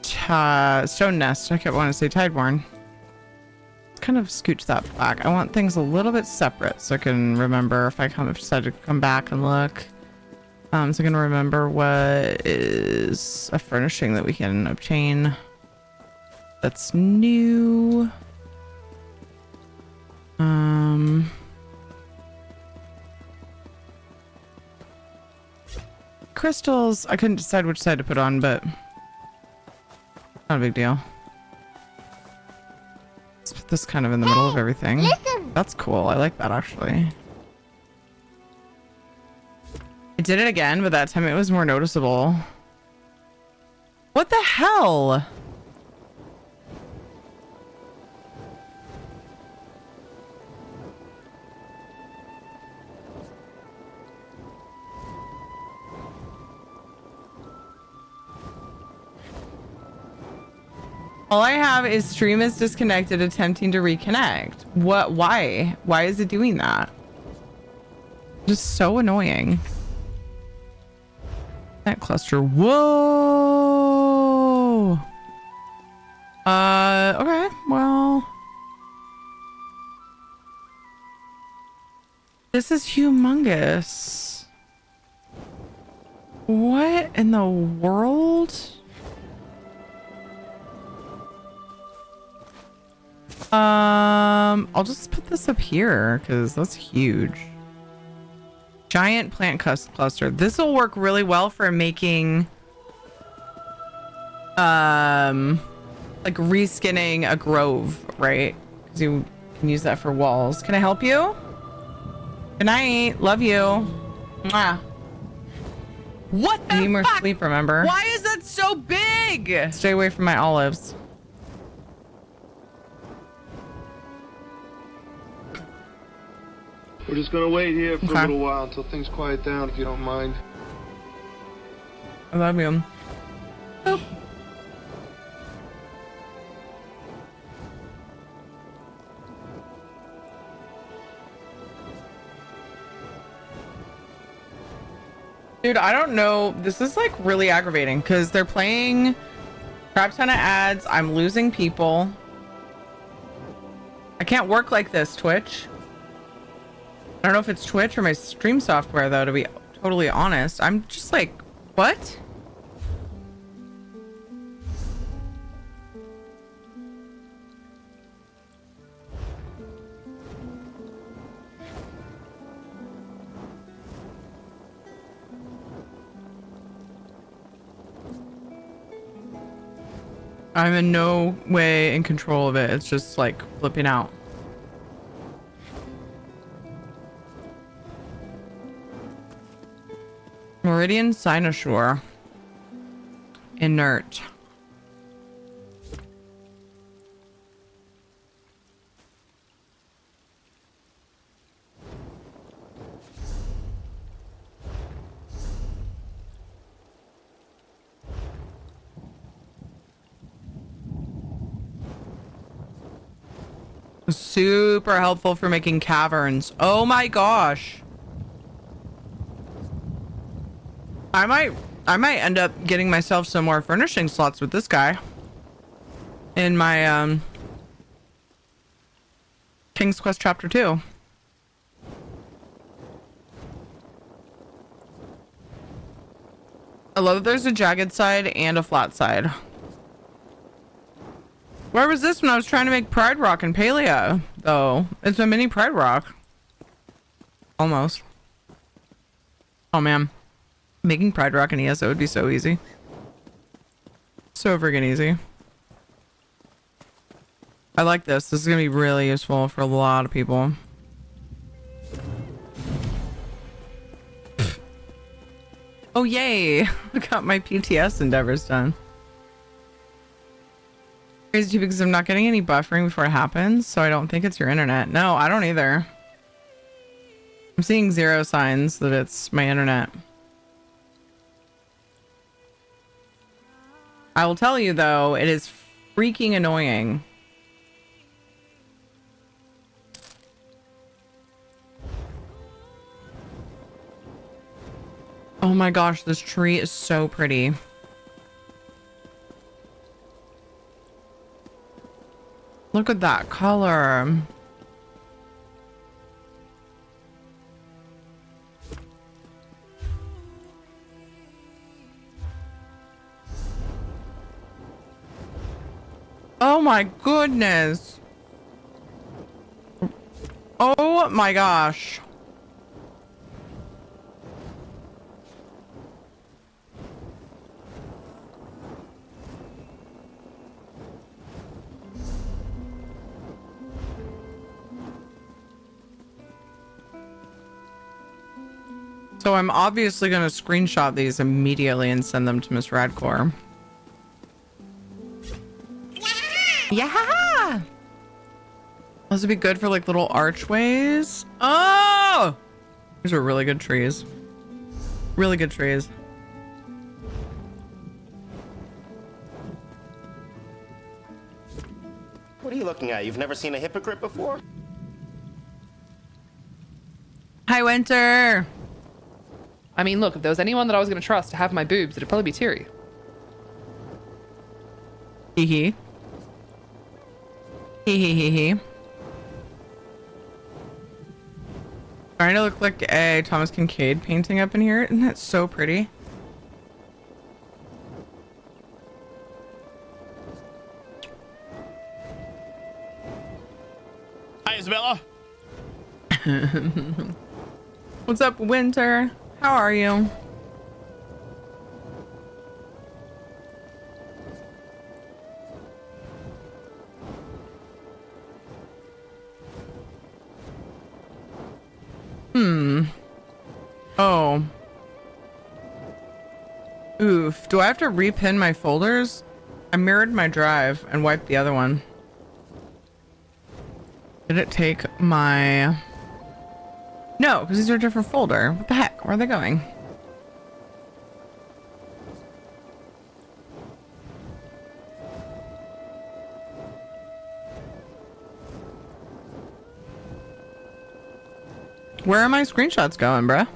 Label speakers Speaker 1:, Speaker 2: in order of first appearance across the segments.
Speaker 1: stone nest. I kept wanting to say tideborn. Kind of scooch that back. I want things a little bit separate so I can remember if I decide to come back and look. So I can remember what is a furnishing that we can obtain that's new. Crystals. I couldn't decide which side to put on, but not a big deal. Let's put this kind of in the middle of everything.
Speaker 2: Listen.
Speaker 1: That's cool. I like that actually. I did it again, but that time it was more noticeable. What the hell? All I have is stream is disconnected, attempting to reconnect. What? Why? Why is it doing that? Just so annoying. That cluster. Whoa. Okay. Well, this is humongous. What in the world? I'll just put this up here because that's huge. Giant plant cluster. This will work really well for making like reskinning a grove, right? Because you can use that for walls. Can I help you? Good night. Love you. Mwah. What the fuck? Need more sleep, remember? Why is that so big? Stay away from my olives.
Speaker 3: We're just gonna wait here for a little while until things quiet down, if you don't mind.
Speaker 1: I love you. Boop. Dude, I don't know. This is like really aggravating because they're playing crap ton of ads. I'm losing people. I can't work like this, Twitch. I don't know if it's Twitch or my stream software, though, to be totally honest. I'm just like, what? I'm in no way in control of it. It's just like flipping out. Meridian cynosure. Inert. Super helpful for making caverns. Oh my gosh. I might end up getting myself some more furnishing slots with this guy in my King's Quest Chapter 2. I love that there's a jagged side and a flat side. Where was this when I was trying to make Pride Rock and Palea, though? It's a mini Pride Rock. Almost. Oh man. Making Pride Rock and ESO would be so easy. So friggin' easy. I like this. This is gonna be really useful for a lot of people. Oh yay! I got my PTS endeavors done. Crazy too because I'm not getting any buffering before it happens, so I don't think it's your internet. No, I don't either. I'm seeing 0 signs that it's my internet. I will tell you though, it is freaking annoying. Oh my gosh, this tree is so pretty. Look at that color. Oh my goodness. Oh my gosh. So I'm obviously going to screenshot these immediately and send them to Miss Radcore. Yeah. Those would be good for like little archways. Oh, these are really good trees. Really good trees.
Speaker 2: What are you looking at? You've never seen a hypocrite before?
Speaker 1: Hi, Winter.
Speaker 4: I mean, look, if there was anyone that I was going to trust to have my boobs, it'd probably be Tiri.
Speaker 1: Hee hee. Hee hee hee hee. Trying to look like a Thomas Kincaid painting up in here. Isn't that so pretty?
Speaker 5: Hi, Isabella.
Speaker 1: What's up, Winter? How are you? Oh. Oof. Do I have to repin my folders? I mirrored my drive and wiped the other one. Did it take my... No, because these are a different folder. What the heck? Where are they going? Where are my screenshots going, bruh?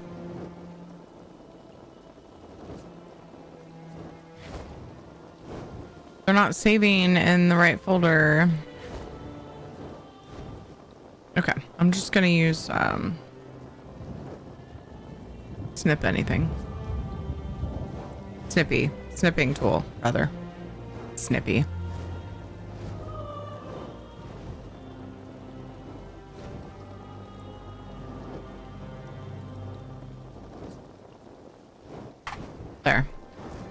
Speaker 1: They're not saving in the right folder. Okay, I'm just gonna use snip anything. Snipping tool, rather. Snippy. There.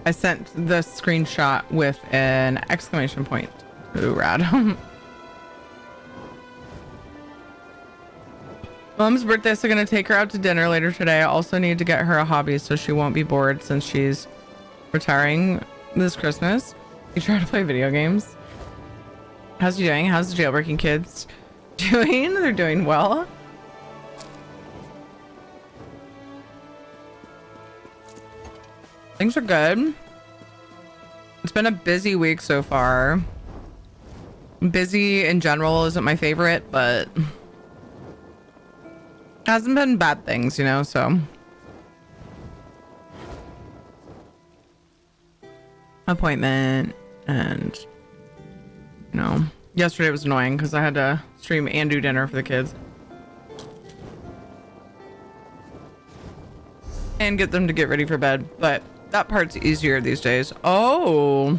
Speaker 1: I sent the screenshot with an exclamation point. Ooh, rad. Mom's birthday, so gonna take her out to dinner later today. I also need to get her a hobby so she won't be bored since she's retiring this Christmas. You try to play video games. How's you doing? How's the jailbreaking kids doing? They're doing well. Things are good. It's been a busy week so far. Busy in general isn't my favorite, but hasn't been bad things, you know, so. Appointment and, you know, yesterday was annoying because I had to stream and do dinner for the kids. And get them to get ready for bed, but that part's easier these days. Oh.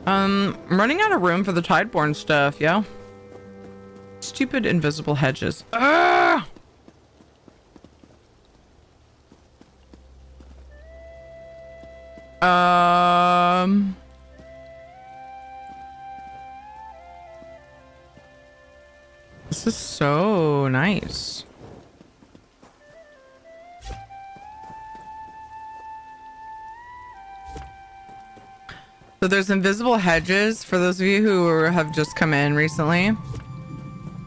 Speaker 1: I'm running out of room for the Tideborn stuff, yeah? Stupid invisible hedges. Ah! This is so nice. So there's invisible hedges for those of you who have just come in recently.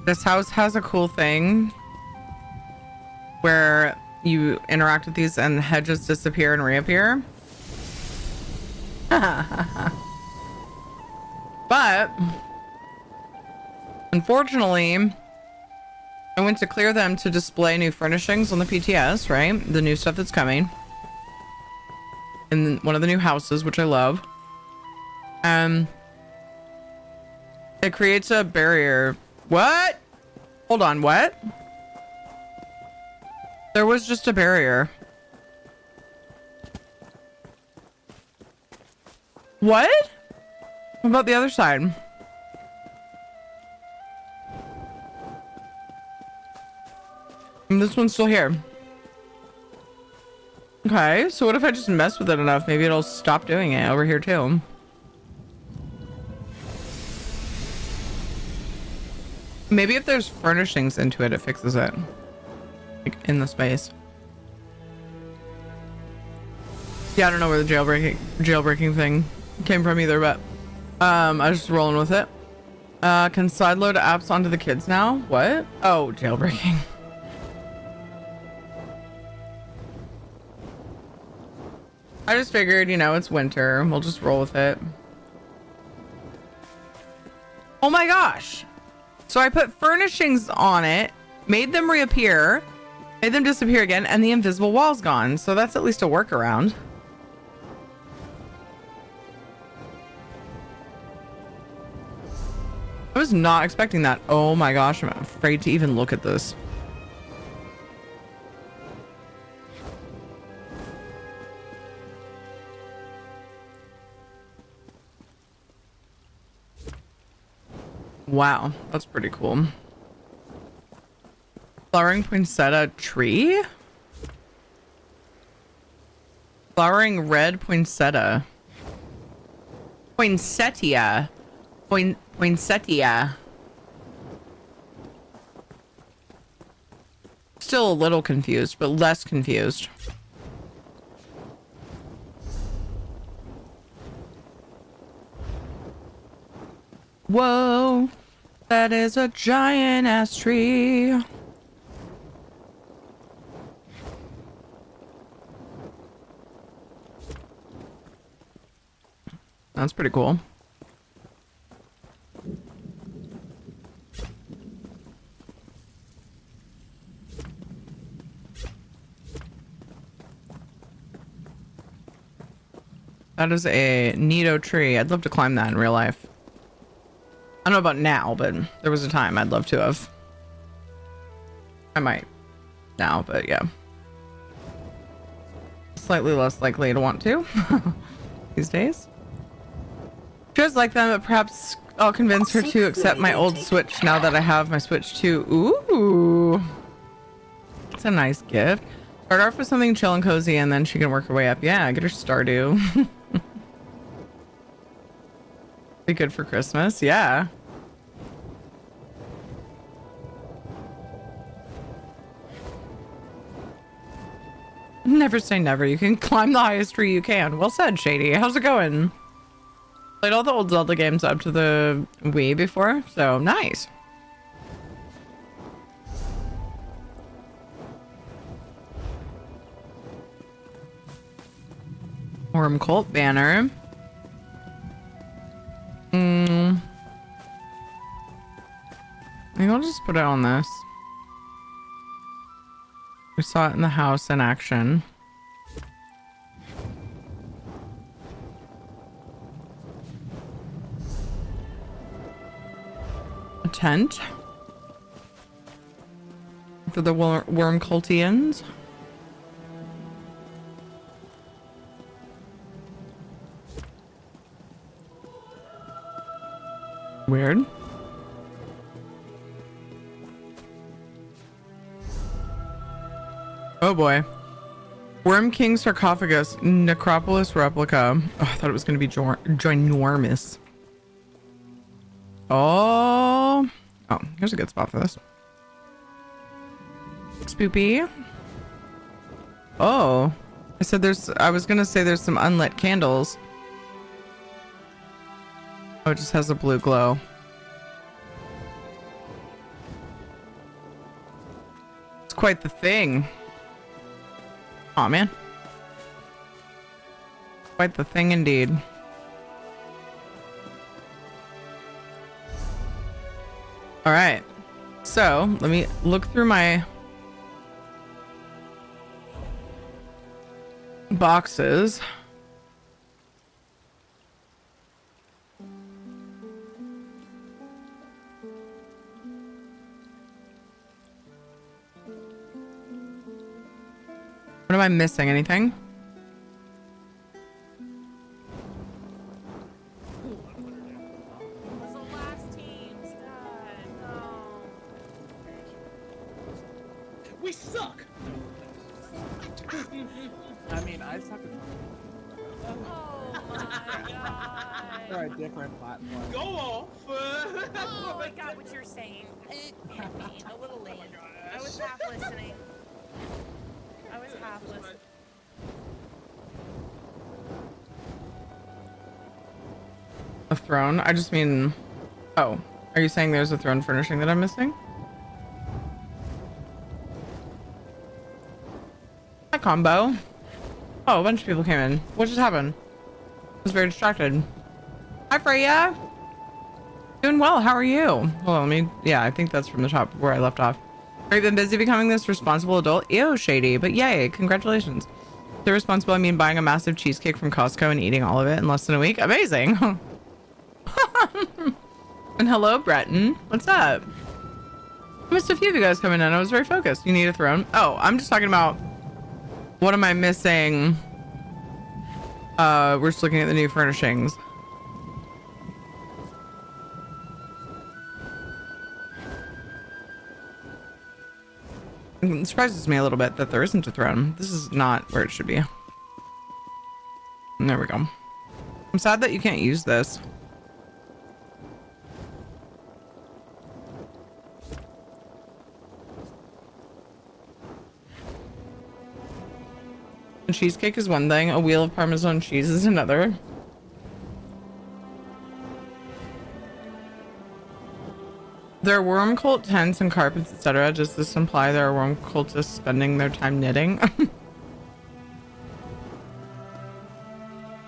Speaker 1: This house has a cool thing where you interact with these and the hedges disappear and reappear. But unfortunately, I went to clear them to display new furnishings on the PTS, right? The new stuff that's coming in one of the new houses, which I love. It creates a barrier. What? Hold on, what? There was just a barrier. What? What about the other side? And this one's still here. Okay, so what if I just mess with it enough? Maybe it'll stop doing it over here too. Maybe if there's furnishings into it, it fixes it. Like in the space. Yeah, I don't know where the jailbreaking thing came from either, but I was just rolling with it. Can sideload apps onto the kids now? What? Oh, jailbreaking. I just figured, you know, it's winter. We'll just roll with it. Oh my gosh. So I put furnishings on it, made them reappear, made them disappear again, and the invisible wall's gone. So that's at least a workaround. I was not expecting that. Oh my gosh, I'm afraid to even look at this. Wow, that's pretty cool. Flowering poinsettia tree? Flowering red poinsettia. Poinsettia. Poinsettia. Still a little confused, but less confused. Whoa, that is a giant ass tree. That's pretty cool. That is a neato tree. I'd love to climb that in real life. I don't know about now, but there was a time I'd love to have. I might now, but yeah. Slightly less likely to want to these days. She does like them, but perhaps I'll convince her to accept my old Switch now that I have my Switch 2. Ooh. That's a nice gift. Start off with something chill and cozy, and then she can work her way up. Yeah, get her Stardew. Be good for Christmas, yeah. Never say never. You can climb the highest tree you can. Well said, Shady. How's it going? Played all the old Zelda games up to the Wii before, so nice. Worm Cult banner. I think I'll just put it on this. We saw it in the house in action. A tent for the worm cultians. Weird. Oh boy. Worm King sarcophagus necropolis replica. Oh, I thought it was going to be ginormous. Oh, here's a good spot for this. Spoopy. Oh, I was going to say there's some unlit candles. Oh, it just has a blue glow. It's quite the thing. Aw, man. Quite the thing indeed. All right. So, let me look through my boxes. What am I missing? Anything?
Speaker 5: Was the last team's done. No.
Speaker 6: We suck.
Speaker 7: I mean, I suck at
Speaker 5: Oh my god.
Speaker 7: They're a different platform.
Speaker 6: Go off.
Speaker 5: Oh, I got what you're saying. A little late. I was half listening. I was half listening.
Speaker 1: A throne? I just mean... Oh. Are you saying there's a throne furnishing that I'm missing? Hi, combo. Oh, a bunch of people came in. What just happened? I was very distracted. Hi, Freya. Doing well. How are you? Hold on, let me... Yeah, I think that's from the top where I left off. Have you been busy becoming this responsible adult? Ew, shady. But yay, congratulations. So responsible, I mean buying a massive cheesecake from Costco and eating all of it in less than a week. Amazing. And hello, Breton. What's up? I missed a few of you guys coming in. I was very focused. You need a throne? Oh, I'm just talking about... What am I missing? We're just looking at the new furnishings. It surprises me a little bit that there isn't a throne. This is not where it should be. And there we go. I'm sad that you can't use this. A cheesecake is one thing, a wheel of Parmesan cheese is another. There are worm cult tents and carpets, etc. Does this imply there are worm cultists spending their time knitting?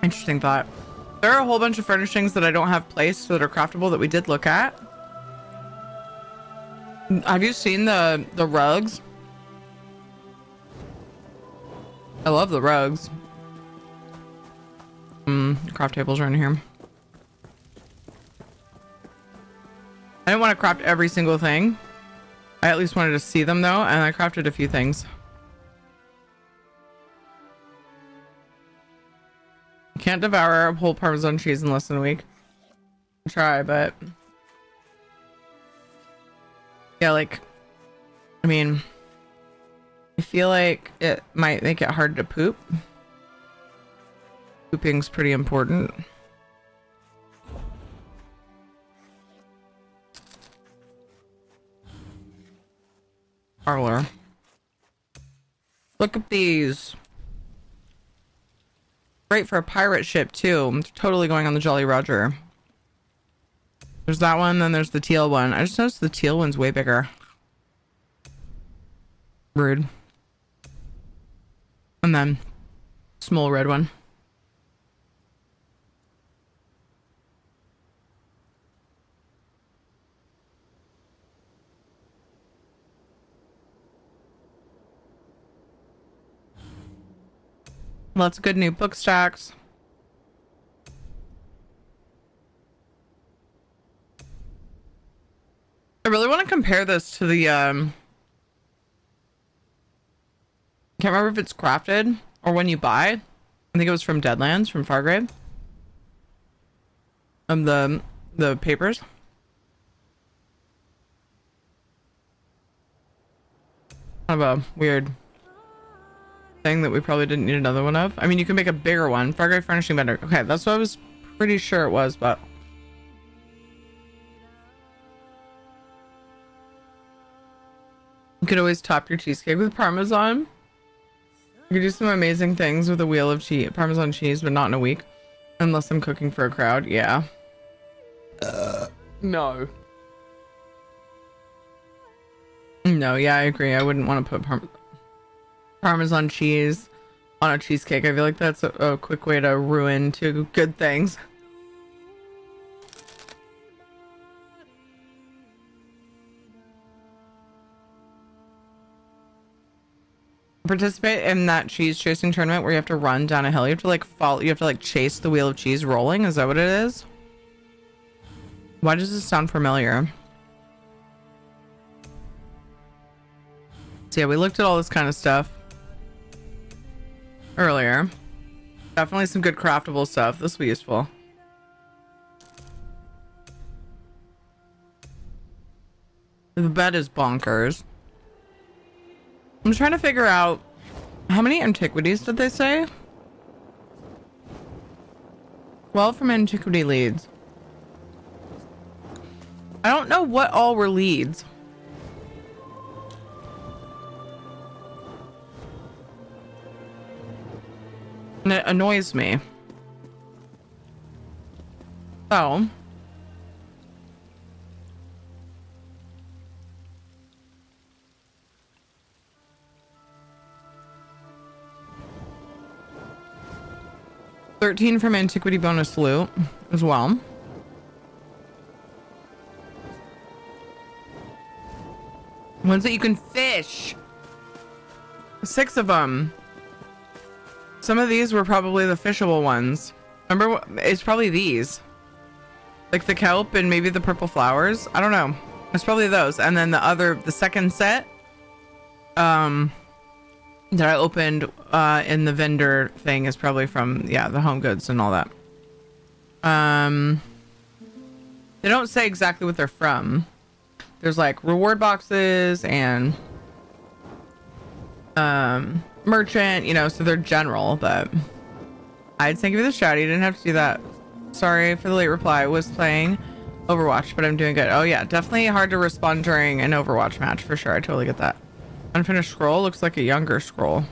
Speaker 1: Interesting thought. There are a whole bunch of furnishings that I don't have placed that are craftable that we did look at. Have you seen the rugs? I love the rugs. Craft tables are in here. I didn't want to craft every single thing. I at least wanted to see them though, and I crafted a few things. Can't devour a whole Parmesan cheese in less than a week. I'll try, but yeah, like, I mean, I feel like it might make it hard to poop. Pooping's pretty important. Parlor. Look at these. Great for a pirate ship too. I'm totally going on the Jolly Roger. There's that one, then there's the teal one. I just noticed the teal one's way bigger. Rude. And then small red one. Lots of good new book stacks. I really want to compare this to the can't remember if it's crafted or when you buy. I think it was from Deadlands, from Fargrave. The papers. Kind of a weird thing that we probably didn't need another one of. I mean, you can make a bigger one. Fargrave Furnishing Vendor. Okay, that's what I was pretty sure it was, but you could always top your cheesecake with Parmesan. You could do some amazing things with a wheel of cheese, Parmesan cheese, but not in a week. Unless I'm cooking for a crowd. Yeah.
Speaker 4: No.
Speaker 1: No, yeah, I agree. I wouldn't want to put Parmesan cheese on a cheesecake. I feel like that's a quick way to ruin two good things. Participate in that cheese chasing tournament where you have to run down a hill. You have to like follow, you have to like chase the wheel of cheese rolling. Is that what it is? Why does this sound familiar? So yeah, we looked at all this kind of stuff. earlier. Definitely some good craftable stuff. This will be useful. The bed is bonkers. I'm trying to figure out how many antiquities did they say? 12 from antiquity leads. I don't know what all were leads. And it annoys me. So. $13 from antiquity bonus loot as well. Ones that you can fish. 6 of them. Some of these were probably the fishable ones. Remember, it's probably these. Like the kelp and maybe the purple flowers. I don't know. It's probably those. And then the second set that I opened in the vendor thing is probably from, yeah, the home goods and all that. They don't say exactly what they're from. There's like reward boxes and merchant, you know, so they're general, but I'd say give you the shout. You didn't have to do that. Sorry for the late reply. I was playing Overwatch, but I'm doing good. Oh yeah, definitely hard to respond during an Overwatch match for sure. I totally get that. Unfinished scroll looks like a younger scroll.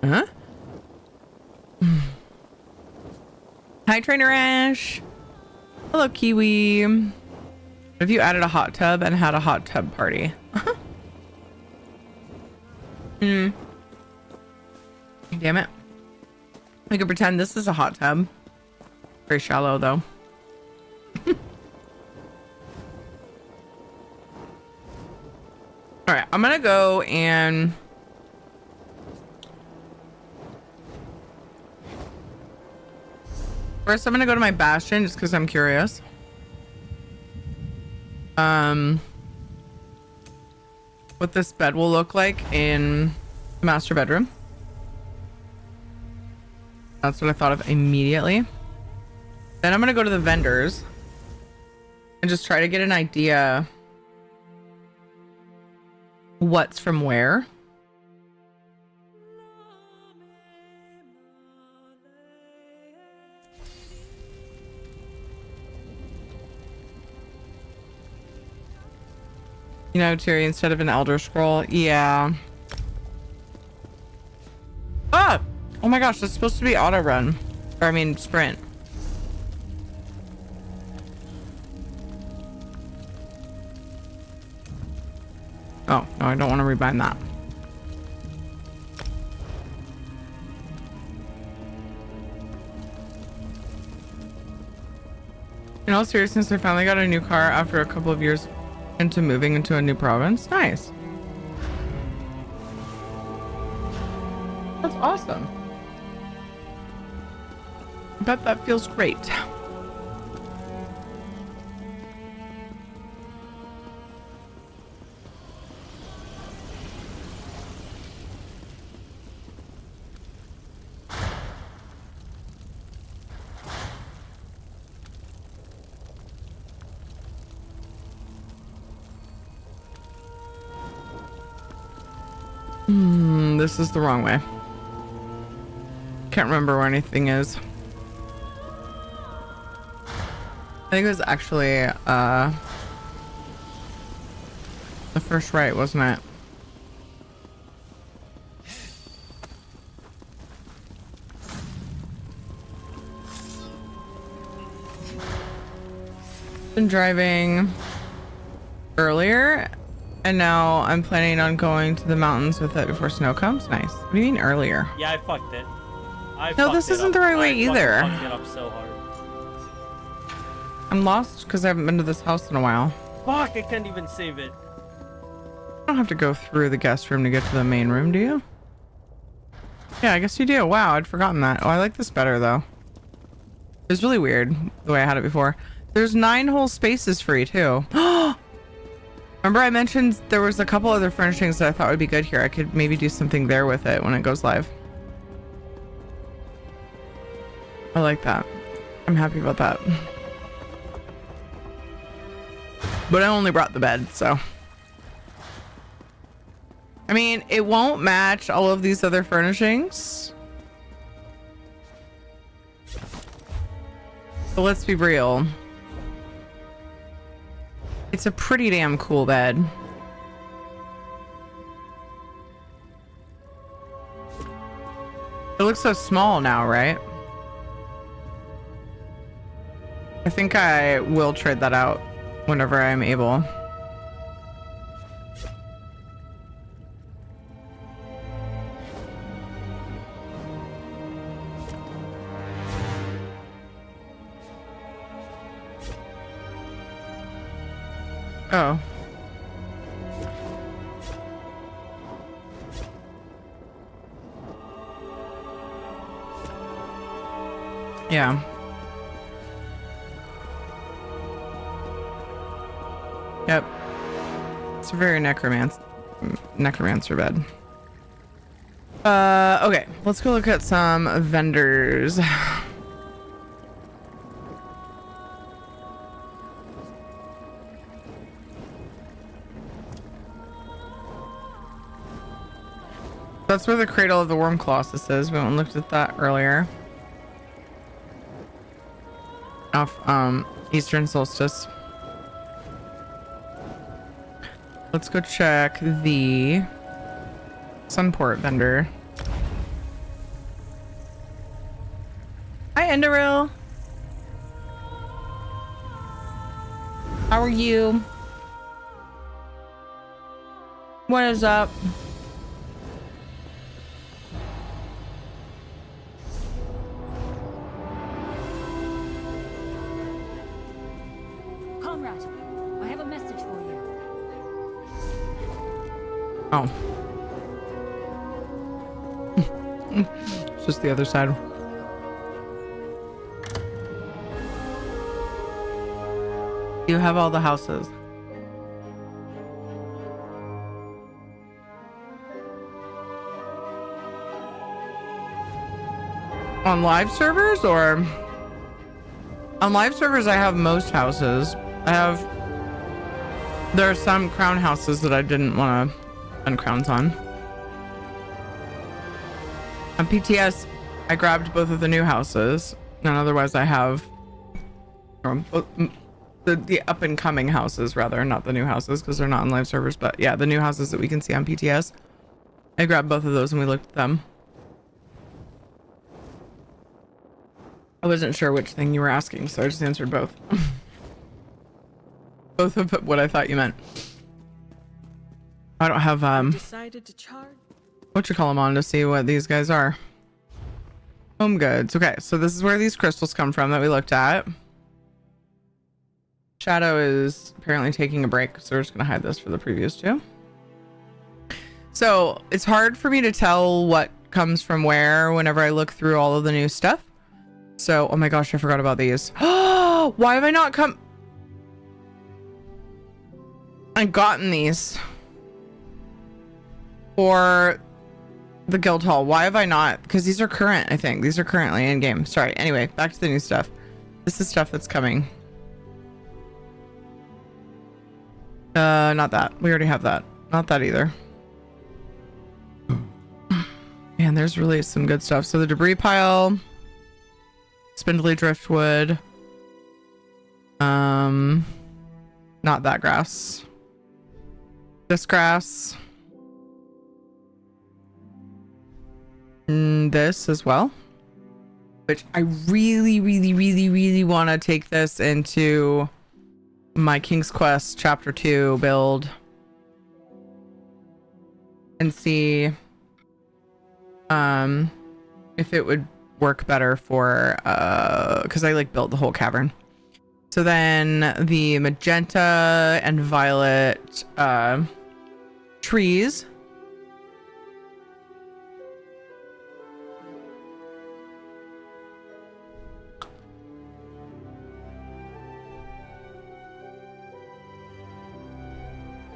Speaker 1: Huh? Hi, Trainer Ash. Hello, Kiwi. What if you added a hot tub and had a hot tub party? Damn it. We could pretend this is a hot tub. Very shallow, though. All right, I'm gonna go and first I'm gonna go to my bastion just because I'm curious. What this bed will look like in the master bedroom. That's what I thought of immediately. Then I'm gonna go to the vendors and just try to get an idea what's from where. You know, Terry, instead of an Elder Scroll. Yeah. Ah! Oh my gosh, that's supposed to be auto run. Or I mean sprint. Oh, no, I don't want to rebind that. In all seriousness, I finally got a new car after a couple of years into moving into a new province. Nice. That's awesome. I bet that feels great. This is the wrong way. Can't remember where anything is. I think it was actually the first right, wasn't it? Been driving earlier. And now I'm planning on going to the mountains with it before snow comes. Nice. What do you mean earlier?
Speaker 6: Yeah, I fucked it.
Speaker 1: No, this isn't the right way either.
Speaker 6: I fucked it up so hard.
Speaker 1: I'm lost because I haven't been to this house in a while.
Speaker 6: Fuck, I can't even save it.
Speaker 1: You don't have to go through the guest room to get to the main room, do you? Yeah, I guess you do. Wow, I'd forgotten that. Oh, I like this better though. It was really weird the way I had it before. There's 9 whole spaces free too. Remember I mentioned there was a couple other furnishings that I thought would be good here. I could maybe do something there with it when it goes live. I like that. I'm happy about that. But I only brought the bed, so. I mean, it won't match all of these other furnishings. But let's be real. It's a pretty damn cool bed. It looks so small now, right? I think I will trade that out whenever I'm able. Oh. Yeah. Yep. It's a very necromancer bed. Okay, let's go look at some vendors. That's where the Cradle of the Worm Colossus is. We went and looked at that earlier. Off Eastern Solstice. Let's go check the Sunport vendor. Hi, Enderil. How are you? What is up?
Speaker 8: Comrade, I have a message for you.
Speaker 1: Oh. It's just the other side. You have all the houses. On live servers or? On live servers, I have most houses. There are some crown houses that I didn't want to spend crowns on. On PTS, I grabbed both of the new houses, and otherwise I have the up and coming houses, rather, not the new houses because they're not on live servers, but yeah, the new houses that we can see on PTS. I grabbed both of those and we looked at them. I wasn't sure which thing you were asking, so I just answered both. Both of what I thought you meant. I don't have
Speaker 9: decided to charge.
Speaker 1: what you call them on to see what these guys are. Home goods. Okay, so this is where these crystals come from that we looked at. Shadow is apparently taking a break, so we're just gonna hide this for the previous two. So it's hard for me to tell what comes from where whenever I look through all of the new stuff. So, oh my gosh, I forgot about these. Oh, why have I not come? I've gotten these for the guild hall. Why have I not? Because these are current, I think. These are currently in game. Sorry. Anyway, back to the new stuff. This is stuff that's coming. Not that. We already have that. Not that either. Man, there's really some good stuff. So the debris pile, spindly driftwood, not that grass, this grass, this as well, which I really want to take this into my King's Quest chapter 2 build and see if it would work better for because I like built the whole cavern. So then the magenta and violet trees.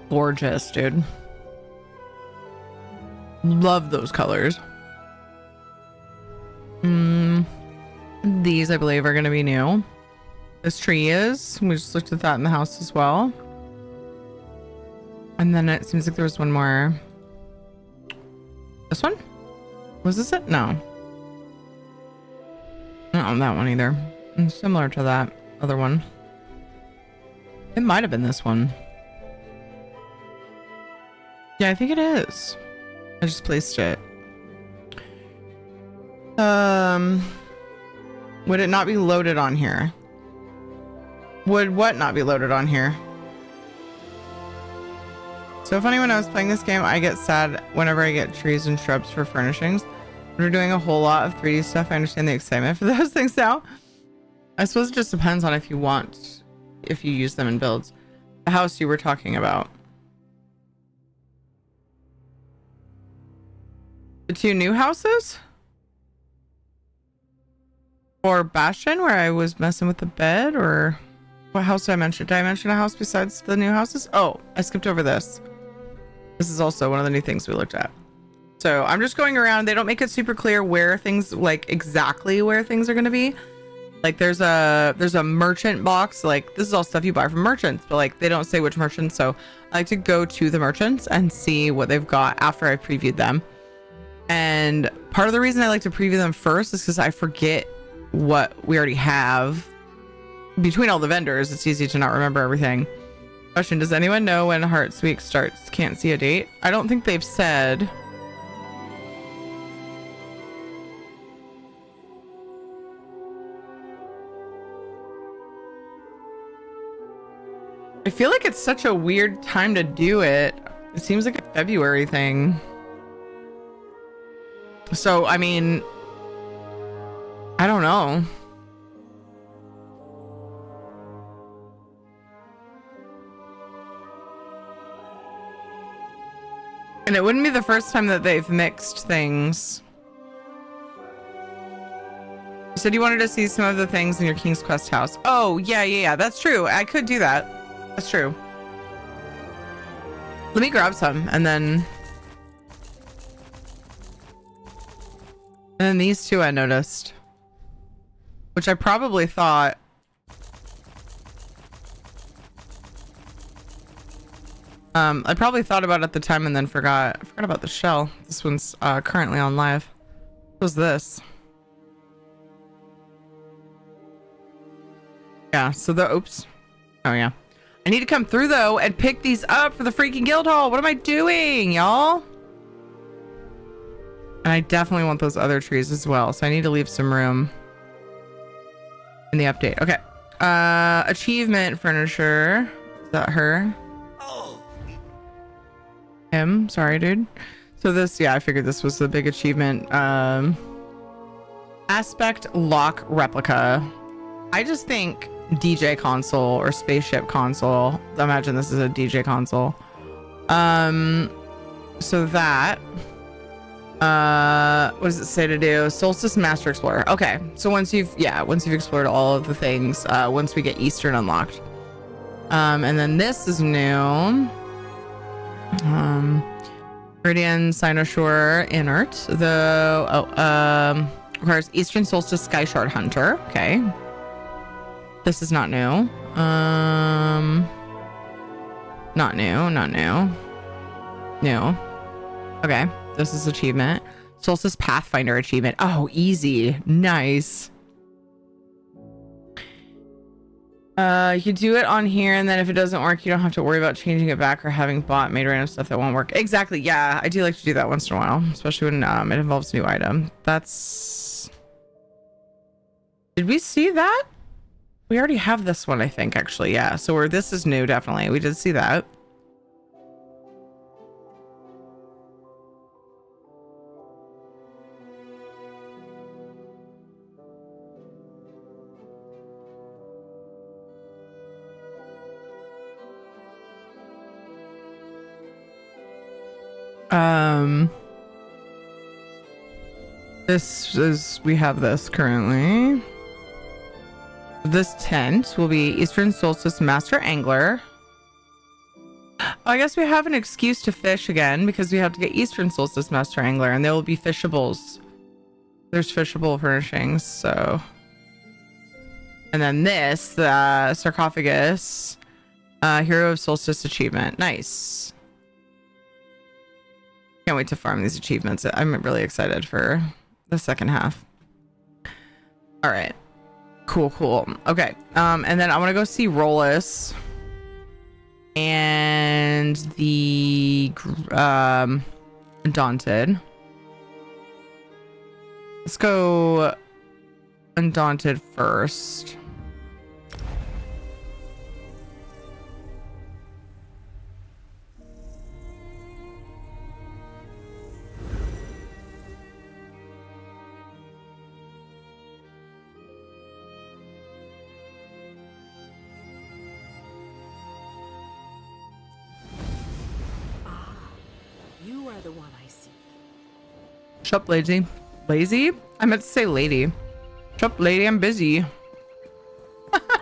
Speaker 1: Gorgeous, dude. Love those colors. The I believe, are going to be new. This tree is. We just looked at that in the house as well. And then it seems like there was one more. This one? Was this it? No. Not that one either. It's similar to that other one. It might have been this one. Yeah, I think it is. I just placed it. Would it not be loaded on here? Would what not be loaded on here? So funny, when I was playing this game, I get sad whenever I get trees and shrubs for furnishings. When we're doing a whole lot of 3D stuff, I understand the excitement for those things now. I suppose it just depends on if you use them in builds. The house you were talking about. The two new houses? Or Bastion, where I was messing with the bed? Or what house did I mention? Did I mention a house besides the new houses? Oh, I skipped over this. This is also one of the new things we looked at. So I'm just going around. They don't make it super clear where things, like exactly where things are going to be. Like there's a merchant box. Like this is all stuff you buy from merchants, but like they don't say which merchants. So I like to go to the merchants and see what they've got after I've previewed them. And part of the reason I like to preview them first is because I forget what we already have. Between all the vendors, it's easy to not remember everything. Question, does anyone know when Hearts Week starts? Can't see a date. I don't think they've said. I feel like it's such a weird time to do it. It seems like a February thing. So, I mean, I don't know. And it wouldn't be the first time that they've mixed things. You said you wanted to see some of the things in your King's Quest house. Oh, yeah. That's true. I could do that. That's true. Let me grab some and then these two I noticed, which I probably thought. I probably thought about it at the time and then forgot. I forgot about the shell. This one's currently on live. What was this? Yeah, so oops. Oh yeah. I need to come through though and pick these up for the freaking guild hall. What am I doing, y'all? And I definitely want those other trees as well. So I need to leave some room in the update. Okay. Achievement furniture. Is that her? Him. Sorry, dude. So this, yeah, I figured this was the big achievement. Aspect lock replica. I just think DJ console or spaceship console. Imagine this is a DJ console. So that what does it say to do? Solstice Master Explorer. Okay, so once you've explored all of the things, once we get Eastern unlocked, and then this is new. Meridian Cynoshore Inert. Requires Eastern Solstice Sky Shard Hunter. Okay. This is not new. Not new. New. Okay. This is achievement. Solstice Pathfinder achievement. Oh, easy. Nice. You can do it on here, and then if it doesn't work, you don't have to worry about changing it back or having bot made random stuff that won't work. Exactly. Yeah, I do like to do that once in a while, especially when it involves a new item. That's. Did we see that? We already have this one, I think, actually. Yeah. So this is new, definitely. We did see that. We have this currently. This tent will be Eastern Solstice Master Angler. I guess we have an excuse to fish again because we have to get Eastern Solstice Master Angler, and there will be fishables. There's fishable furnishings, so And then this, the sarcophagus, Hero of Solstice achievement. Nice. Can't wait to farm these achievements. I'm really excited for the second half. All right. Cool. Okay. And then I want to go see Rollis and the Undaunted. Let's go Undaunted first.
Speaker 8: You are the one I seek.
Speaker 1: Shut up, lazy. Lazy? I meant to say lady. Shut up, lady. I'm busy.
Speaker 8: I've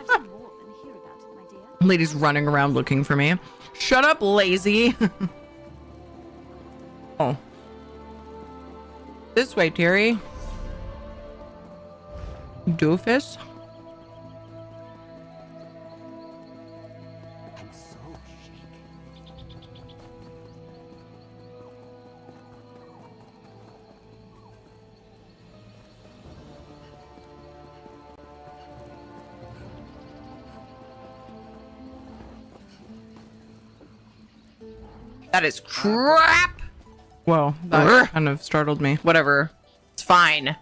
Speaker 8: done more than hear about it, my dear.
Speaker 1: Lady's running around looking for me. Shut up, lazy. Oh. This way, Terry. Doofus.
Speaker 8: I'm so shaken.
Speaker 1: That is crap. Whoa, that kind of startled me. Whatever. It's fine.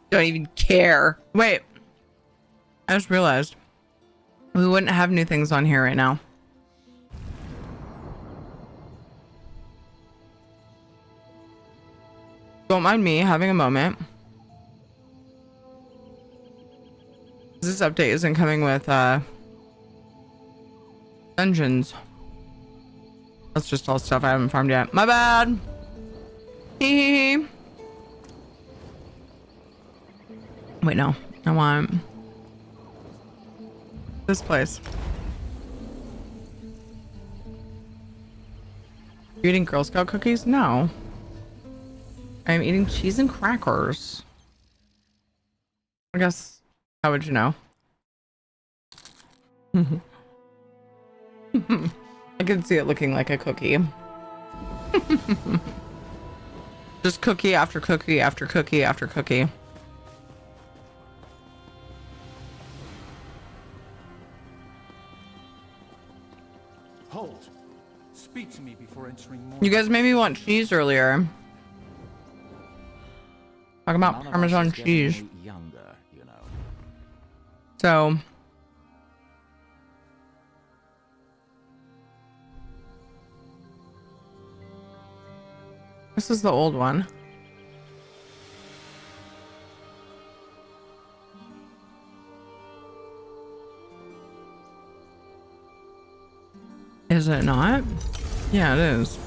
Speaker 1: Don't even care. Wait. I just realized we wouldn't have new things on here right now. Don't mind me having a moment. This update isn't coming with dungeons. That's just all stuff I haven't farmed yet. My bad. Hee hee. Wait, no. I want this place. You eating Girl Scout cookies? No. I'm eating cheese and crackers. I guess, how would you know? I can see it looking like a cookie. Just cookie after cookie after cookie after cookie.
Speaker 9: Hold. Speak to me before entering more.
Speaker 1: You guys made me want cheese earlier. Talk about Parmesan cheese.
Speaker 9: Younger, you know.
Speaker 1: So this is the old one. Is it not? Yeah, it is.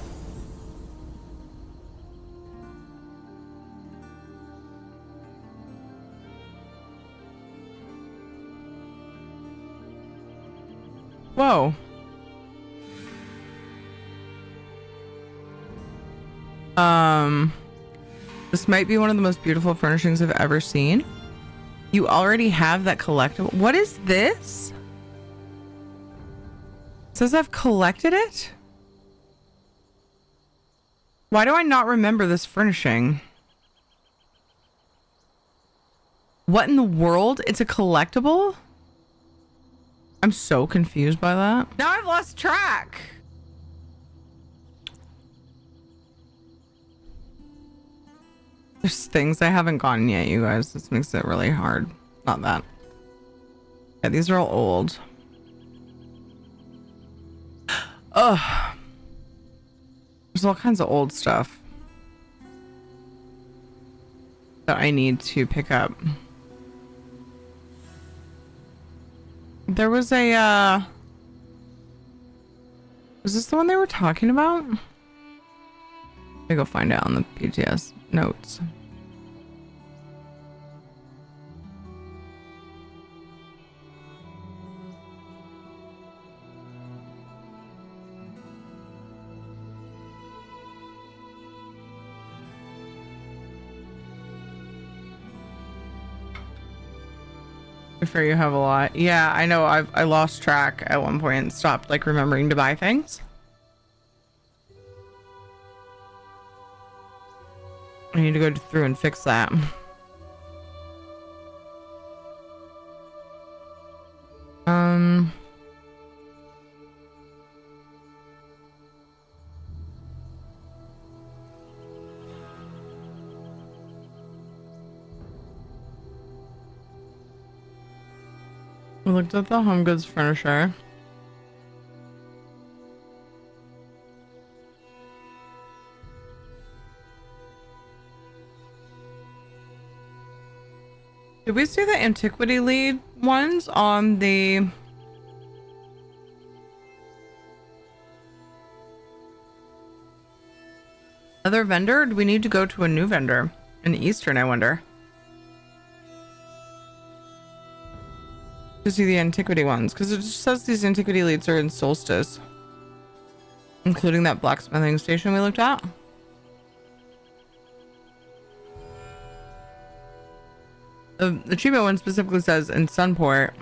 Speaker 1: Whoa. This might be one of the most beautiful furnishings I've ever seen. You already have that collectible. What is this? It says I've collected it? Why do I not remember this furnishing? What in the world? It's a collectible? I'm so confused by that. Now I've lost track. There's things I haven't gotten yet, you guys. This makes it really hard. Not that. Yeah, these are all old. Ugh. There's all kinds of old stuff that I need to pick up. There was a, was this the one they were talking about? Let me go find out on the PTS notes. I fear you have a lot. Yeah, I know. I lost track at one point and stopped like remembering to buy things. I need to go through and fix that. We looked at the home goods furniture. Did we see the antiquity lead ones on the other vendor? Or do we need to go to a new vendor in Eastern, I wonder? To see the antiquity ones, because it just says these antiquity leads are in Solstice, including that blacksmithing station we looked at. The cheapo one specifically says in Sunport,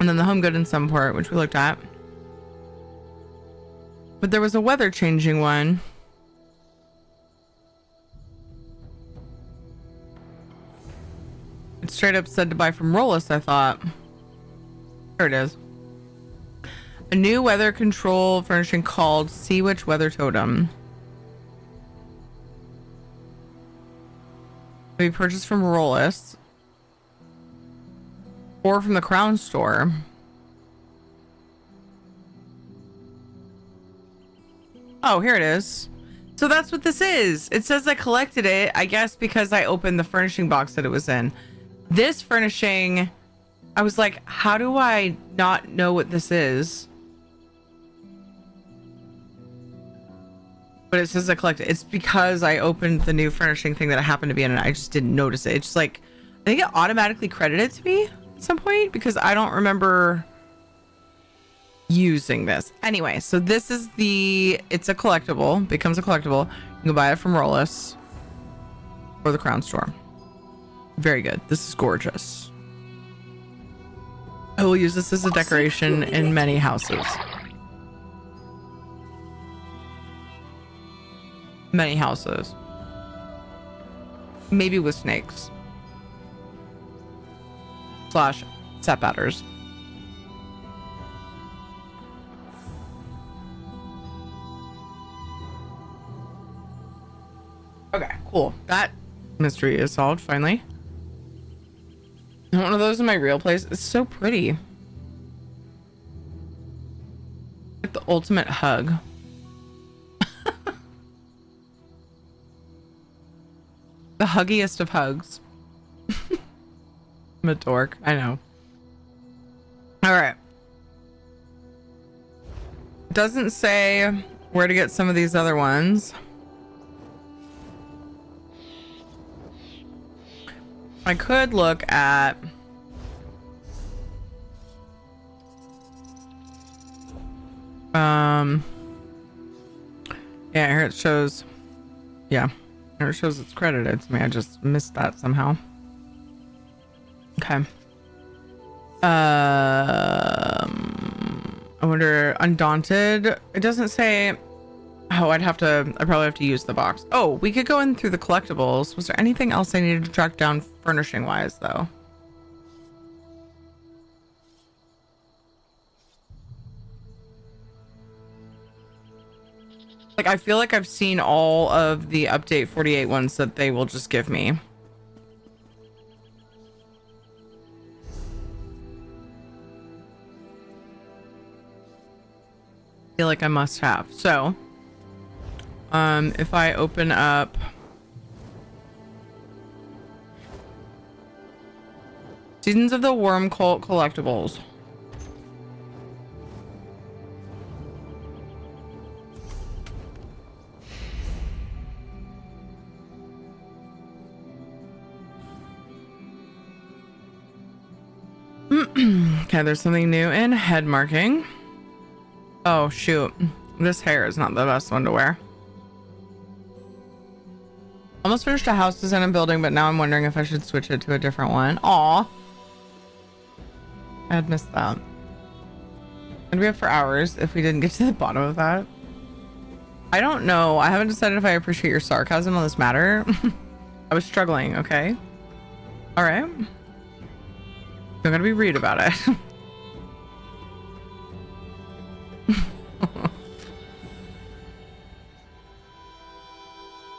Speaker 1: and then the home good in Sunport, which we looked at. But there was a weather changing one. It straight up said to buy from Rollis, I thought. There it is. A new weather control furnishing called Sea Witch Weather Totem. We purchased from Rollis or from the Crown Store. Oh, here it is. So that's what this is. It says I collected it, I guess, because I opened the furnishing box that it was in. This furnishing, I was like, how do I not know what this is? But it says I collected. It's because I opened the new furnishing thing that I happened to be in and I just didn't notice it. It's just like, I think it automatically credited to me at some point because I don't remember using this. Anyway, so this is it's a collectible, becomes a collectible. You can buy it from Rollis or the Crown Store. Very good. This is gorgeous. I will use this as a decoration in many houses. Many houses. Maybe with snakes. / sap batters. Okay, cool. That mystery is solved finally. One of those in my real place. It's so pretty. Like the ultimate hug. The huggiest of hugs. I'm a dork. I know. All right. Doesn't say where to get some of these other ones. I could look at yeah, here it shows. Yeah, here it shows it's credited to me. I just missed that somehow. Okay. I wonder, Undaunted. It doesn't say. Oh, I probably have to use the box. Oh, we could go in through the collectibles. Was there anything else I needed to track down furnishing wise though? Like, I feel like I've seen all of the update 48 ones that they will just give me. I feel like I must have. So, if I open up Seasons of the Worm Cult collectibles. Okay, there's something new in head marking. Oh shoot, this hair is not the best one to wear. Almost finished a house design and building, but now I'm wondering if I should switch it to a different one. Aw. I had missed that. And we have for hours if we didn't get to the bottom of that. I don't know. I haven't decided if I appreciate your sarcasm on this matter. I was struggling, okay? All right. I'm gonna be rude about it.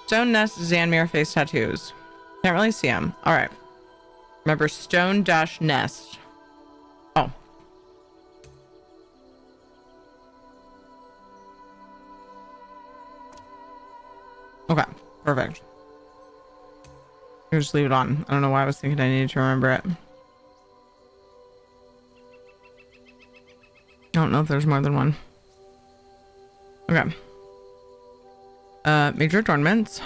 Speaker 1: Stone Nest Zanmir face tattoos. Can't really see them. All right. Remember Stone Dash Nest. Oh. Okay. Perfect. You just leave it on. I don't know why I was thinking I needed to remember it. I don't know if there's more than one. Okay. Major adornments.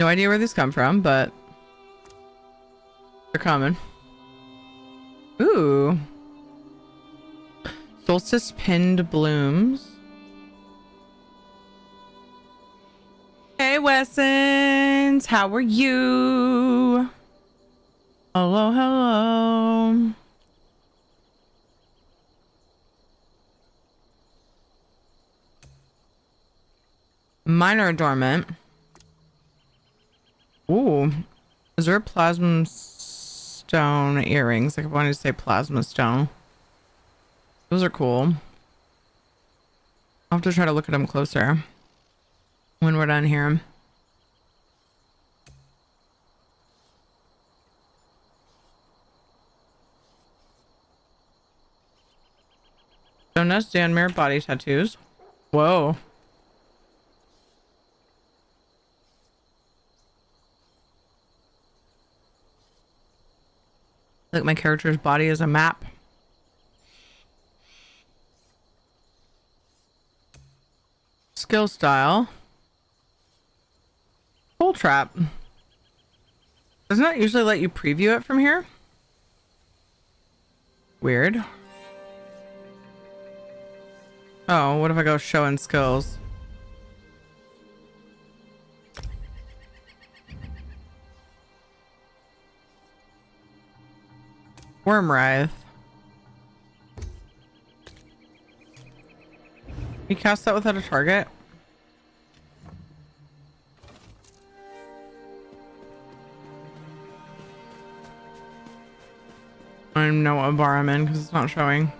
Speaker 1: No idea where these come from, but they're coming. Ooh. Solstice pinned blooms. Hey, Wessons, how are you? Hello, hello. Minor adornment. Ooh. Is there plasma stone earrings? Like I wanted to say plasma stone. Those are cool. I'll have to try to look at them closer when we're done here. Jonas Danmere body tattoos. Whoa. Like my character's body is a map. Skill style. Hole trap. Doesn't that usually let you preview it from here? Weird. Oh, what if I go show and skills? Worm Writhe. You cast that without a target? I don't know what bar I'm in because it's not showing.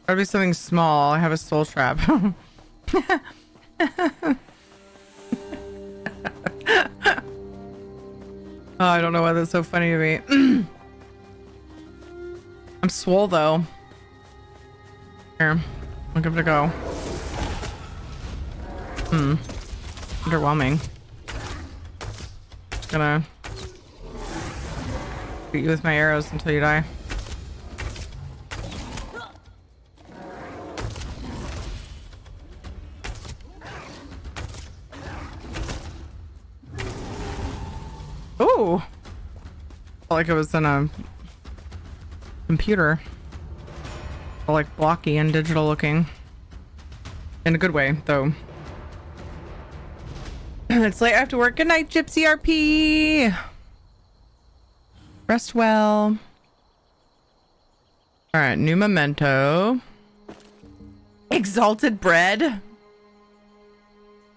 Speaker 1: Gotta be something small. I have a soul trap. Oh, I don't know why that's so funny to me. I'm swole though. Here, I'll give it a go. Underwhelming. Just gonna shoot you with my arrows until you die. Ooh. Felt like it was in a computer. Felt like blocky and digital looking. In a good way, though. It's late, I have to work. Good night, Gypsy RP. Rest well. Alright, new memento. Exalted bread.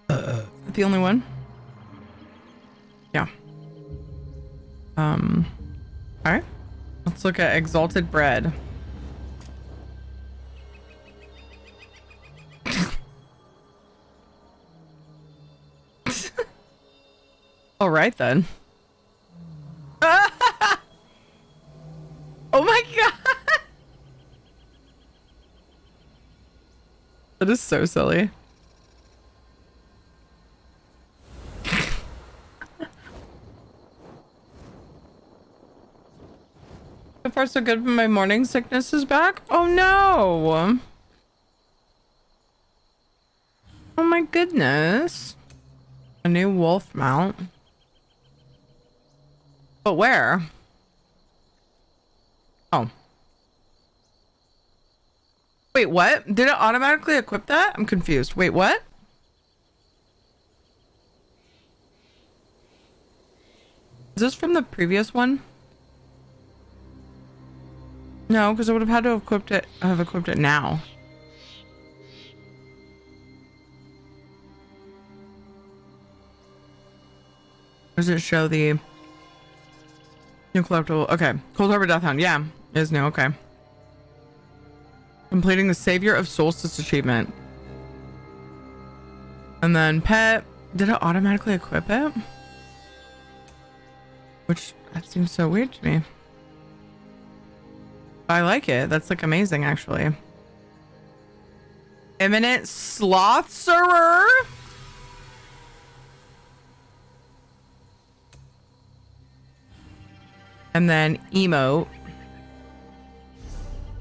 Speaker 1: The only one? Yeah. Alright. Let's look at exalted bread. All right then. Oh my god. That is so silly. So far so good, but my morning sickness is back. Oh no. Oh my goodness. A new wolf mount. But where? Oh, Wait, what? Did it automatically equip that? I'm confused. Wait, what? Is this from the previous one? No, because I would have had to have equipped it now. Does it show the new collectible? Okay. Cold Harbor Death Hound. Yeah, it is new. Okay. Completing the Savior of Solstice achievement. And then pet. Did it automatically equip it? Which, that seems so weird to me. I like it. That's like amazing, actually. Imminent Slothserer. And then emote.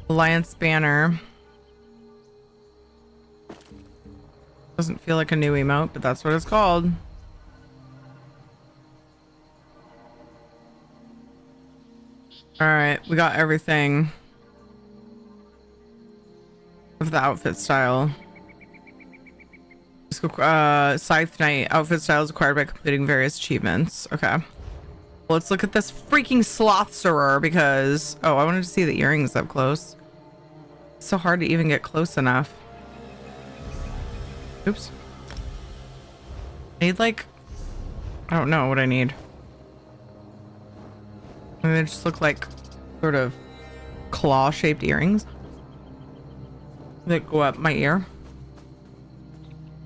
Speaker 1: Alliance banner. Doesn't feel like a new emote, but that's what it's called. All right, we got everything of the outfit style. Let's go, Scythe Knight. Outfit style is acquired by completing various achievements. Okay. Well, let's look at this freaking Slothserer because... Oh, I wanted to see the earrings up close. It's so hard to even get close enough. Oops. I need, like... I don't know what I need. And they just look like sort of claw-shaped earrings that go up my ear.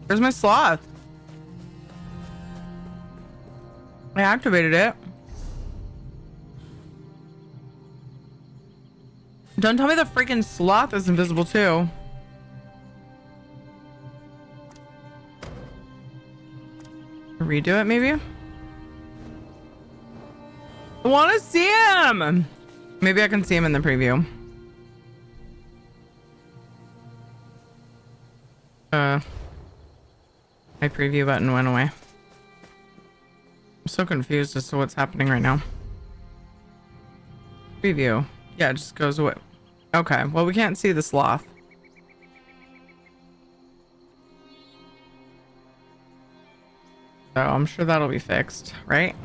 Speaker 1: Where's my sloth? I activated it. Don't tell me the freaking sloth is invisible too. Redo it maybe? I want to see him. Maybe I can see him in the preview. My preview button went away. I'm so confused as to what's happening right now. Preview. Yeah, it just goes away. Okay, well, we can't see the sloth. So I'm sure that'll be fixed, right?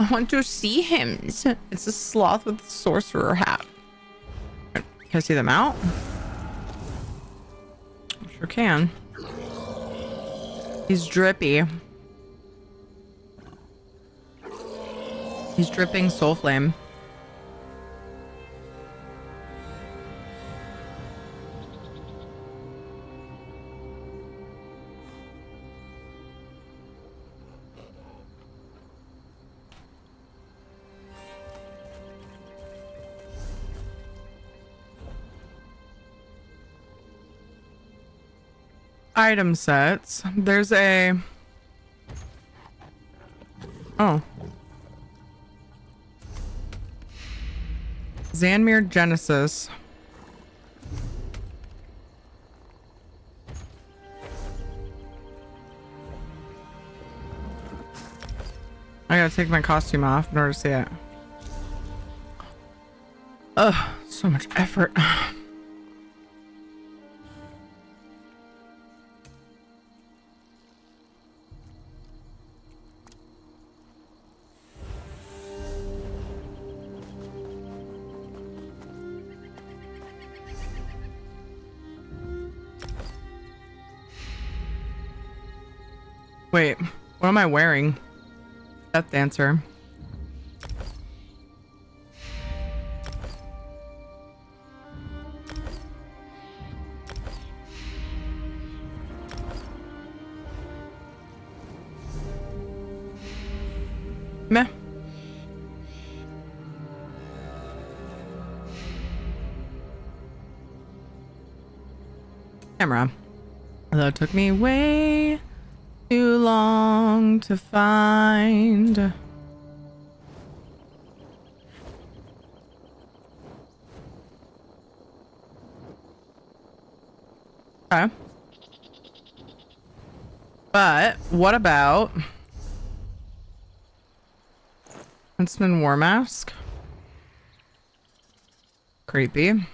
Speaker 1: I want to see him. It's a sloth with a sorcerer hat. Can I see them out? Sure can. He's drippy. He's dripping soul flame. Item sets. There's a... Oh. Zanmir Genesis. I gotta take my costume off in order to see it. Ugh, so much effort. Wait, what am I wearing? Death Dancer. Meh. Camera. That took me way too long to find. Okay. But what about Huntsman War Mask? creepy. Did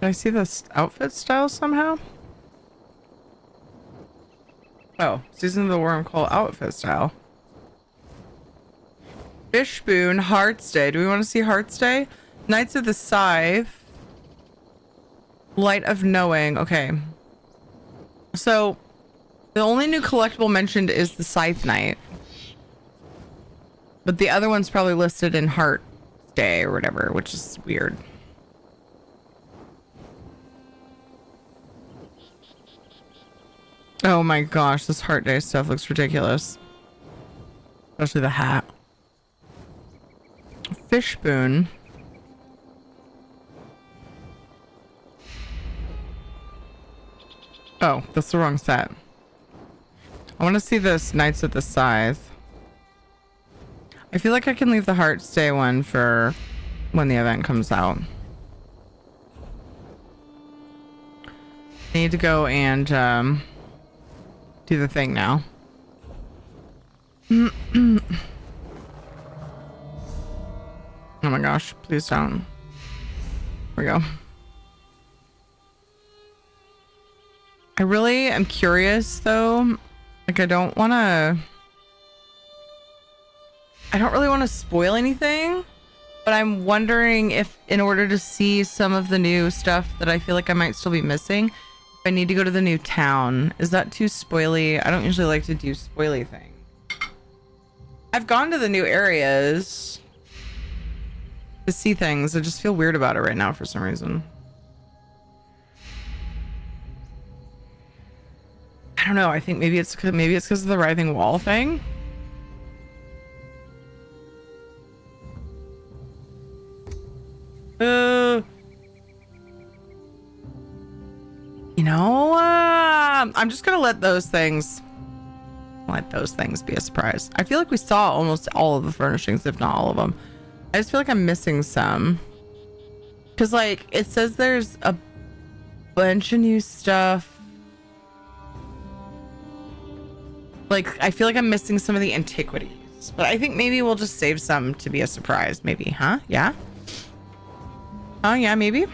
Speaker 1: I see this outfit style somehow? Oh, Season of the Worm Call outfit style. Fishboon, Heart's Day. Do we want to see Heart's Day? Knights of the Scythe. Light of Knowing. Okay. So, the only new collectible mentioned is the Scythe Knight. But the other one's probably listed in Heart's Day or whatever, which is weird. Oh my gosh, this Heart Day stuff looks ridiculous. Especially the hat. Fishboon. Oh, that's the wrong set. I want to see this Knights of the Scythe. I feel like I can leave the Heart's Day one for when the event comes out. I need to go and do the thing now. Oh my gosh, please don't. Here we go. I really am curious though. Like I don't really want to spoil anything, but I'm wondering if in order to see some of the new stuff that I feel like I might still be missing, if I need to go to the new town. Is that too spoily? I don't usually like to do spoily things. I've gone to the new areas to see things. I just feel weird about it right now for some reason. I don't know. I think maybe it's because of the writhing wall thing. You know, I'm just gonna let those things be a surprise. I feel like we saw almost all of the furnishings, if not all of them. I just feel like I'm missing some. Because, like, it says there's a bunch of new stuff. Like, I feel like I'm missing some of the antiquities. But I think maybe we'll just save some to be a surprise. Maybe, huh? Yeah? Oh, yeah, maybe.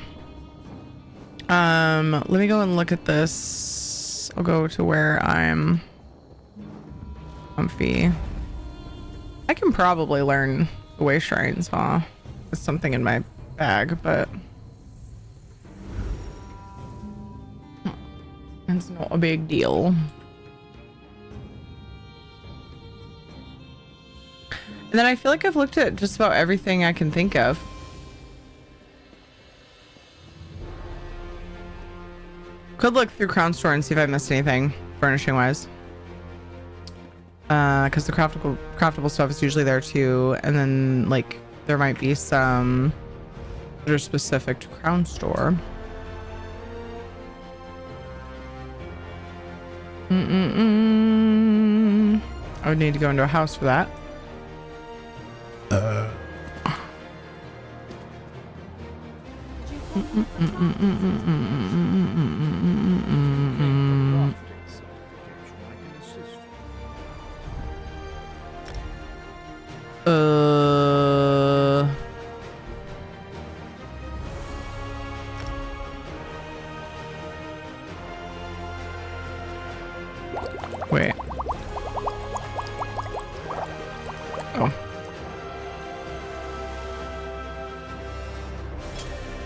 Speaker 1: Let me go and look at this. I'll go to where I'm comfy. I can probably learn the way shrines, huh? There's something in my bag, but it's not a big deal. And then I feel like I've looked at just about everything I can think of. Could look through Crown Store and see if I missed anything furnishing wise. Because the craftable stuff is usually there too. And then like there might be some that are specific to Crown Store. I would need to go into a house for that. Wait. Oh.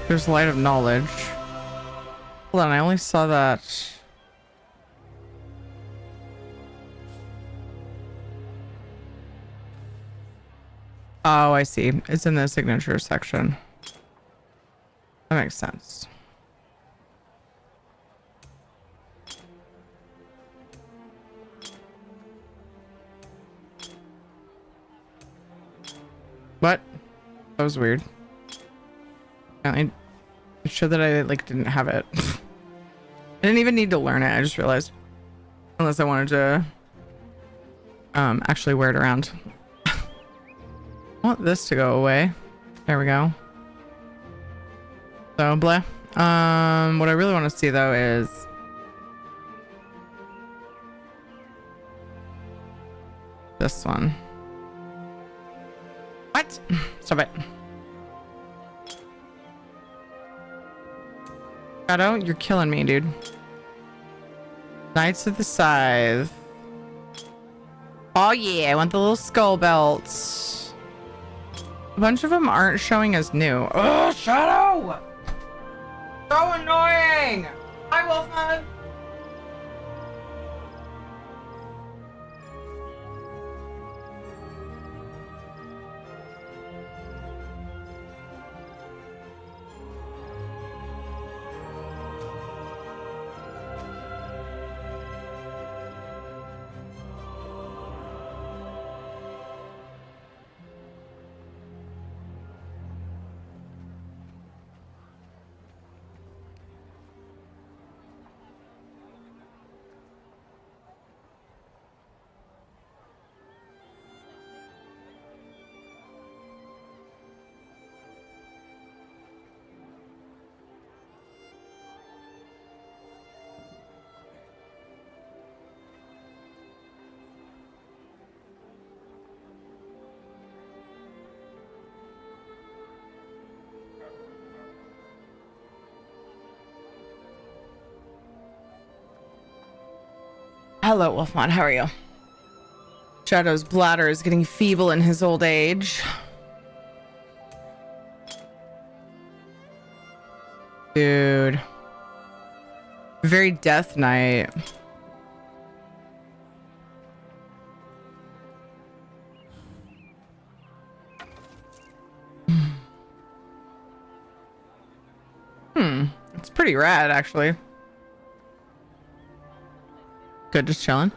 Speaker 1: There's Light of Knowledge. Hold on, I only saw that. Oh, I see. It's in the signature section. That makes sense. What? That was weird. Apparently it showed that I like didn't have it. I didn't even need to learn it. I just realized. Unless I wanted to actually wear it around. I want this to go away. There we go. So blah. What I really want to see though is this one. What? Stop it. Shadow, you're killing me, dude. Knights of the Scythe. Oh yeah, I want the little skull belts. A bunch of them aren't showing as new. Oh, Shadow! So annoying! Hi, Wolfman! Hello, Wolfmon. How are you? Shadow's bladder is getting feeble in his old age. Dude. Very Death Knight. It's pretty rad, actually. Good, just chilling.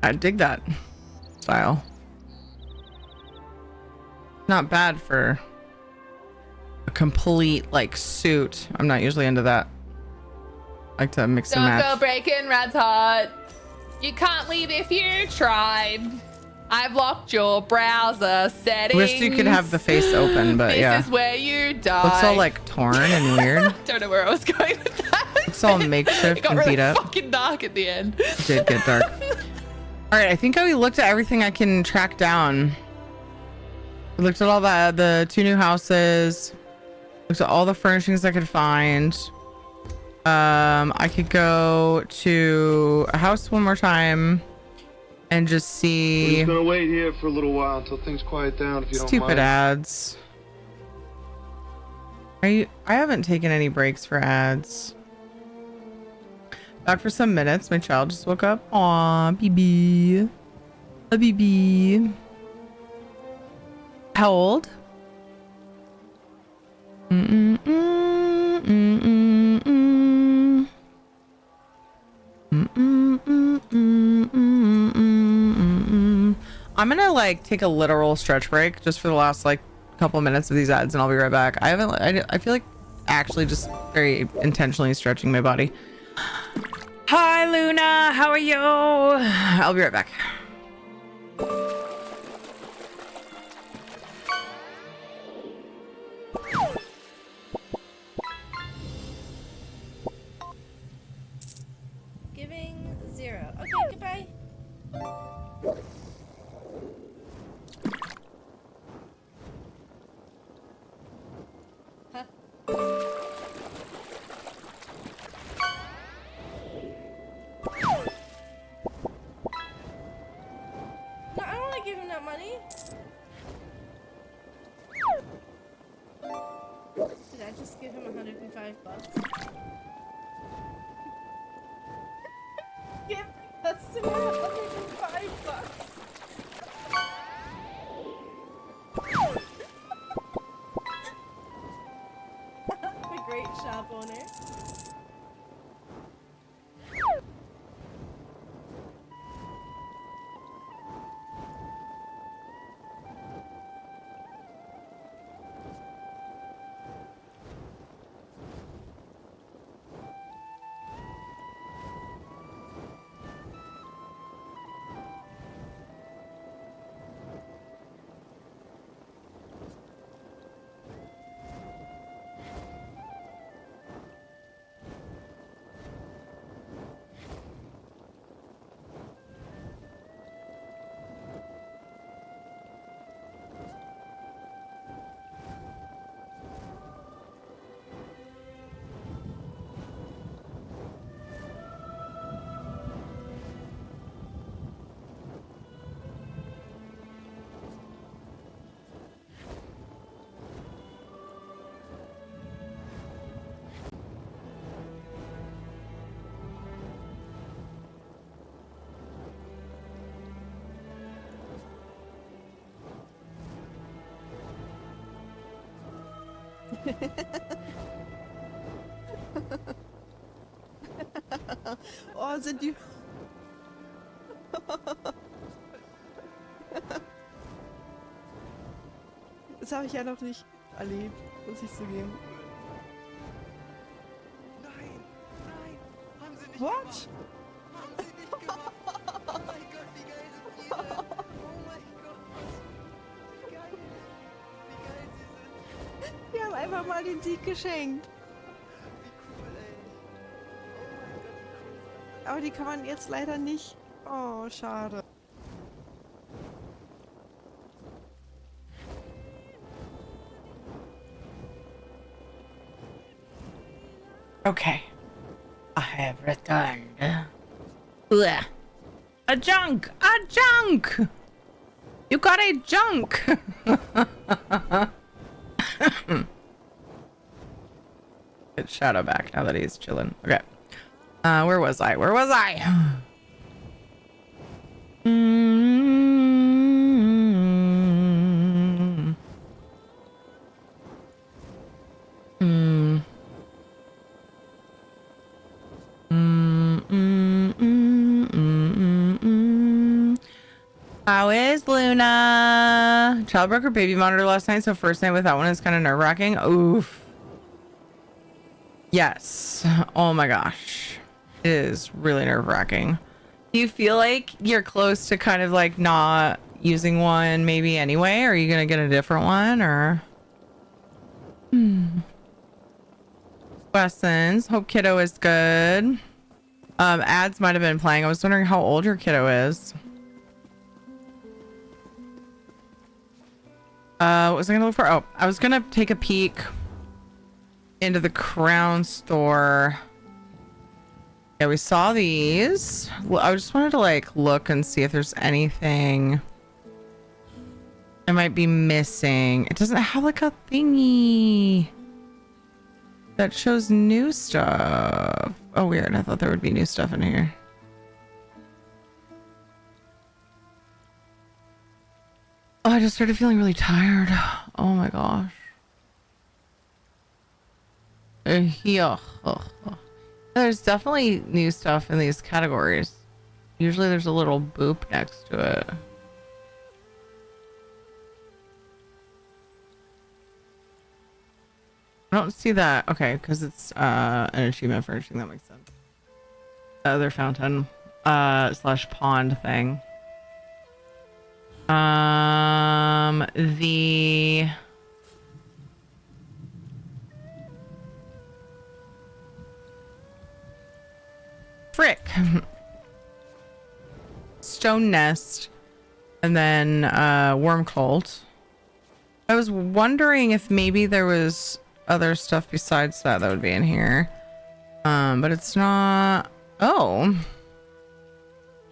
Speaker 1: I dig that style. Not bad for a complete like suit. I'm not usually into that. I like to mix and match.
Speaker 4: Don't go breaking Rad's heart. You can't leave if you tried. I've locked your browser settings.
Speaker 1: Wish you could have the face open, but yeah.
Speaker 4: This is where you die.
Speaker 1: Looks all like torn and weird.
Speaker 4: Don't know where I was going with that.
Speaker 1: Looks all makeshift
Speaker 4: It got
Speaker 1: and
Speaker 4: really
Speaker 1: beat up.
Speaker 4: fucking dark at the end.
Speaker 1: It did get dark. All right, I think I looked at everything I can track down. I looked at all the 2 new houses. Looked at all the furnishings I could find. I could go to a house one more time and just
Speaker 3: We're
Speaker 1: see
Speaker 3: just gonna wait here for a little while until things quiet down, if you don't
Speaker 1: stupid
Speaker 3: mind.
Speaker 1: ads. I haven't taken any breaks for ads. Back for some minutes. My child just woke up. Aw, BB. A BB. How old? I'm gonna like take a literal stretch break just for the last like couple minutes of these ads and I'll be right back. I feel like actually just very intentionally stretching my body. Hi Luna, how are you? I'll be right back.
Speaker 5: Giving 0. Okay, goodbye. Huh? No, I don't want to give him that money. Did I just give him 105 bucks? Give the customer 105 bucks. I'm a great shop owner.
Speaker 10: Oh, sind die... Das habe ich ja noch nicht erlebt, muss ich zugeben.
Speaker 9: Nein, nein, haben Sie nicht
Speaker 10: What?
Speaker 9: gemacht. Haben Sie nicht gemacht. Oh mein Gott, wie geil sind die denn? Oh mein Gott. Wie geil. Wie geil sie sind.
Speaker 10: Wir haben einfach mal den Sieg geschenkt.
Speaker 9: Wie cool, ey. Oh mein Gott, wie cool ist das?
Speaker 10: Aber die kann man jetzt leider nicht. Oh, schade.
Speaker 1: Okay. I have returned. Blech. A junk! A junk! You got a junk! Get Shadow back now that he's chilling. Okay. Where was I? Where was I? How is Luna? Childbroker baby monitor last night, so first night with that one is kind of nerve-wracking. Oof. Yes. Oh my gosh. It is really nerve-wracking. Do you feel like you're close to kind of like not using one maybe anyway? Or are you gonna get a different one or? Lessons. Hope kiddo is good. Ads might have been playing. I was wondering how old your kiddo is. What was I gonna look for? Oh, I was gonna take a peek into the Crown store. Yeah, we saw these. Well, I just wanted to like look and see if there's anything I might be missing. It doesn't have like a thingy that shows new stuff. Oh, weird. I thought there would be new stuff in here. Oh, I just started feeling really tired. Oh my gosh. Yeah. There's definitely new stuff in these categories. Usually there's a little boop next to it. I don't see that. Okay, because it's an achievement furnishing. That makes sense. The other fountain slash pond thing. The frick. Stone nest and then worm cult. I was wondering if maybe there was other stuff besides that would be in here. But it's not. Oh,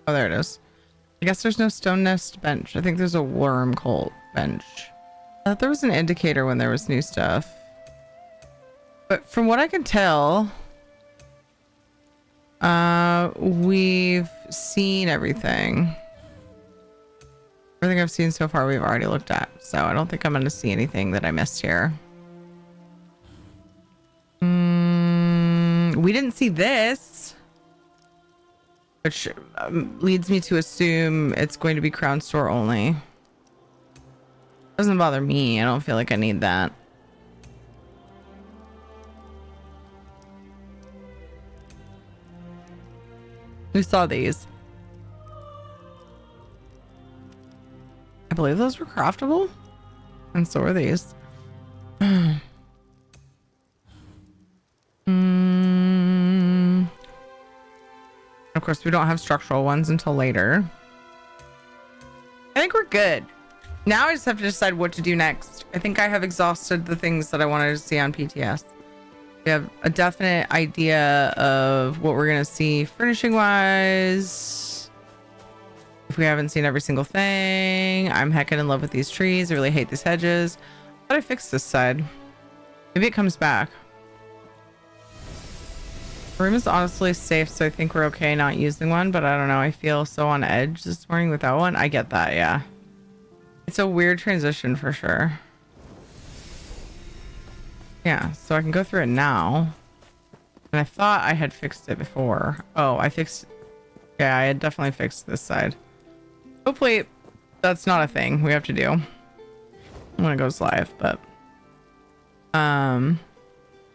Speaker 1: there it is. I guess there's no stone nest bench. I think there's a worm cult bench. I thought there was an indicator when there was new stuff. But from what I can tell, we've seen everything. Everything I've seen so far we've already looked at. So I don't think I'm going to see anything that I missed here. We didn't see this. Which leads me to assume it's going to be Crown Store only. Doesn't bother me. I don't feel like I need that. We saw these. I believe those were craftable. And so are these. Of course, we don't have structural ones until later. I think we're good. Now I just have to decide what to do next. I think I have exhausted the things that I wanted to see on PTS. We have a definite idea of what we're going to see furnishing wise. If we haven't seen every single thing. I'm heckin' in love with these trees. I really hate these hedges. But I fixed this side. Maybe it comes back. The room is honestly safe, so I think we're okay not using one, but I don't know. I feel so on edge this morning without one. I get that, yeah. It's a weird transition for sure. Yeah, so I can go through it now. And I thought I had fixed it before. Oh, I fixed... Yeah, I had definitely fixed this side. Hopefully that's not a thing we have to do when it goes live, but...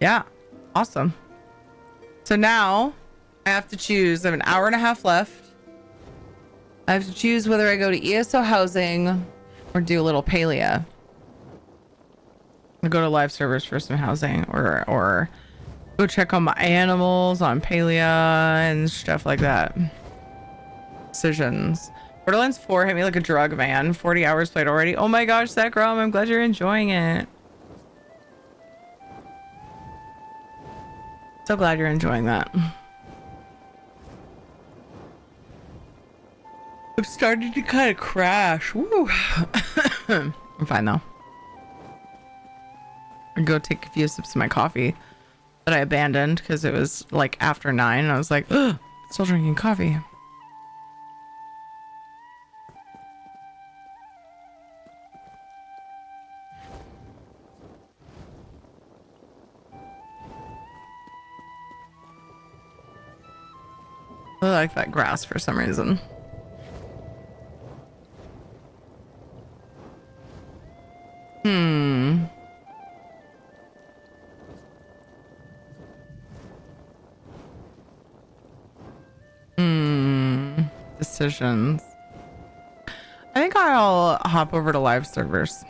Speaker 1: Yeah, awesome. So now I have to choose. I have an hour and a half left. I have to choose whether I go to ESO housing or do a little palea. I'll go to live servers for some housing or go check on my animals on palea and stuff like that. Decisions. Borderlands 4 hit me like a drug, man. 40 hours played already. Oh my gosh, Zekrom, I'm glad you're enjoying it. So glad you're enjoying that. I'm starting to kind of crash. Woo. I'm fine though. I'd go take a few sips of my coffee that I abandoned because it was like after 9 and I was like, ugh, still drinking coffee. I like that grass for some reason. Decisions. I think I'll hop over to live servers.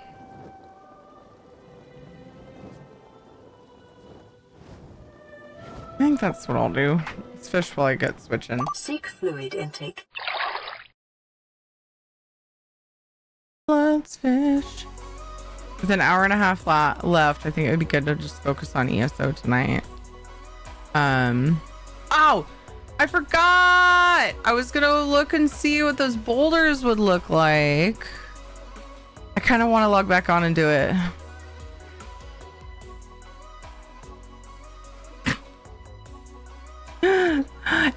Speaker 1: I think that's what I'll do. Let's fish while I get switching.
Speaker 11: Seek fluid intake.
Speaker 1: Let's fish. With an hour and a half left, I think it would be good to just focus on ESO tonight. Oh, I forgot. I was gonna look and see what those boulders would look like. I kind of want to log back on and do it.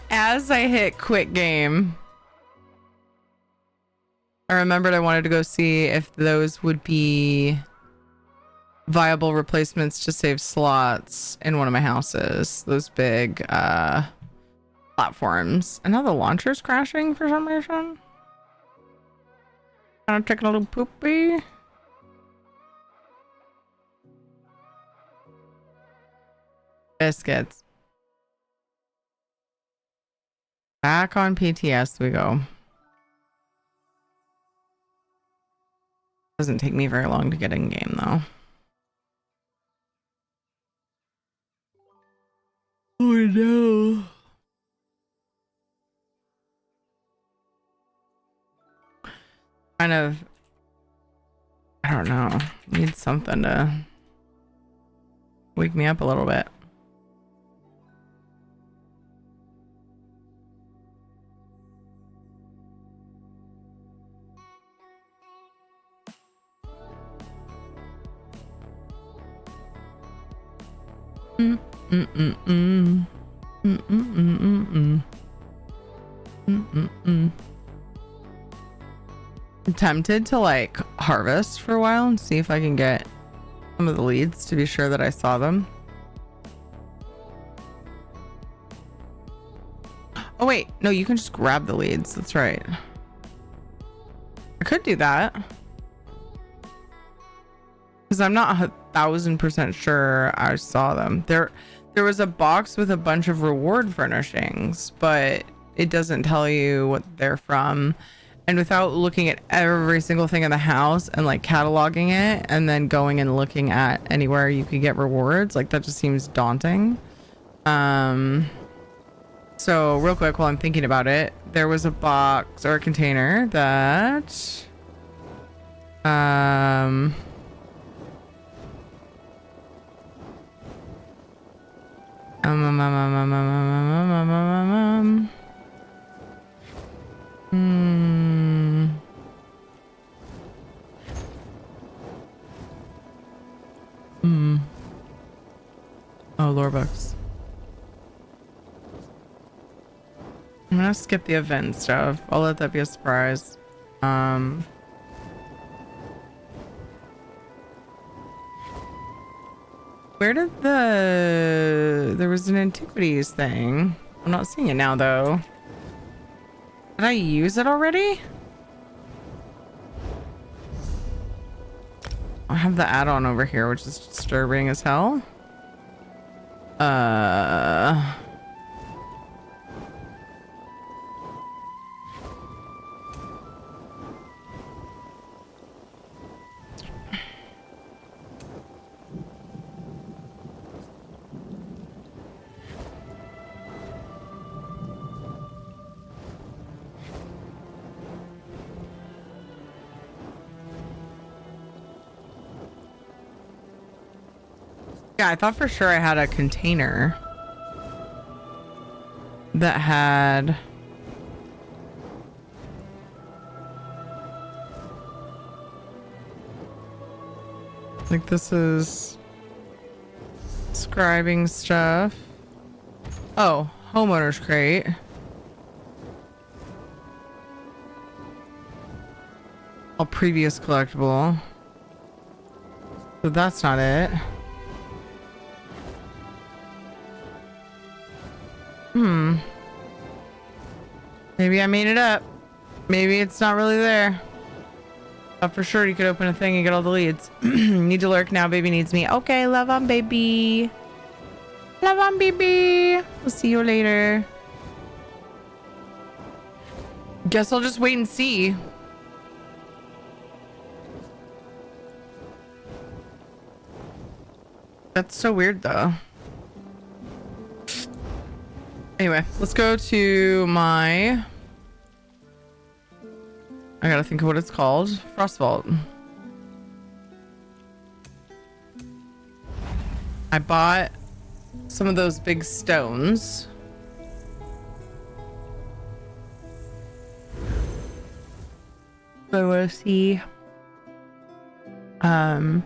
Speaker 1: As I hit quit game, I remembered I wanted to go see if those would be viable replacements to save slots in one of my houses. Those big platforms. And now the launcher's crashing for some reason. Kind of taking a little poopy. Biscuits. Back on PTS we go. Doesn't take me very long to get in game though. Oh no. Kind of, I don't know, need something to wake me up a little bit. I'm tempted to like harvest for a while and see if I can get some of the leads to be sure that I saw them. Oh wait, no, you can just grab the leads. That's right. I could do that. Because I'm not 1000% sure I saw them. There was a box with a bunch of reward furnishings, but it doesn't tell you what they're from. And without looking at every single thing in the house and like cataloging it and then going and looking at anywhere you could get rewards, like that just seems daunting. So real quick while I'm thinking about it, there was a box or a container that Oh, lore books. I'm gonna skip the event stuff. I'll let that be a surprise. Where did there was an antiquities thing. I'm not seeing it now though. Did I use it already? I have the add-on over here, which is disturbing as hell. Yeah, I thought for sure I had a container that had like this is scribing stuff. Oh, homeowner's crate. All previous collectible. So that's not it. Maybe I made it up. Maybe it's not really there. But for sure you could open a thing and get all the leads. Need to lurk now. Baby needs me. Okay, love on baby. Love on baby. We'll see you later. Guess I'll just wait and see. That's so weird though. Anyway, let's go to my... I gotta think of what it's called. Frost Vault. I bought some of those big stones. So I want to see how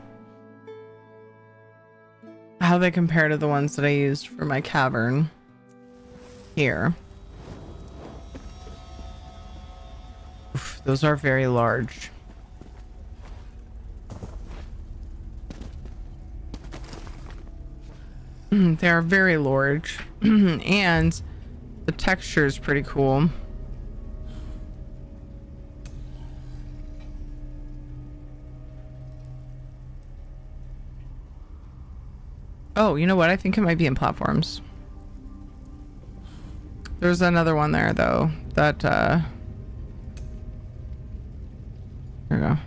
Speaker 1: they compare to the ones that I used for my cavern here. Oof, those are very large. They are very large. And the texture is pretty cool. Oh, you know what? I think it might be in platforms. There's another one there though that there we go.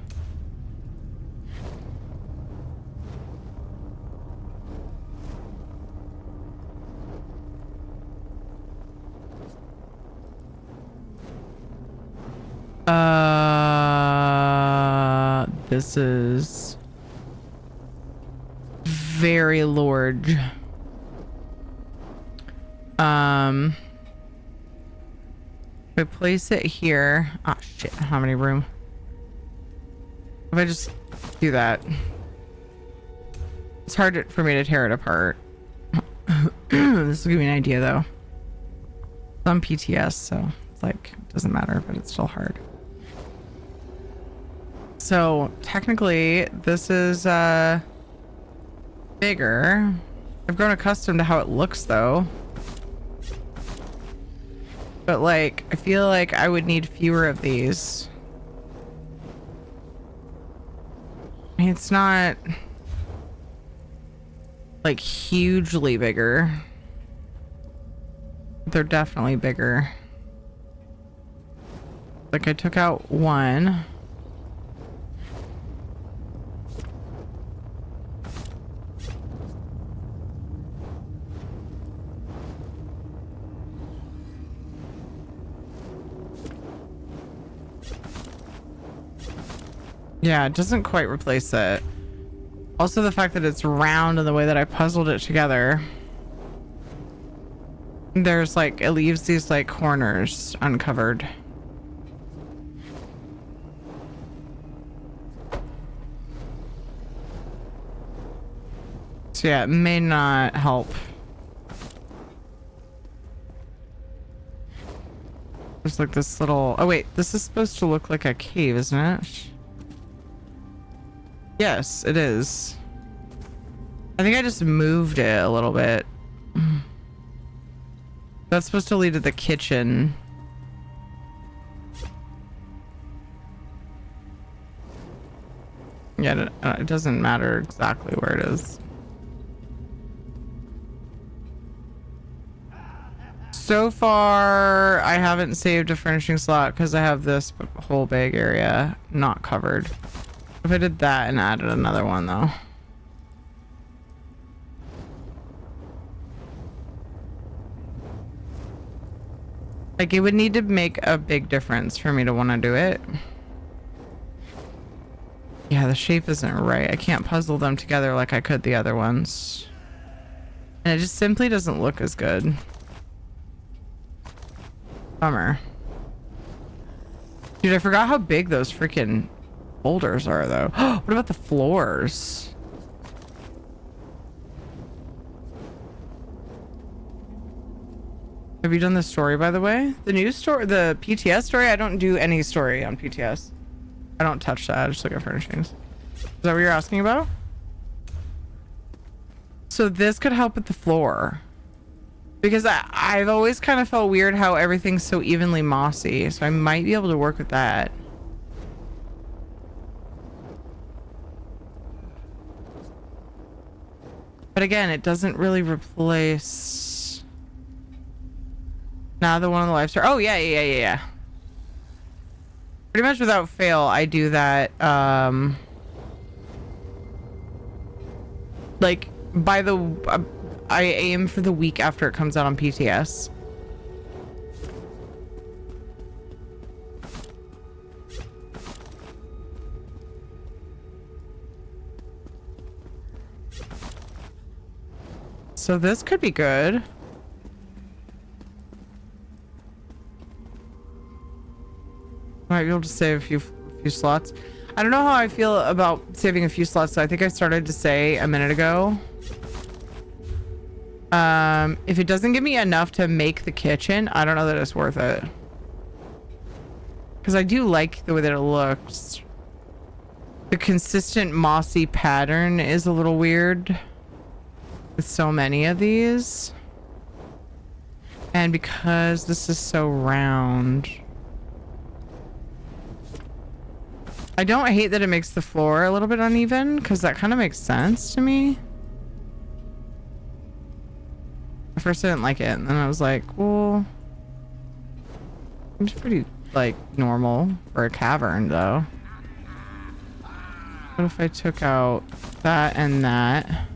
Speaker 1: This is very large. If I place it here. Oh shit, how many room? If I just do that, it's hard for me to tear it apart. This will give me an idea though. I'm PTS, so it's like it doesn't matter, but it's still hard. So technically this is bigger. I've grown accustomed to how it looks though. But like, I feel like I would need fewer of these. I mean, it's not like hugely bigger. They're definitely bigger. Like I took out one. Yeah, it doesn't quite replace it. Also the fact that it's round and the way that I puzzled it together. There's like, it leaves these like corners uncovered. So yeah, it may not help. There's like this little, oh wait, this is supposed to look like a cave, isn't it? Yes, it is. I think I just moved it a little bit. That's supposed to lead to the kitchen. Yeah, it doesn't matter exactly where it is. So far, I haven't saved a furnishing slot because I have this whole big area not covered. If I did that and added another one though. Like, it would need to make a big difference for me to want to do it. Yeah, the shape isn't right. I can't puzzle them together like I could the other ones. And it just simply doesn't look as good. Bummer. Dude, I forgot how big those freaking boulders are, though. What about the floors? Have you done the story, by the way? The new story, the PTS story? I don't do any story on PTS. I don't touch that. I just look at furnishings. Is that what you're asking about? So this could help with the floor. Because I've always kind of felt weird how everything's so evenly mossy. So I might be able to work with that. But again, it doesn't really replace... Now the one on the live store. Oh, yeah. Pretty much without fail, I do that. Like, by the... I aim for the week after it comes out on PTS. So this could be good. Might be able to save a few slots. I don't know how I feel about saving a few slots. So I think I started to say a minute ago. If it doesn't give me enough to make the kitchen, I don't know that it's worth it. Because I do like the way that it looks. The consistent mossy pattern is a little weird with so many of these. And because this is so round... I don't hate that it makes the floor a little bit uneven, because that kind of makes sense to me. At first I didn't like it, and then I was like, well, it's pretty, like, normal for a cavern, though. What if I took out that and that?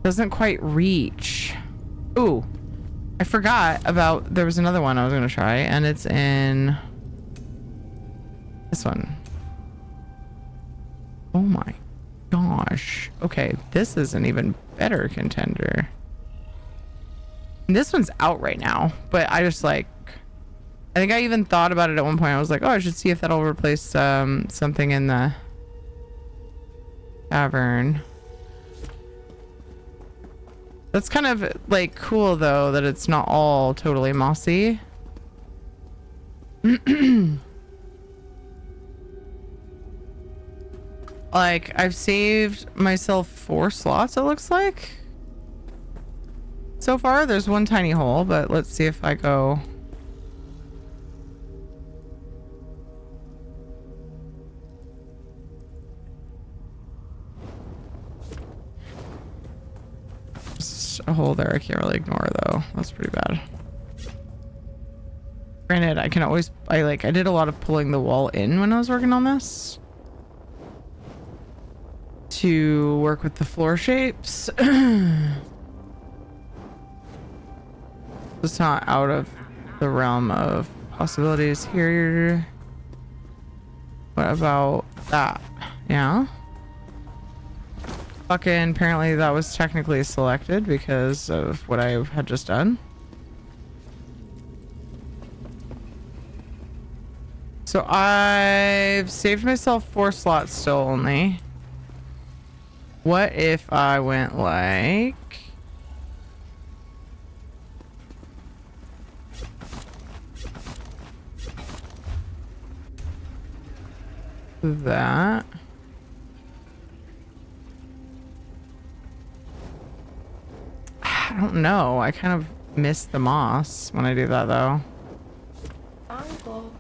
Speaker 1: Doesn't quite reach. Ooh, I forgot about, there was another one I was gonna try, and it's in this one. Oh my gosh. Okay, this is an even better contender. And this one's out right now, but I just like, I think I even thought about it at one point. I was like, oh, I should see if that'll replace something in the cavern. That's kind of like cool though that it's not all totally mossy. Like, I've saved myself 4 slots, it looks like. So far, there's one tiny hole, but let's see if I go... Just a hole there I can't really ignore, though. That's pretty bad. Granted, I can always... I did a lot of pulling the wall in when I was working on this. To work with the floor shapes. It's not out of the realm of possibilities here. What about that? Yeah. Fucking apparently that was technically selected because of what I had just done. So I've saved myself 4 slots still only. What if I went like... that. I don't know. I kind of miss the moss when I do that though.
Speaker 4: Uncle.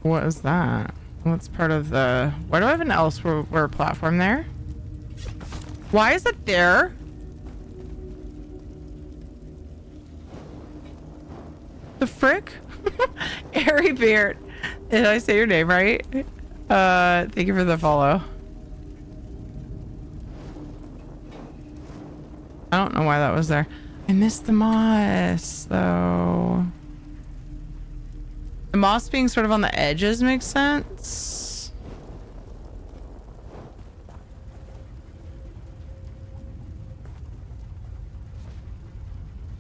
Speaker 1: What is that? What's part of the... Why do I have an elsewhere platform there? Why is it there? The frick? Airy Beard. Did I say your name right? Thank you for the follow. I don't know why that was there. I missed the moss though. The moss being sort of on the edges makes sense.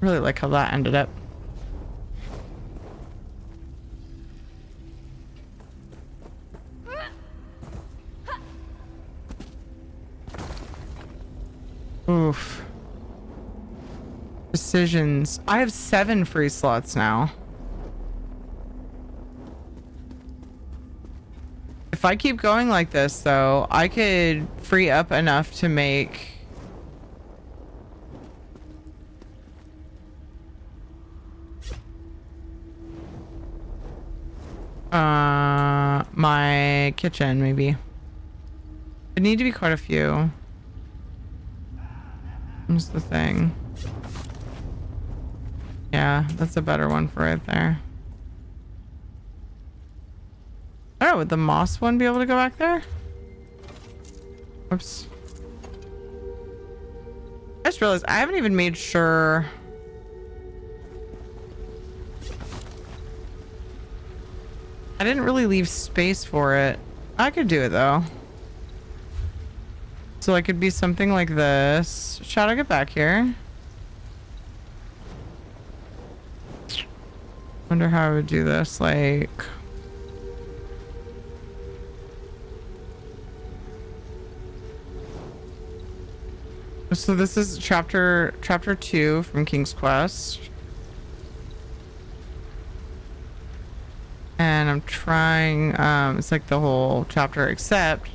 Speaker 1: Really like how that ended up. Oof. Decisions. I have 7 free slots now. If I keep going like this, though, I could free up enough to make... my kitchen, maybe. It'd need to be quite a few. What's the thing? Yeah, that's a better one for right there. Oh, would the moss one be able to go back there? Whoops. I just realized I haven't even made sure. I didn't really leave space for it. I could do it though. So it could be something like this. Shall I get back here? Wonder how I would do this, like... So this is chapter 2 from King's Quest. And I'm trying, it's like the whole chapter except,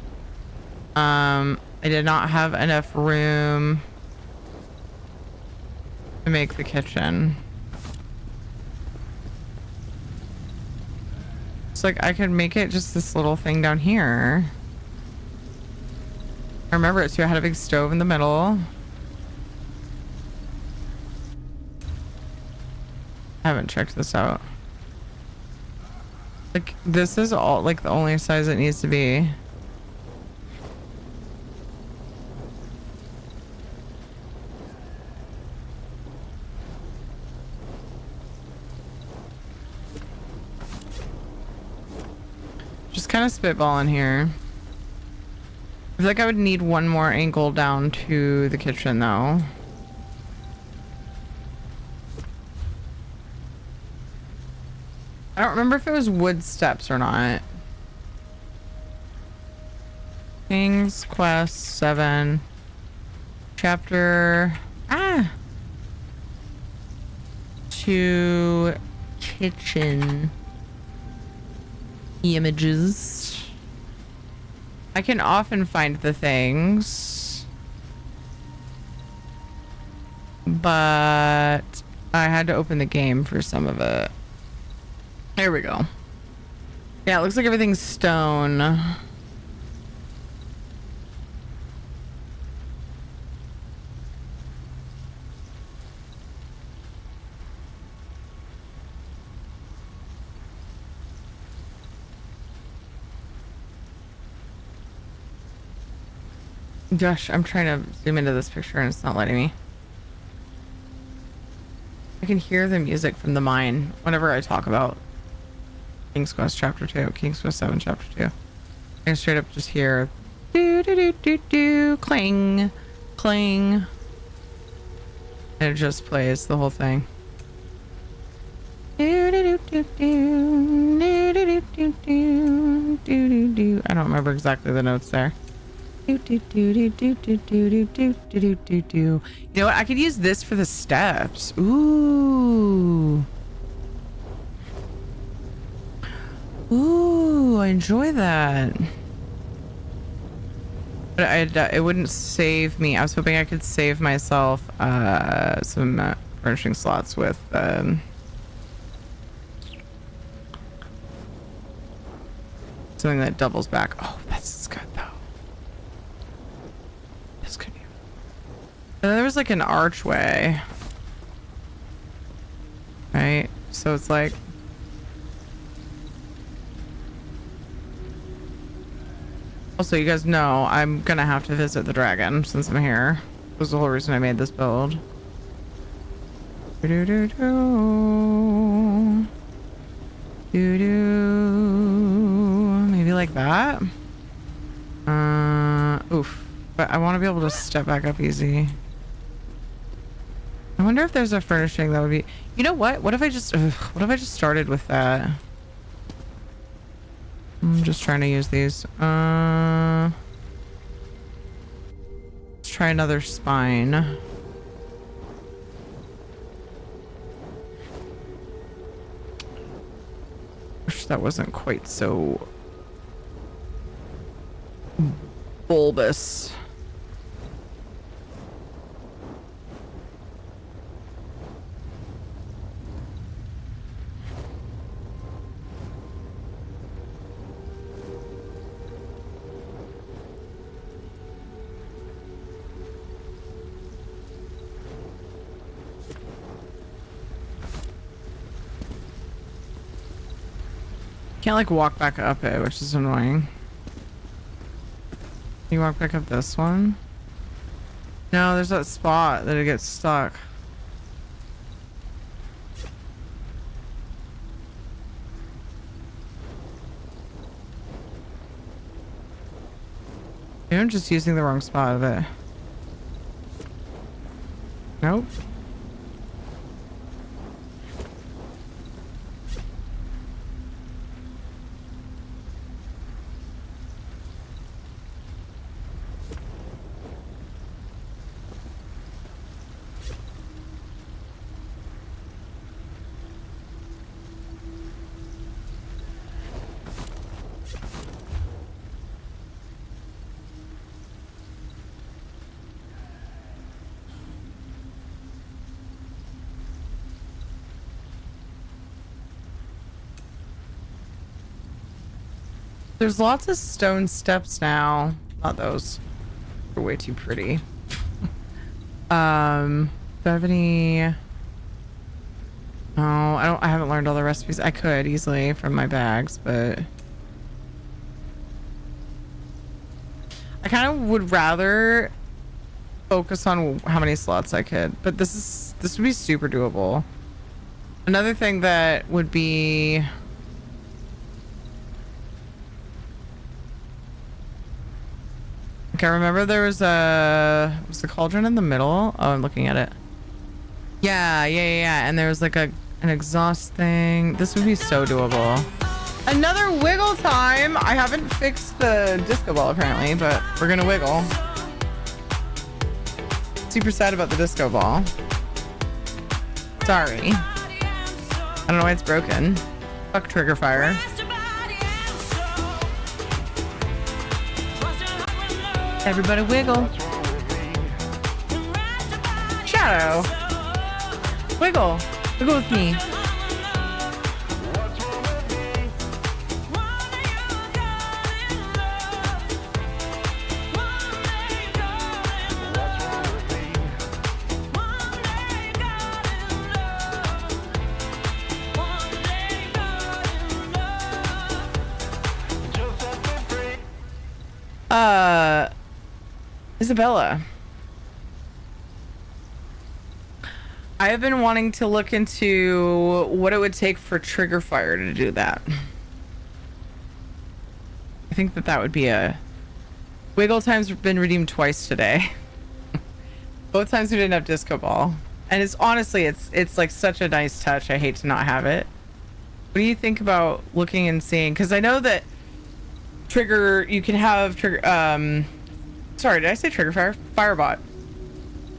Speaker 1: I did not have enough room to make the kitchen. It's like I could make it just this little thing down here. I remember it too. I had a big stove in the middle. I haven't checked this out. Like this is all like the only size it needs to be. Just kind of spitballing here. I feel like I would need one more angle down to the kitchen though. I don't remember if it was wood steps or not. King's Quest 7. Chapter... 2 kitchen images. I can often find the things, but I had to open the game for some of it. There we go. Yeah, it looks like everything's stone. Gosh, I'm trying to zoom into this picture and it's not letting me. I can hear the music from the mine whenever I talk about King's Quest Chapter 2, King's Quest 7 Chapter 2. I can straight up just hear do do do do do cling, cling. And it just plays the whole thing. Do do do do do do do do do do do. I don't remember exactly the notes there. Do do do do do do do do do do do do. You know what? I could use this for the steps. Ooh. Ooh. enjoy that. But it wouldn't save me. I was hoping I could save myself some furnishing slots with something that doubles back. Oh, that's good though. This could be. And then there was like an archway, right? So it's like. Also, you guys know I'm gonna have to visit the dragon since I'm here. That was the whole reason I made this build. Maybe like that. Oof. But I want to be able to step back up easy. I wonder if there's a furnishing that would be. You know what? What if I just started with that? I'm just trying to use these. Let's try another spine. Wish that wasn't quite so bulbous. Can't like walk back up it, which is annoying. Can you walk back up this one? No, there's that spot that it gets stuck. Maybe I'm just using the wrong spot of it. Nope. There's lots of stone steps now. Not those. They're way too pretty. Do I have any? Oh, I haven't learned all the recipes. I could easily from my bags, but I kind of would rather focus on how many slots I could. But this would be super doable. Another thing that would be. Okay, I remember there was was the cauldron in the middle? Oh, I'm looking at it. Yeah. And there was like an exhaust thing. This would be so doable. Another wiggle time. I haven't fixed the disco ball apparently, but we're gonna wiggle. Super sad about the disco ball. Sorry. I don't know why it's broken. Fuck trigger fire. Everybody wiggle. Shadow. Wiggle. Wiggle with me. Isabella. I have been wanting to look into what it would take for trigger fire to do that. I think that would be a... Wiggle time's been redeemed twice today. Both times we didn't have disco ball. And it's honestly, it's like such a nice touch. I hate to not have it. What do you think about looking and seeing? Because I know that trigger, you can have trigger, sorry, did I say trigger fire? Firebot. I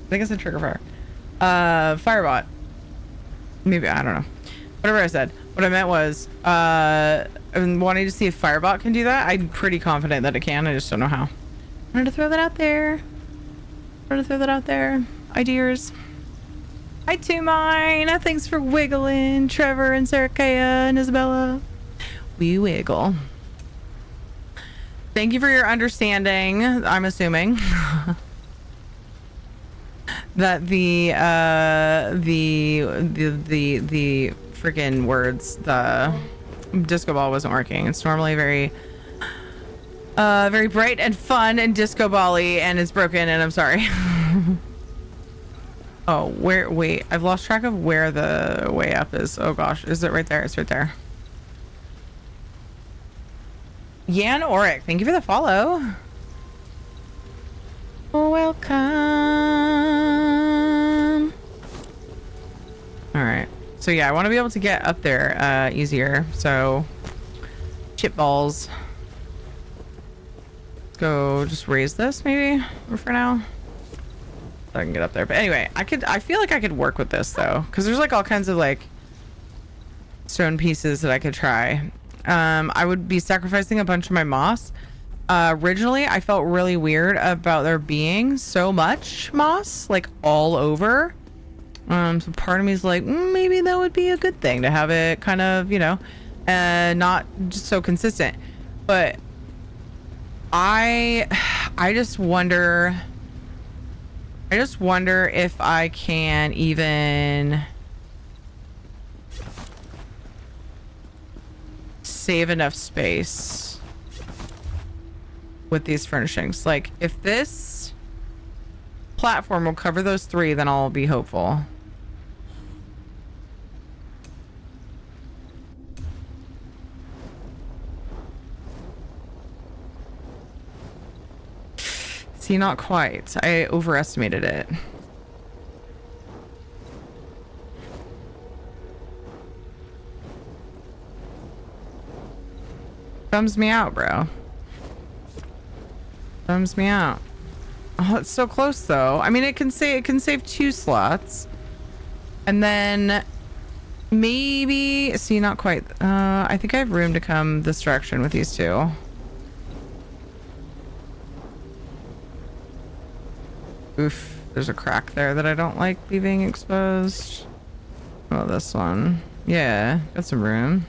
Speaker 1: think I said trigger fire. Firebot. Maybe, I don't know. Whatever I said. What I meant was, I'm wanting to see if Firebot can do that. I'm pretty confident that it can. I just don't know how. I wanted to throw that out there. Ideas. Hi, Mine. Thanks for wiggling. Trevor and Sarah Kaya and Isabella. We wiggle. Thank you for your understanding. I'm assuming that the freaking words, the disco ball wasn't working. It's normally very bright and fun and disco ball-y, and it's broken, and I'm sorry. Oh, wait, I've lost track of where the way up is. Oh gosh, is it right there? It's right there. Yan Oric, thank you for the follow. Welcome. All right, so yeah, I want to be able to get up there easier. So chip balls. Let's go just raise this maybe for now. So I can get up there. But anyway, I feel like I could work with this though, because there's like all kinds of like stone pieces that I could try. I would be sacrificing a bunch of my moss. Originally, I felt really weird about there being so much moss, like all over. So part of me is like, maybe that would be a good thing to have it kind of, you know, not just so consistent. But I just wonder if I can even save enough space with these furnishings. Like if this platform will cover those 3, then I'll be hopeful. See, not quite. I overestimated it. Bums me out, bro. Bums me out. Oh, it's so close though. I mean, it can save 2 slots. And then maybe, see, not quite. I think I have room to come this direction with these 2. Oof, there's a crack there that I don't like leaving exposed. Oh, this one. Yeah, got some room.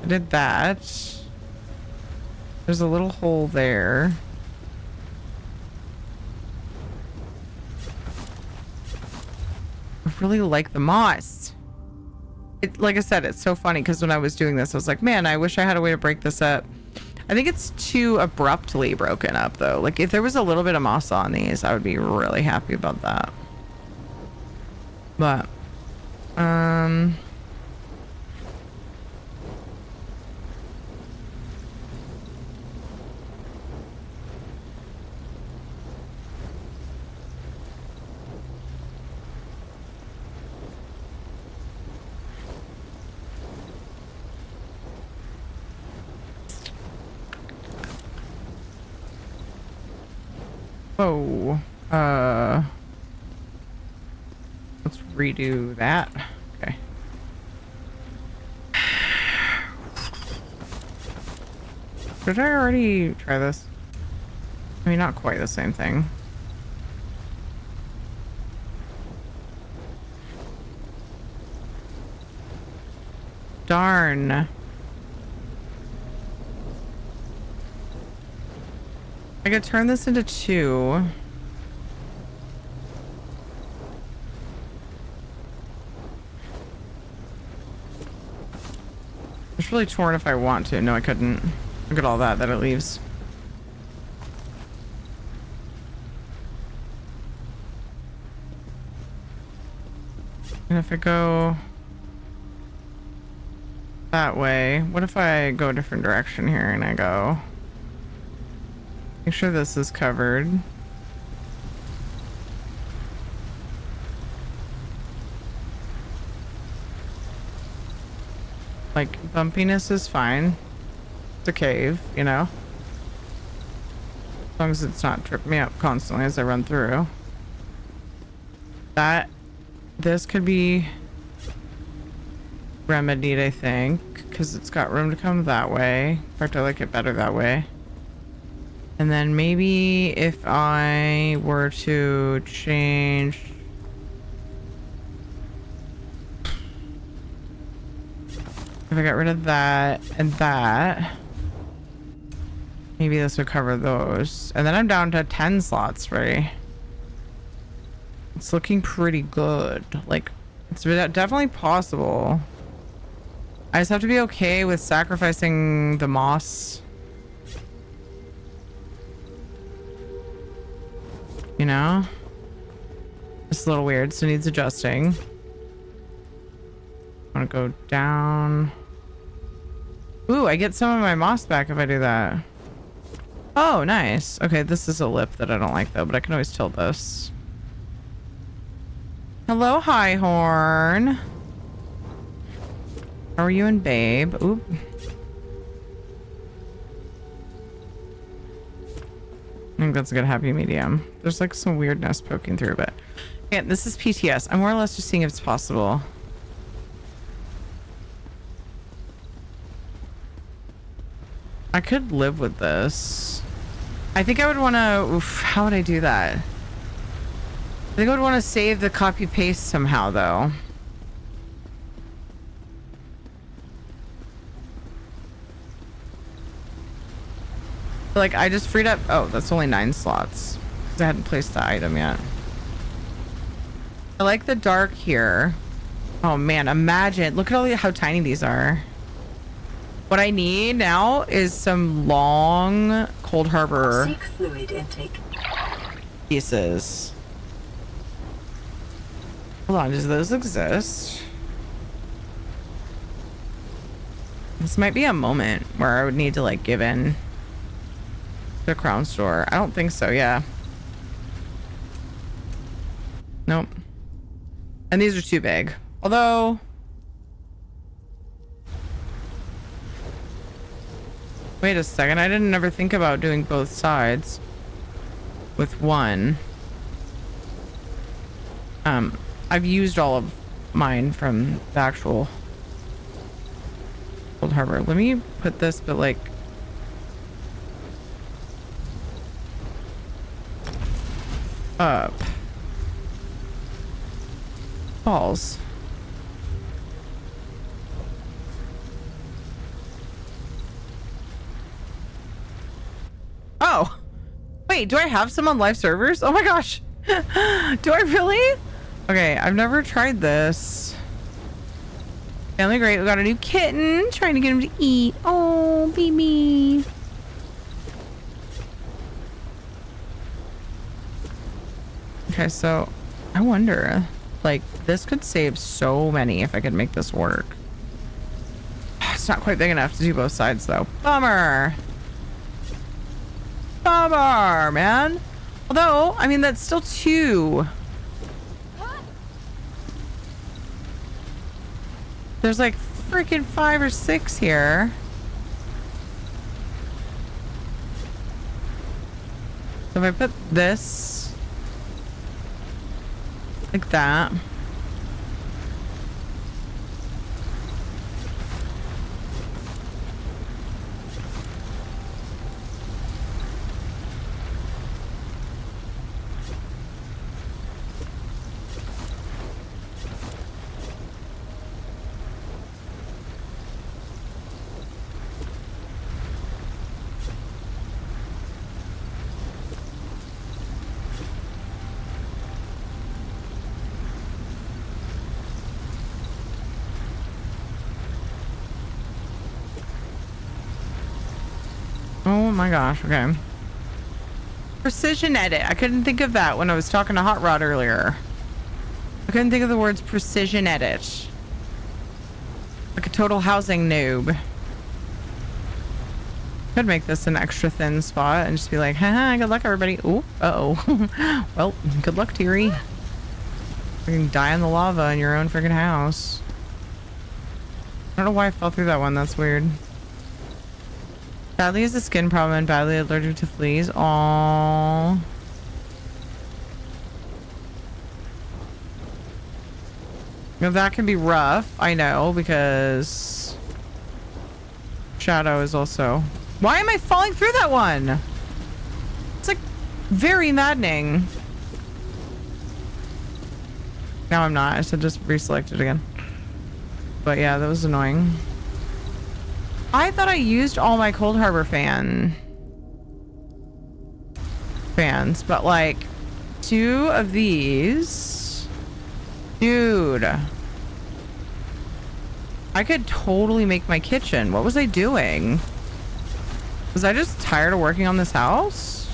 Speaker 1: I did that. There's a little hole there. I really like the moss. Like I said, it's so funny because when I was doing this, I was like, man, I wish I had a way to break this up. I think it's too abruptly broken up though. Like if there was a little bit of moss on these, I would be really happy about that. But, oh, let's redo that. Okay. Did I already try this? I mean, not quite the same thing. Darn. I could turn this into 2. I was really torn if I want to. No, I couldn't. Look at all that it leaves. And if I go that way, what if I go a different direction here and I go... Make sure this is covered. Like, bumpiness is fine. It's a cave, you know? As long as it's not tripping me up constantly as I run through. This could be remedied, I think, because it's got room to come that way. In fact, I like it better that way. And then maybe if I were to change... If I got rid of that and that, maybe this would cover those. And then I'm down to 10 slots free. It's looking pretty good. Like, it's definitely possible. I just have to be okay with sacrificing the moss. You know? It's a little weird, so it needs adjusting. I want to go down. Ooh, I get some of my moss back if I do that. Oh, nice. Okay, this is a lip that I don't like though, but I can always tilt this. Hello, High Horn. How are you and Babe? Oop. I think that's a good happy medium. There's like some weirdness poking through, but yeah, this is PTS. I'm more or less just seeing if it's possible. I could live with this. I think I would want to... How would I do that? I think I would want to save the copy paste somehow, though. Like, I just freed up... Oh, that's only 9 slots. Because I hadn't placed the item yet. I like the dark here. Oh, man. Imagine. Look at all how tiny these are. What I need now is some long Cold Harbor
Speaker 11: Seek fluid intake.
Speaker 1: pieces. Hold on, does those exist? This might be a moment where I would need to like give in to the Crown Store. I don't think so, yeah. Nope. And these are too big. Although... Wait a second, I didn't ever think about doing both sides with one. I've used all of mine from the actual Cold Harbor. Let me put this, but like... up. Balls. Oh, wait, do I have some on live servers? Oh my gosh. Do I really? Okay, I've never tried this. Family great. We got a new kitten. Trying to get him to eat. Oh, baby. Okay, so I wonder, like, this could save so many if I could make this work. It's not quite big enough to do both sides, though. Bummer. Bummer, man. Although, I mean, that's still 2. There's like freaking 5 or 6 here. So if I put this like that. Oh my gosh, okay. Precision edit. I couldn't think of that when I was talking to Hot Rod earlier. I couldn't think of the words precision edit. Like a total housing noob. Could make this an extra thin spot and just be like, haha, good luck everybody. Ooh, uh-oh. Well, good luck, Teary. You can die in the lava in your own freaking house. I don't know why I fell through that one. That's weird. Badly has a skin problem and badly allergic to fleas. Aww. Now that can be rough, I know, because shadow is also... Why am I falling through that one? It's like very maddening. Now I'm not. I should just reselect it again. But yeah, that was annoying. I thought I used all my Cold Harbor fans, but like 2 of these, dude, I could totally make my kitchen. What was I doing? Was I just tired of working on this house?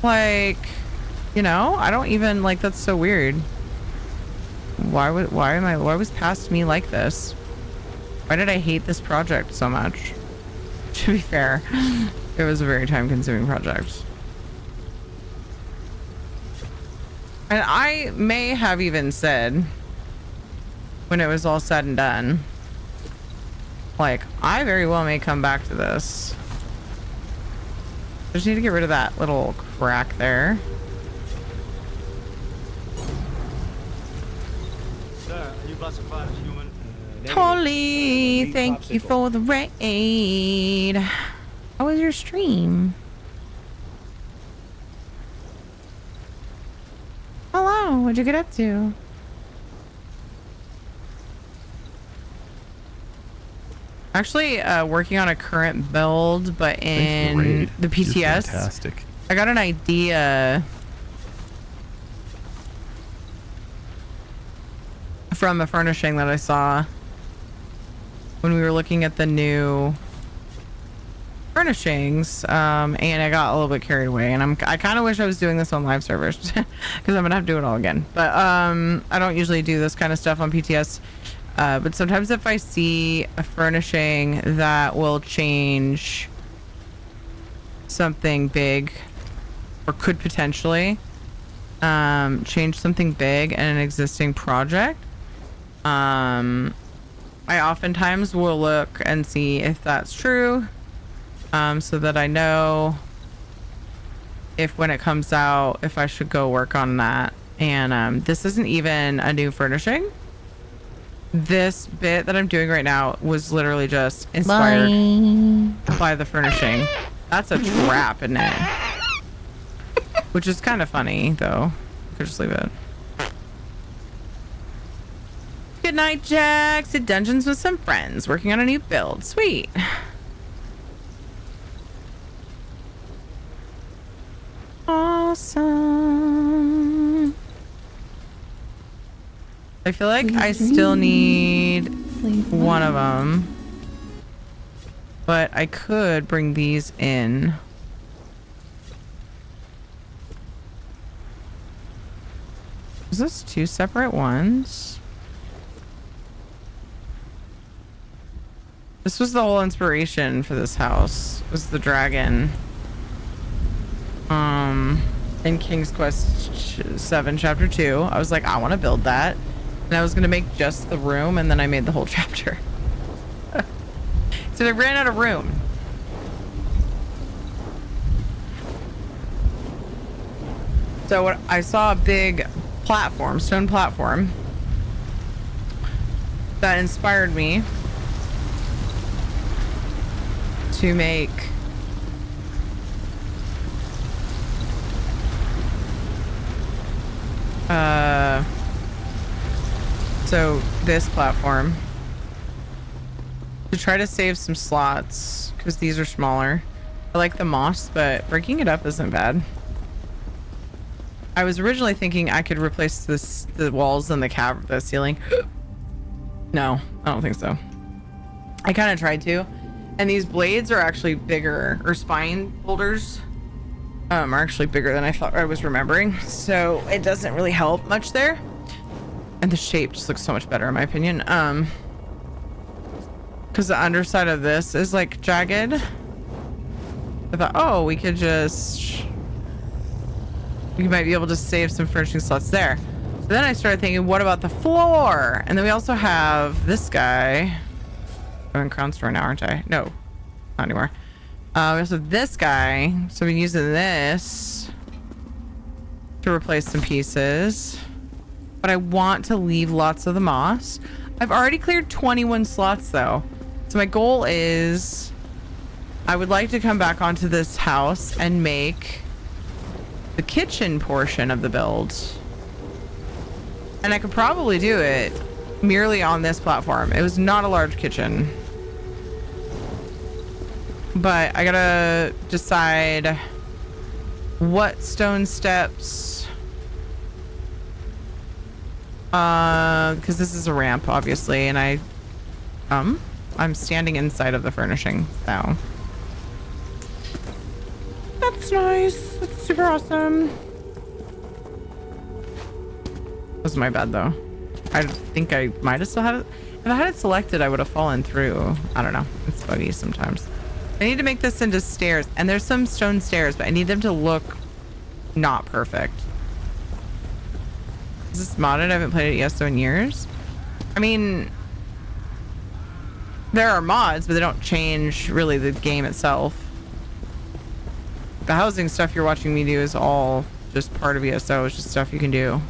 Speaker 1: Like, you know, I don't even like, that's so weird. Why was past me like this? Why did I hate this project so much? To be fair, it was a very time-consuming project. And I may have even said, when it was all said and done, like, I very well may come back to this. Just need to get rid of that little crack there.
Speaker 6: Sir, are you classified as human?
Speaker 1: Holly, thank you for the raid. How was your stream? Hello, what'd you get up to? Actually, working on a current build, but in the PTS.
Speaker 12: Fantastic.
Speaker 1: I got an idea from a furnishing that I saw when we were looking at the new furnishings, and I got a little bit carried away, and I kind of wish I was doing this on live servers because I'm gonna have to do it all again. But I don't usually do this kind of stuff on PTS, but sometimes if I see a furnishing that will change something big, or could potentially change something big in an existing project, I oftentimes will look and see if that's true, so that I know if when it comes out, if I should go work on that. And this isn't even a new furnishing. This bit that I'm doing right now was literally just inspired by the furnishing. That's a trap, isn't it? Which is kind of funny, though. I could just leave it. Good night, Jax. At Dungeons with some friends, working on a new build. Sweet. Awesome. I feel like I still need one of them, but I could bring these in. Is this 2 separate ones? This was the whole inspiration for this house, was the dragon. In King's Quest 7 chapter 2, I was like, I want to build that, and I was gonna make just the room, and then I made the whole chapter. So they ran out of room. So what I saw, a big platform, stone platform, that inspired me to make so this platform, to try to save some slots because these are smaller. I like the moss, but breaking it up isn't bad. I was originally thinking I could replace the walls and the ceiling. No, I don't think so. I kind of tried to, and these blades are actually bigger, or spine boulders are actually bigger than I thought I was remembering, so it doesn't really help much there. And the shape just looks so much better in my opinion, because the underside of this is like jagged. I thought, oh, we might be able to save some furnishing slots there. But then I started thinking, what about the floor? And then we also have this guy. I'm in Crown Store now, aren't I? No, not anymore. We also have this guy, so we're using this to replace some pieces. but I want to leave lots of the moss. I've already cleared 21 slots though. So my goal is I would like to come back onto this house and make the kitchen portion of the build. And I could probably do it merely on this platform. It was not a large kitchen. But I gotta decide what stone steps, because this is a ramp obviously, and I'm standing inside of the furnishing, so that's nice. That's super awesome. That was my bad though. I think I might have still had it. If I had it selected, I would have fallen through. I don't know. It's buggy sometimes. I need to make this into stairs, and there's some stone stairs, but I need them to look not perfect. Is this modded? I haven't played ESO in years. I mean, there are mods, but they don't change really the game itself. The housing stuff you're watching me do is all just part of ESO. It's just stuff you can do.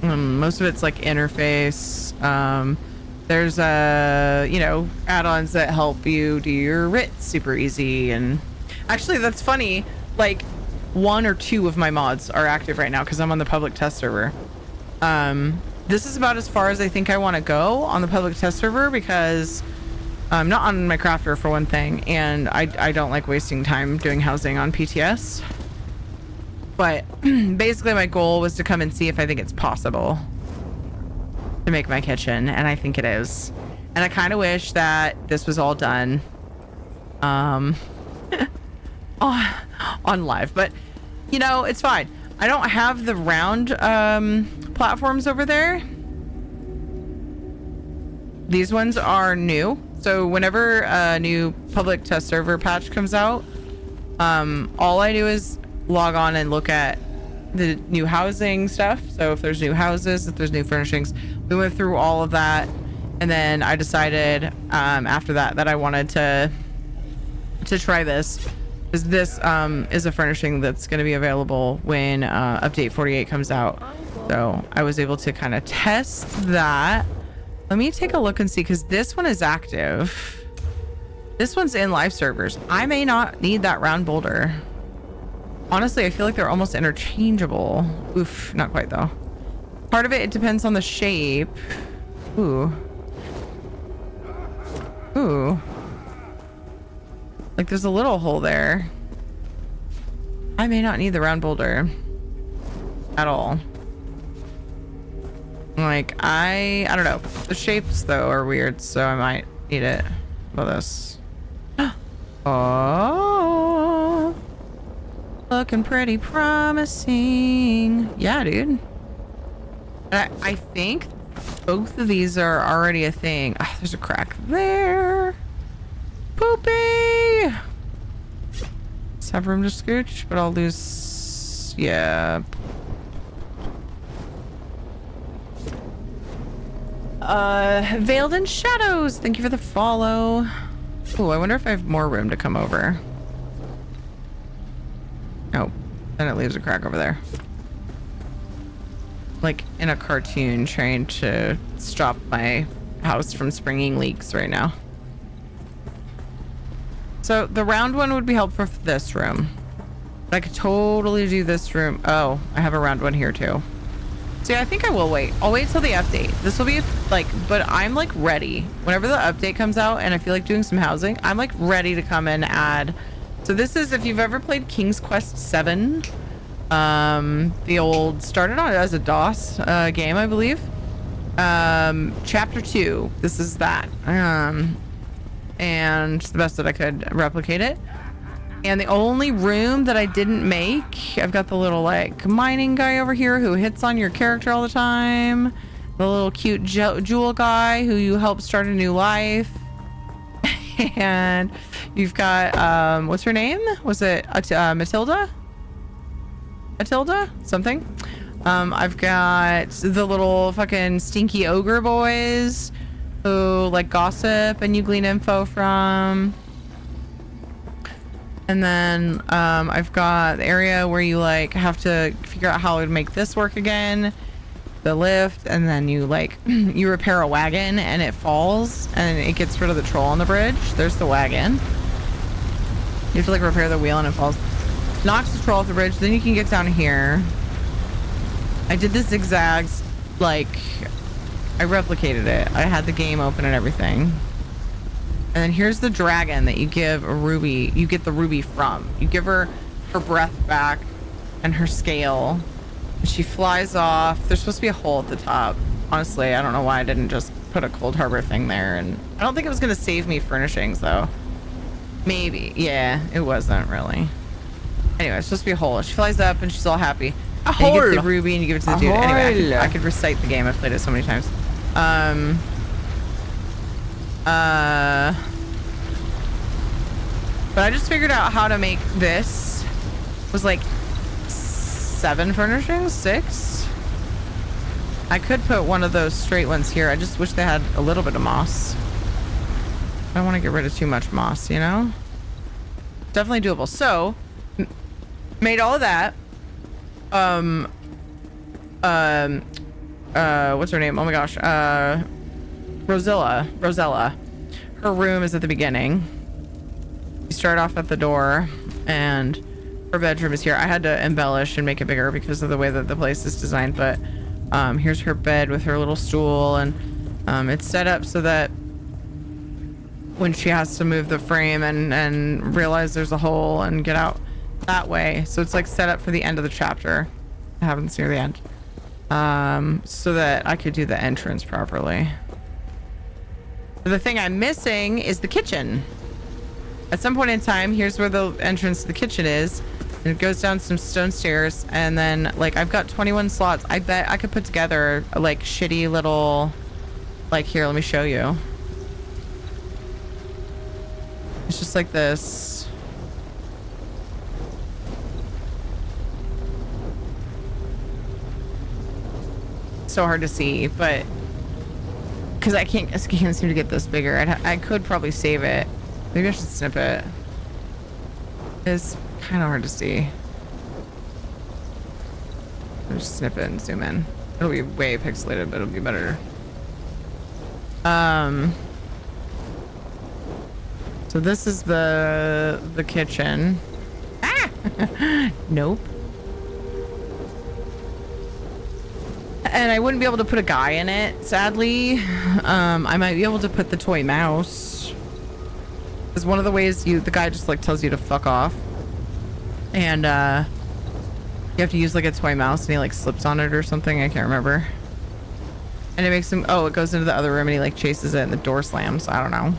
Speaker 1: Most of it's like interface. There's you know, add-ons that help you do your writs super easy. And actually that's funny, like 1 or 2 of my mods are active right now because I'm on the public test server. This is about as far as I think I want to go on the public test server, because I'm not on my crafter for one thing, and I don't like wasting time doing housing on PTS. But basically my goal was to come and see if I think it's possible to make my kitchen, and I think it is. And I kind of wish that this was all done on live, but you know, it's fine. I don't have the round platforms over there. These ones are new, so whenever a new public test server patch comes out, all I do is log on and look at the new housing stuff. So if there's new houses, if there's new furnishings, we went through all of that, and then I decided after that I wanted to try this, because this is a furnishing that's going to be available when update 48 comes out. So I was able to kind of test that. Let me take a look and see, because this one is active. This one's in live servers. I may not need that round boulder. Honestly, I feel like they're almost interchangeable. Oof, not quite though. Part of it depends on the shape. Ooh. Ooh. Like there's a little hole there. I may not need the round boulder at all. Like I don't know. The shapes though are weird, so I might need it. How about this? Oh. Looking pretty promising. Yeah, dude. I think both of these are already a thing. Oh, there's a crack there. Poopy. Let's have room to scooch, but I'll lose. Yeah. Veiled in Shadows. Thank you for the follow. Oh, I wonder if I have more room to come over. Oh, then it leaves a crack over there. Like in a cartoon trying to stop my house from springing leaks right now. So the round one would be helpful for this room. But I could totally do this room. Oh, I have a round one here too. See, I think I will wait. I'll wait till the update. This will be like, but I'm like ready. Whenever the update comes out and I feel like doing some housing, I'm like ready to come and add. So this is, if you've ever played King's Quest 7, the old, started on as a DOS game, I believe. Chapter 2, this is that. And the best that I could replicate it. And the only room that I didn't make, I've got the little like mining guy over here who hits on your character all the time. The little cute jewel guy who you help start a new life. And you've got, what's her name? Was it Matilda? Matilda? Something. I've got the little fucking stinky ogre boys who like gossip and you glean info from. And then I've got the area where you like have to figure out how to make this work again, the lift, and then you like you repair a wagon and it falls and it gets rid of the troll on the bridge. There's the wagon. You have to like repair the wheel and it falls, knocks the troll off the bridge. Then you can get down here. I did the zigzags, like I replicated it. I had the game open and everything. And then here's the dragon that you give a ruby. You get the ruby from. You give her her breath back and her scale. She flies off. There's supposed to be a hole at the top. Honestly, I don't know why I didn't just put a Cold Harbor thing there. And I don't think it was going to save me furnishings though. Maybe. Yeah, it wasn't really. Anyway, it's supposed to be a hole. She flies up and she's all happy.
Speaker 12: A
Speaker 1: and you
Speaker 12: hole.
Speaker 1: get the ruby and you give it to the dude. Anyway, I could recite the game. I've played it so many times. But I just figured out how to make this. Was like 7 furnishings, 6. I could put one of those straight ones here. I just wish they had a little bit of moss. I don't want to get rid of too much moss, you know? Definitely doable. So, made all of that. What's her name? Oh my gosh. Rosella. Her room is at the beginning. You start off at the door and her bedroom is here. I had to embellish and make it bigger because of the way that the place is designed, but here's her bed with her little stool, and it's set up so that when she has to move the frame and realize there's a hole and get out that way. So it's like set up for the end of the chapter. It happens near the end. So that I could do the entrance properly. The thing I'm missing is the kitchen. At some point in time, here's where the entrance to the kitchen is. And it goes down some stone stairs, and then like I've got 21 slots. I bet I could put together a like shitty little, like, here, let me show you. It's just like this. So hard to see, but because I can't seem to get this bigger. I could probably save it. Maybe I should snip it. It's kind of hard to see. I'll just snip it and zoom in. It'll be way pixelated, but it'll be better. So this is the kitchen. Ah! Nope. And I wouldn't be able to put a guy in it, sadly. I might be able to put the toy mouse. Because one of the ways the guy just like tells you to fuck off. And you have to use like a toy mouse and he like slips on it or something. I can't remember. And it makes him, it goes into the other room and he like chases it and the door slams. I don't know.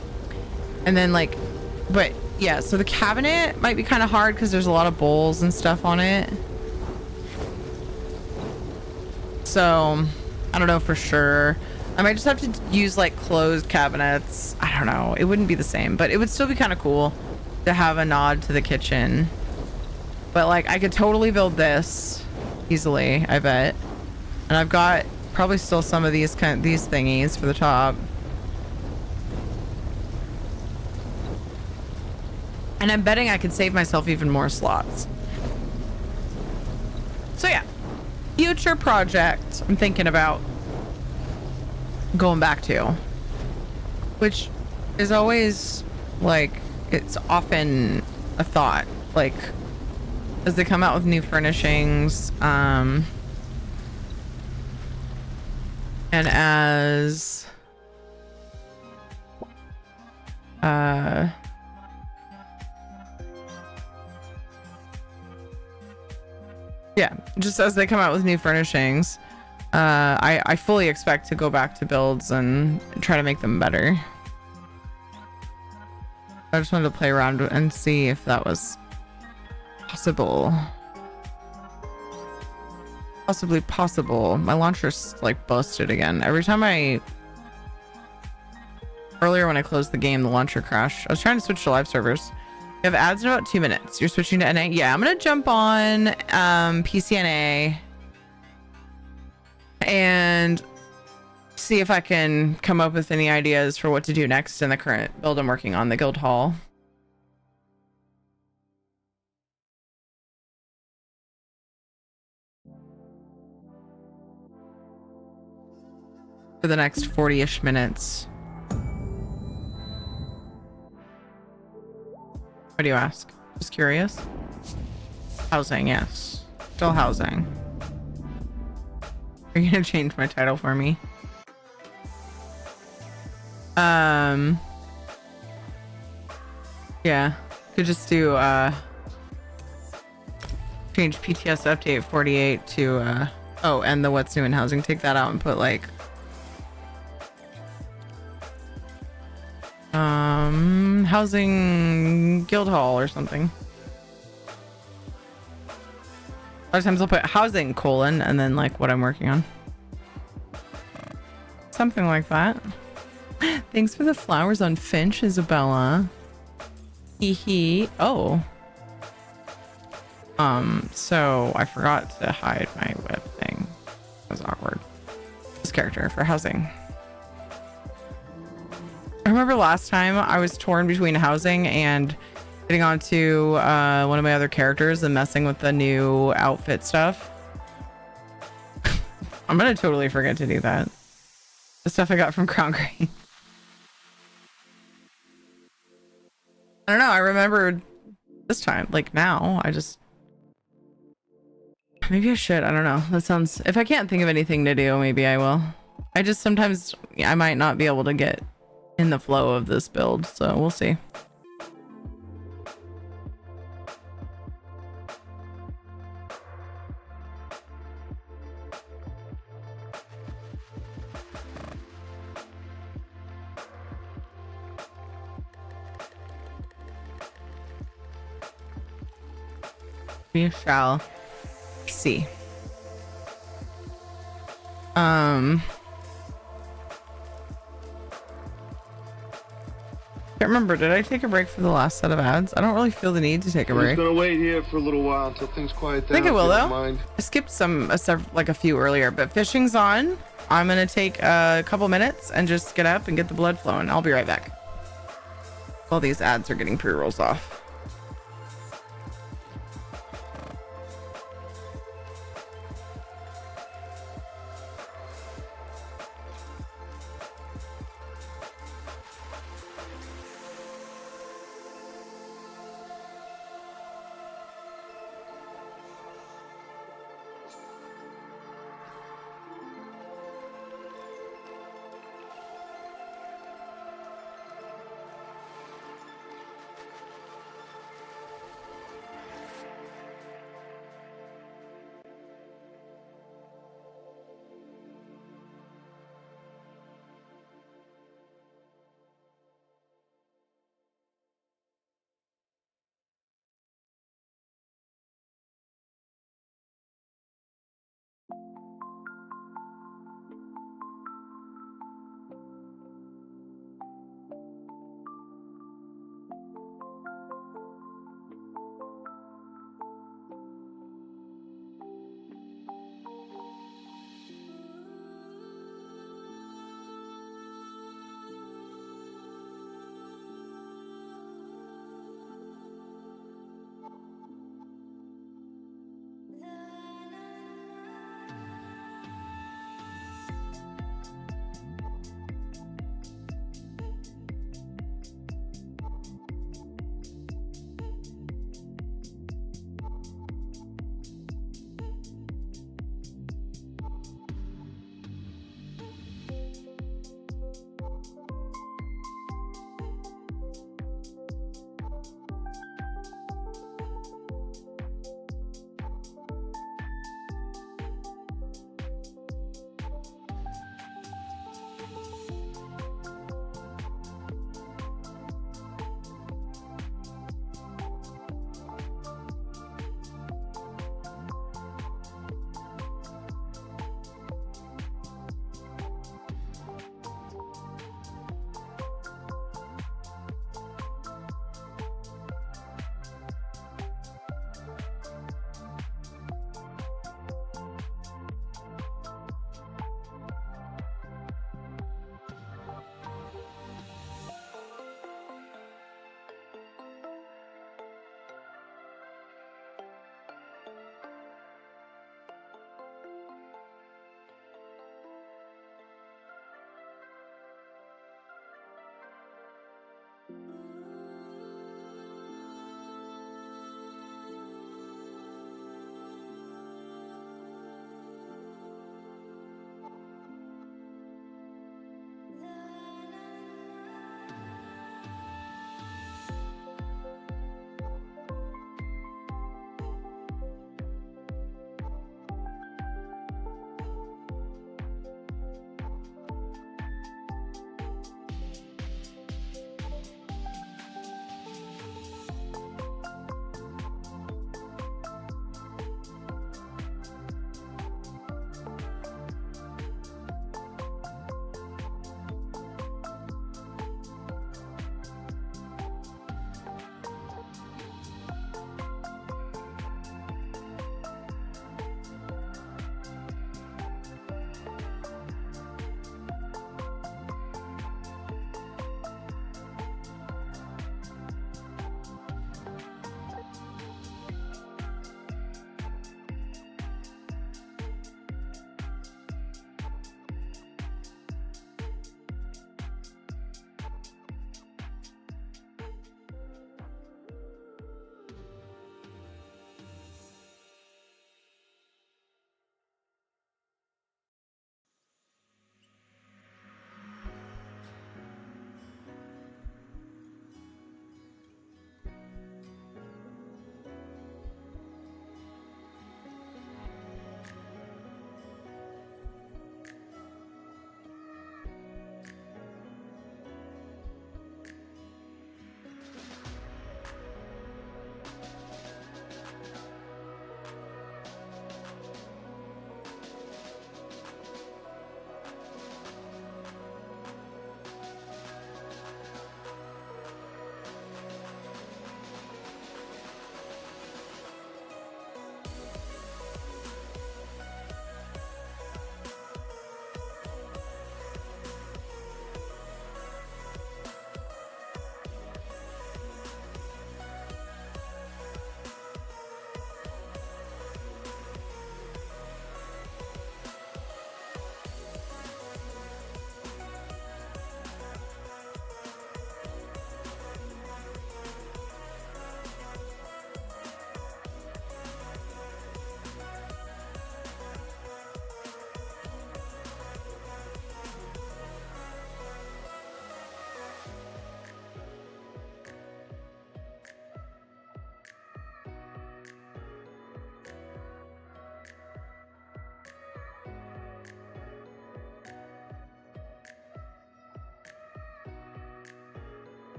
Speaker 1: And then like, but yeah, so the cabinet might be kind of hard because there's a lot of bowls and stuff on it. So I don't know for sure. I might just have to use like closed cabinets. I don't know. It wouldn't be the same, but it would still be kind of cool to have a nod to the kitchen. But like I could totally build this easily, I bet. And I've got probably still some of these these thingies for the top. And I'm betting I could save myself even more slots. So yeah. Future project I'm thinking about going back to, which is always like, it's often a thought, like as they come out with new furnishings, and as yeah, just as they come out with new furnishings, I fully expect to go back to builds and try to make them better. I just wanted to play around and see if that was possible. Possibly possible. My launcher's like busted again. Every time earlier when I closed the game, the launcher crashed. I was trying to switch to live servers. You have ads in about 2 minutes. You're switching to NA? Yeah, I'm gonna jump on PCNA and see if I can come up with any ideas for what to do next in the current build I'm working on, the guild hall. for the next 40-ish minutes. What do you ask? Just curious. Housing, yes. Still housing. Are you gonna change my title for me? Yeah. Could just do change PTS update 48 to oh, and the what's new in housing. Take that out and put like housing guild hall or something. A lot of times I'll put housing colon and then like what I'm working on. Something like that. Thanks for the flowers on Finch, Isabella. Hee hee. Oh. So I forgot to hide my web thing. That was awkward. This character for housing. I remember last time I was torn between housing and getting onto one of my other characters and messing with the new outfit stuff. I'm gonna totally forget to do that. The stuff I got from Crown Green. I don't know. I remembered this time. Like now, I just... Maybe I should. I don't know. That sounds... If I can't think of anything to do, maybe I will. I just sometimes... I might not be able to get in the flow of this build, so we'll see. We shall see. Can't remember. Did I take a break for the last set of ads? I don't really feel the need to take a
Speaker 3: I'm
Speaker 1: break.
Speaker 3: just gonna wait here for a little while until things quiet down.
Speaker 1: I think I will
Speaker 3: if you don't
Speaker 1: though.
Speaker 3: mind.
Speaker 1: I skipped like a few earlier, but fishing's on. I'm gonna take a couple minutes and just get up and get the blood flowing. I'll be right back. All these ads are getting pre-rolls off.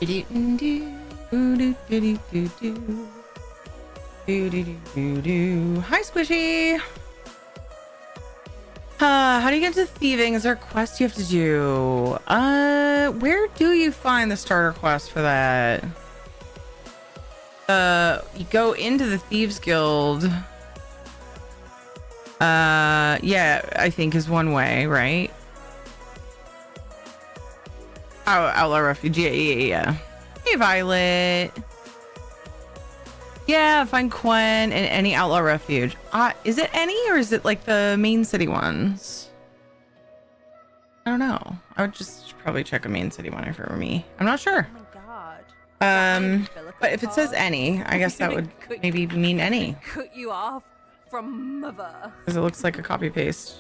Speaker 1: Hi, Squishy. How do you get to thieving? Is there a quest you have to do? Where do you find the starter quest for that? You go into the Thieves Guild. Yeah, I think is one way, right? Oh, Outlaw Refuge. Yeah. Hey, Violet. Yeah, find Quen in any Outlaw Refuge. Is it any, or is it like the main city ones? I don't know. I would just probably check a main city one for me. I'm not sure.
Speaker 5: Oh my god.
Speaker 1: But if it says any, I guess that would maybe mean any.
Speaker 5: Cut you off from mother.
Speaker 1: Because it looks like a copy paste.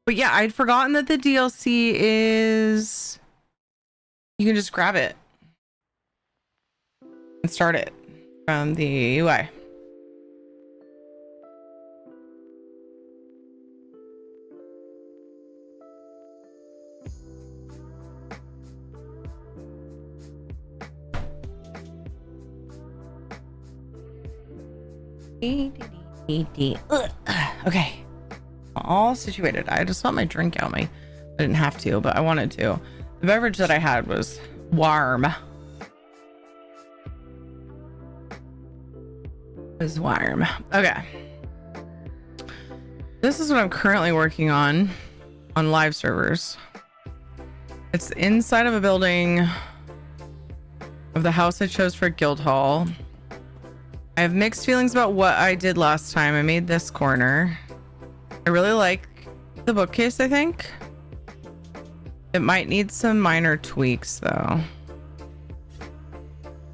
Speaker 1: But yeah, I'd forgotten that the DLC is you can just grab it and start it from the UI. Okay, all situated. I just want my drink out. I didn't have to, but I wanted to. The beverage that I had was warm. It was warm. Okay, this is what I'm currently working on live servers. It's inside of a building of the house I chose for Guildhall. I have mixed feelings about what I did last time. I made this corner. I really like the bookcase, I think. It might need some minor tweaks though.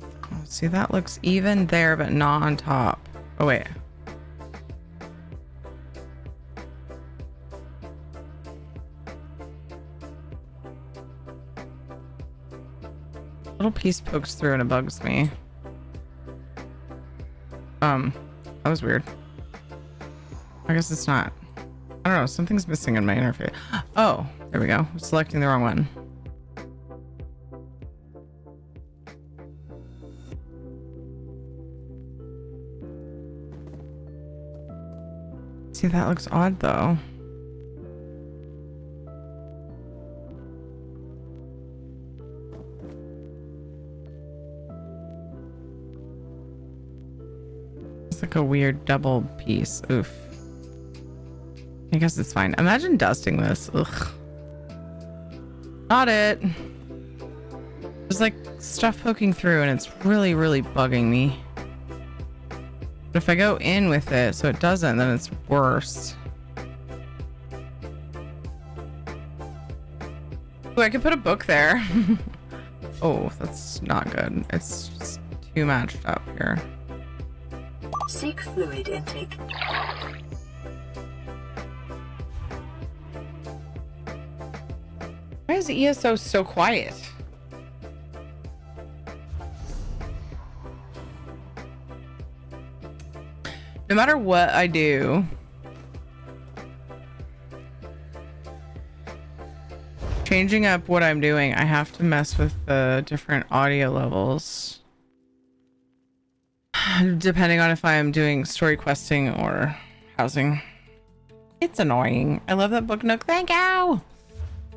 Speaker 1: Oh, see, that looks even there, but not on top. Oh, wait. Little piece pokes through and it bugs me. That was weird. I guess it's not. I don't know. Something's missing in my interface. Oh, there we go. I'm selecting the wrong one. See, that looks odd though. Like a weird double piece. Oof. I guess it's fine. Imagine dusting this. Ugh. Not it. There's like stuff poking through and it's really, really bugging me. But if I go in with it so it doesn't, then it's worse. Ooh, I could put a book there. Oh, that's not good. It's just too matched up here.
Speaker 11: Seek fluid intake.
Speaker 1: Why is the ESO so quiet? No matter what I do, changing up what I'm doing, I have to mess with the different audio levels. Depending on if I'm doing story questing or housing. It's annoying. I love that book nook. Thank you.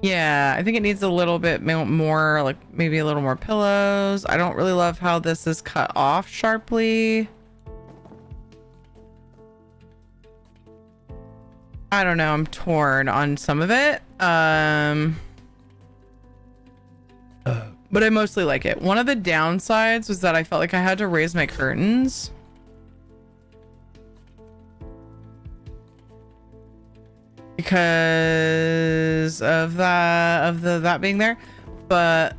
Speaker 1: Yeah, I think it needs a little bit more, like maybe a little more pillows. I don't really love how this is cut off sharply. I don't know. I'm torn on some of it. But I mostly like it. One of the downsides was that I felt like I had to raise my curtains. Because of that being there. But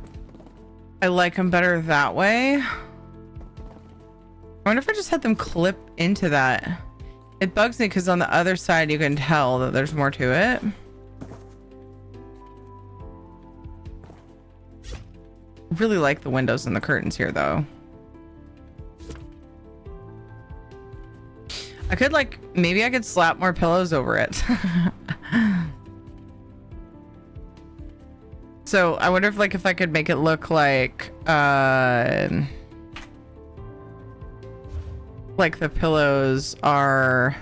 Speaker 1: I like them better that way. I wonder if I just had them clip into that. It bugs me because on the other side you can tell that there's more to it. Really like the windows and the curtains here though. I could maybe I could slap more pillows over it. So I wonder if like if I could make it look like the pillows are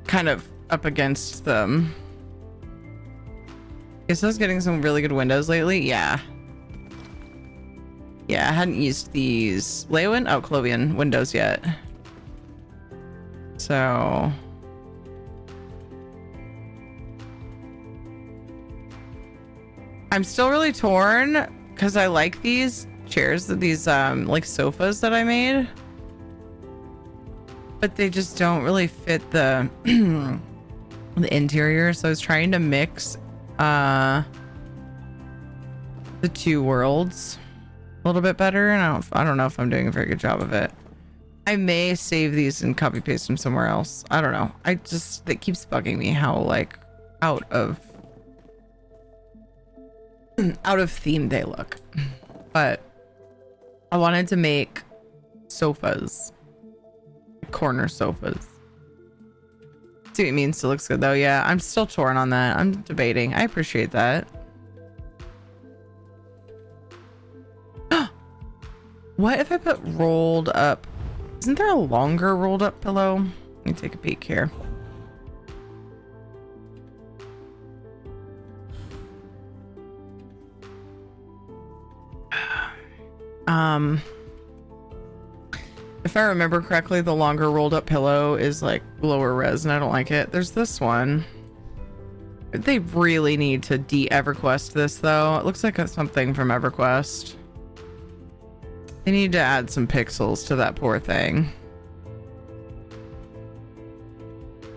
Speaker 1: kind of up against them. ESO's getting some really good windows lately. Yeah. Yeah, I hadn't used these Leywin, Clovian windows yet. So I'm still really torn because I like these chairs, these like sofas that I made, but they just don't really fit the the interior. So I was trying to mix the two worlds a little bit better, and I don't know if I'm doing a very good job of it. I may save these and copy paste them somewhere else. I don't know. It keeps bugging me how like out of theme they look. But I wanted to make sofas, corner sofas. See what it means. Still looks good though. Yeah, I'm still torn on that. I'm debating. I appreciate that. What if I put rolled up? Isn't there a longer rolled up pillow? Let me take a peek here. If I remember correctly, the longer rolled up pillow is like lower res and I don't like it. There's this one. They really need to de-EverQuest this though. It looks like something from EverQuest. They need to add some pixels to that poor thing.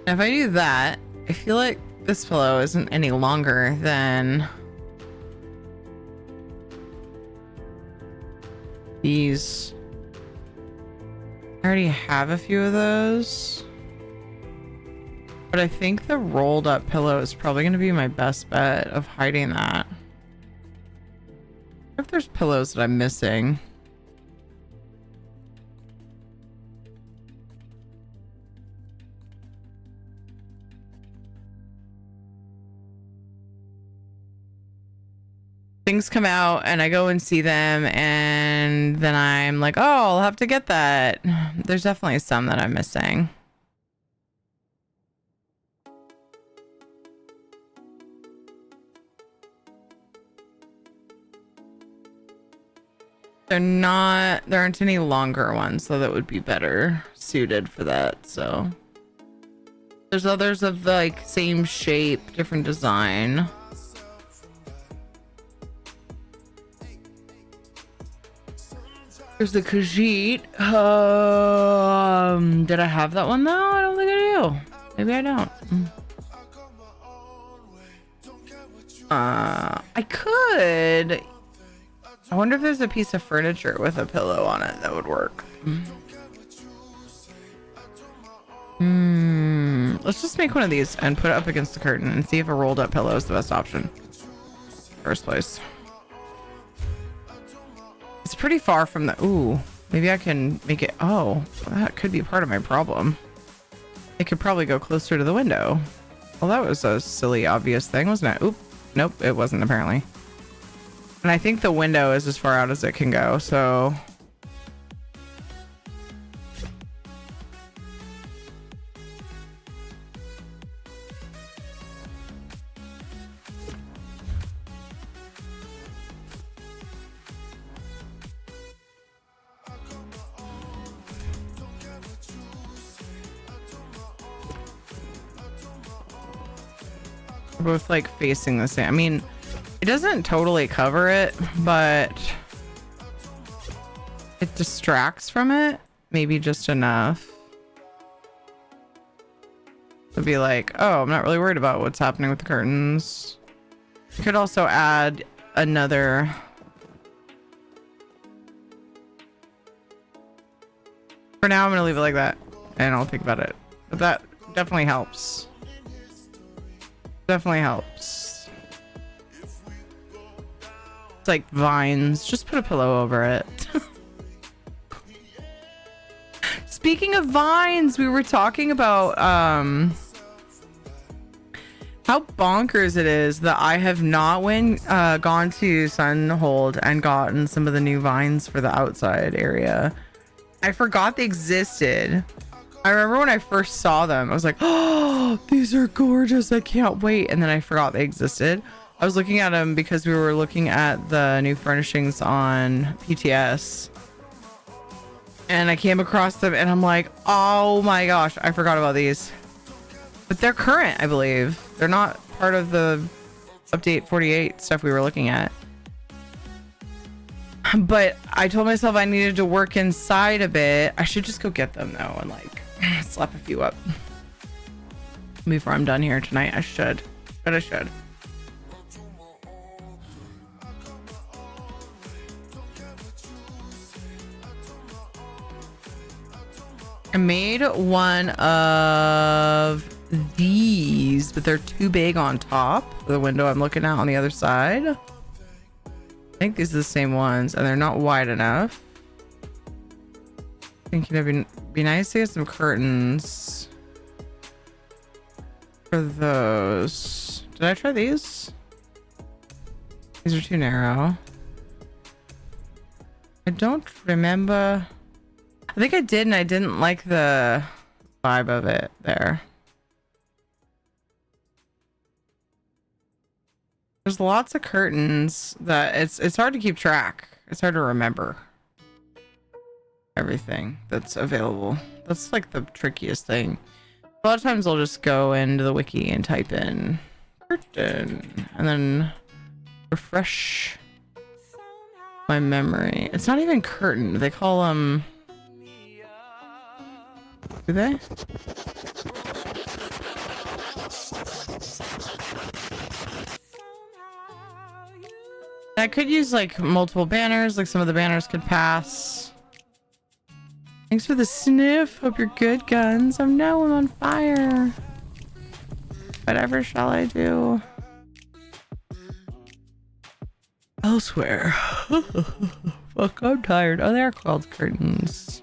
Speaker 1: If I do that, I feel like this pillow isn't any longer than these. I already have a few of those, but I think the rolled up pillow is probably going to be my best bet of hiding that. If there's pillows that I'm missing. Things come out and I go and see them and then I'm like, oh, I'll have to get that. There's definitely some that I'm missing. There aren't any longer ones, so that would be better suited for that. So there's others of the like same shape, different design. There's the Khajiit. Did I have that one though? I don't think I do. Maybe I don't. I could. I wonder if there's a piece of furniture with a pillow on it that would work. Let's just make one of these and put it up against the curtain and see if a rolled up pillow is the best option. First place. It's pretty far from the... Ooh, maybe I can make it... Oh, that could be part of my problem. It could probably go closer to the window. Well, that was a silly, obvious thing, wasn't it? Oop. Nope, it wasn't apparently. And I think the window is as far out as it can go, so... We're both like facing the same. I mean, it doesn't totally cover it, but it distracts from it. Maybe just enough to be like, oh, I'm not really worried about what's happening with the curtains. You could also add another. For now, I'm gonna leave it like that and I'll think about it. But that definitely helps. Definitely helps. It's like vines. Just put a pillow over it. speaking of vines, we were talking about how bonkers it is that I have not gone to Sunhold and gotten some of the new vines for the outside area. I forgot they existed. I remember when I first saw them, I was like, oh, these are gorgeous. I can't wait. And then I forgot they existed. I was looking at them because we were looking at the new furnishings on PTS. And I came across them and I'm like, oh my gosh, I forgot about these. But they're current, I believe. They're not part of the update 48 stuff we were looking at. But I told myself I needed to work inside a bit. I should just go get them though and like slap a few up before I'm done here tonight. I should. But I should. I made one of these, but they're too big on top for the window I'm looking at on the other side. I think these are the same ones, and they're not wide enough. Thinking it'd be nice to get some curtains for those. Did I try these? These are too narrow. I don't remember. I think I did, and I didn't like the vibe of it there. There's lots of curtains that it's hard to keep track. It's hard to remember everything that's available. That's like the trickiest thing. A lot of times I'll just go into the wiki and type in curtain and then refresh my memory. It's not even curtain. They call them... Do they? I could use like multiple banners, like some of the banners could pass. Thanks for the sniff. Hope you're good, Guns. Oh no, I'm on fire. Whatever shall I do? Elsewhere. Fuck, I'm tired. Oh, they're called curtains.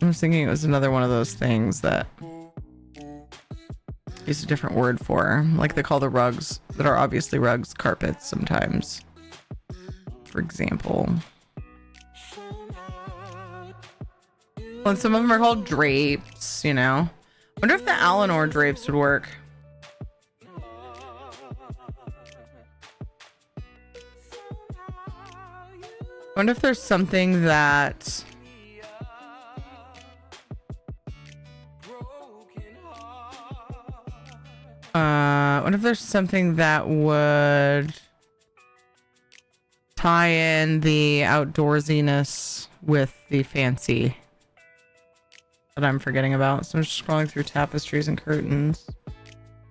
Speaker 1: I was thinking it was another one of those things that is a different word for, like they call the rugs that are obviously rugs carpets sometimes, for example. Well, and some of them are called drapes, you know. Wonder if the Eleanor drapes would work. Wonder if there's something that wonder if there's something that would tie in the outdoorsiness with the fancy that I'm forgetting about. So I'm just scrolling through tapestries and curtains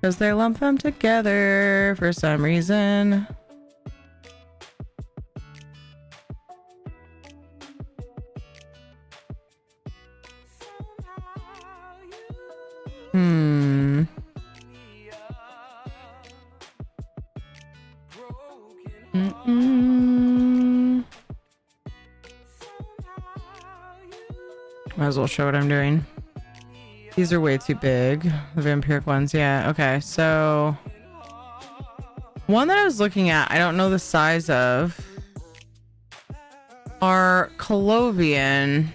Speaker 1: because they lump them together for some reason. Might as well show what I'm doing. These are way too big. The vampiric ones. Yeah. Okay. So one that I was looking at, I don't know the size of, are Colovian.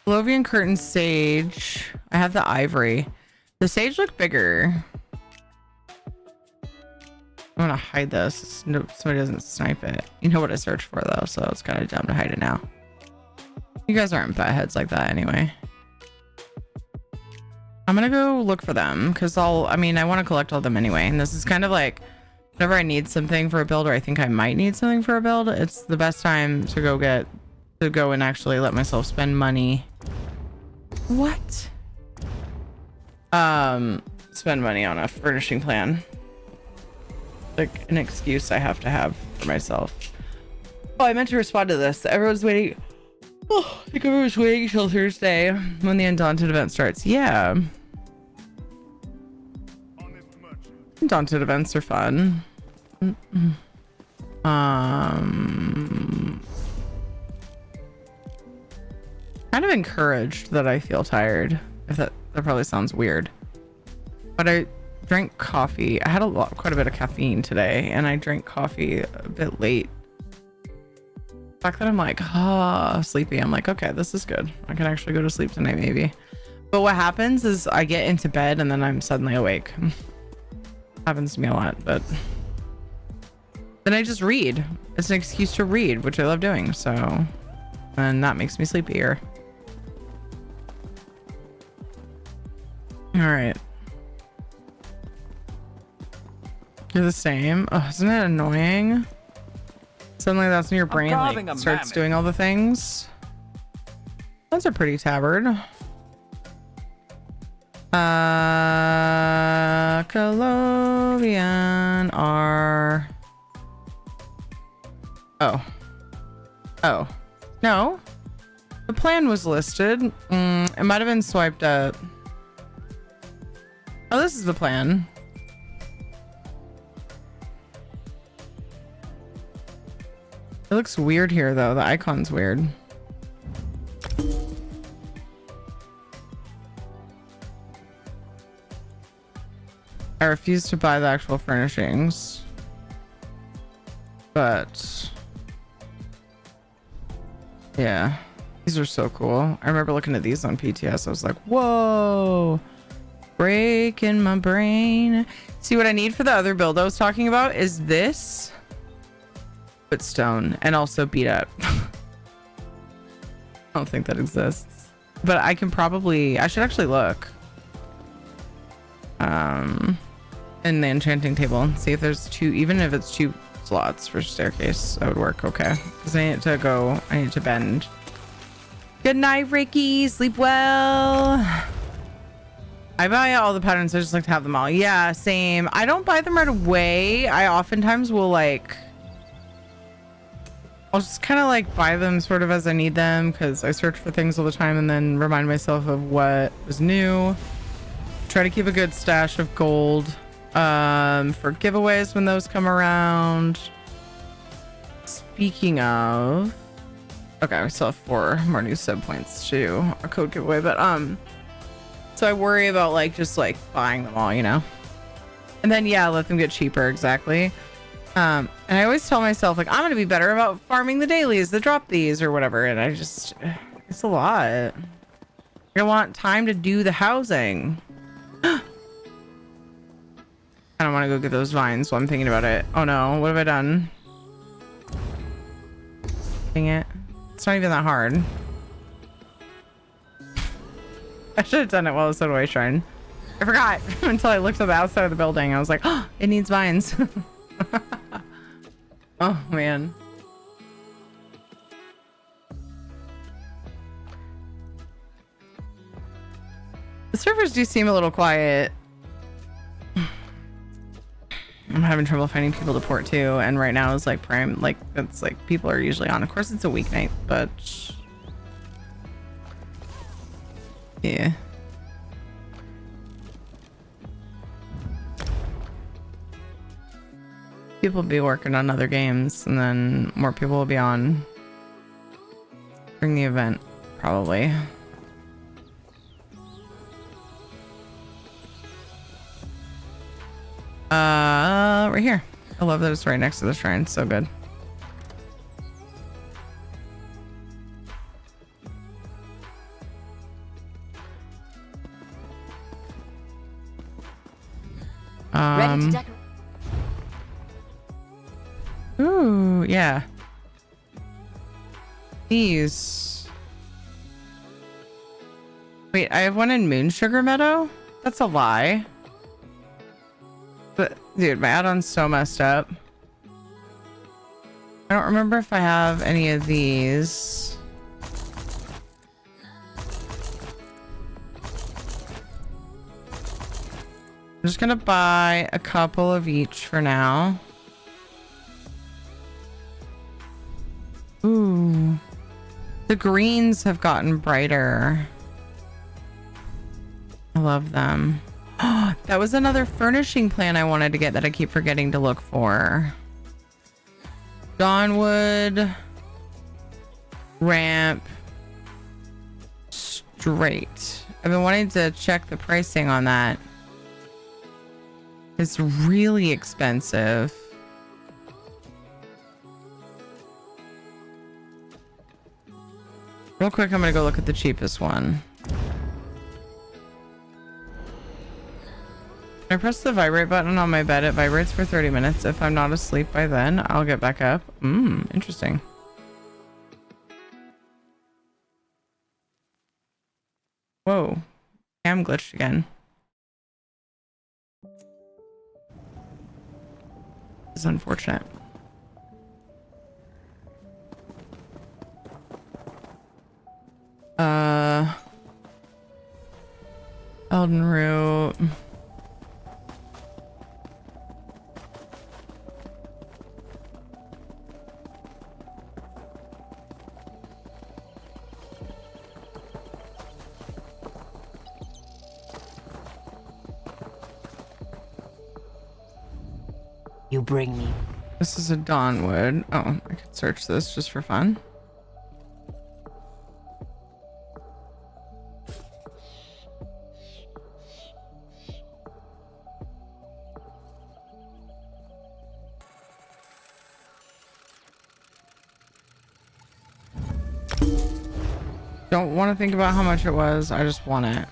Speaker 1: Colovian curtain sage. I have the ivory. The sage looked bigger. I'm gonna hide this. No, somebody doesn't snipe it. You know what I searched for though, so it's kind of dumb to hide it now. You guys aren't fatheads like that anyway. I'm gonna go look for them because I want to collect all of them anyway. And this is kind of like whenever I need something for a build or I think I might need something for a build, it's the best time to go and actually let myself spend money. What? Spend money on a furnishing plan. Like an excuse I have to have for myself. Oh, I meant to respond to this. Everyone's waiting Oh, I think everyone's waiting till Thursday when the Undaunted event starts. Yeah. Undaunted events are fun. Kind of encouraged that I feel tired. If that probably sounds weird. But I drank coffee. I had quite a bit of caffeine today, and I drank coffee a bit late. The fact that I'm like, sleepy. I'm like, okay, this is good. I can actually go to sleep tonight, maybe. But what happens is I get into bed and then I'm suddenly awake. Happens to me a lot, but then I just read. It's an excuse to read, which I love doing. So, and that makes me sleepier. All right. You're the same. Oh, isn't it annoying? Suddenly that's when your brain like starts doing all the things. That's a pretty tabard. Colovian R. Oh. No. The plan was listed. It might have been swiped up. Oh, this is the plan. It looks weird here, though. The icon's weird. I refuse to buy the actual furnishings. But yeah, these are so cool. I remember looking at these on PTS. I was like, whoa, breaking my brain. See, what I need for the other build I was talking about is this, but stone, and also beat up. I don't think that exists, but I can probably, I should actually look in the enchanting table and see if there's two, even if it's 2 slots for staircase, that would work. Okay, because I need to bend. Good night, Ricky. Sleep well. I buy all the patterns. I just like to have them all. Yeah, same. I don't buy them right away. I oftentimes will like, I'll just kind of like buy them sort of as I need them, because I search for things all the time and then remind myself of what was new. Try to keep a good stash of gold for giveaways when those come around. Speaking of, okay, we still have 4 more new sub points to a code giveaway, but so I worry about like just like buying them all, you know, and then yeah, let them get cheaper. Exactly. And I always tell myself like I'm gonna be better about farming the dailies that drop these or whatever, and I just, it's a lot. You're gonna want time to do the housing. I don't want to go get those vines while I'm thinking about it. Oh no, what have I done? Dang it. It's not even that hard. I should have done it while it was at away shrine. I forgot until I looked at the outside of the building. I was like, oh, it needs vines. Oh man. The servers do seem a little quiet. I'm having trouble finding people to port to, and right now is like prime, like it's like people are usually on. Of course it's a weeknight, but yeah. People will be working on other games, and then more people will be on during the event, probably. Right here. I love that it's right next to the shrine. So good. Ooh, yeah. These. Wait, I have one in Moon Sugar Meadow? That's a lie. But dude, my add-on's so messed up. I don't remember if I have any of these. I'm just gonna buy a couple of each for now. The greens have gotten brighter. I love them. That was another furnishing plan I wanted to get that I keep forgetting to look for. Dawnwood. Ramp. Straight. I've been wanting to check the pricing on that. It's really expensive. Real quick, I'm gonna go look at the cheapest one. I press the vibrate button on my bed. It vibrates for 30 minutes. If I'm not asleep by then, I'll get back up. Interesting. Whoa. Cam glitched again. It's unfortunate. Elden Root.
Speaker 11: You bring me.
Speaker 1: This is a Dawnwood. Oh, I could search this just for fun. Don't want to think about how much it was. I just want it.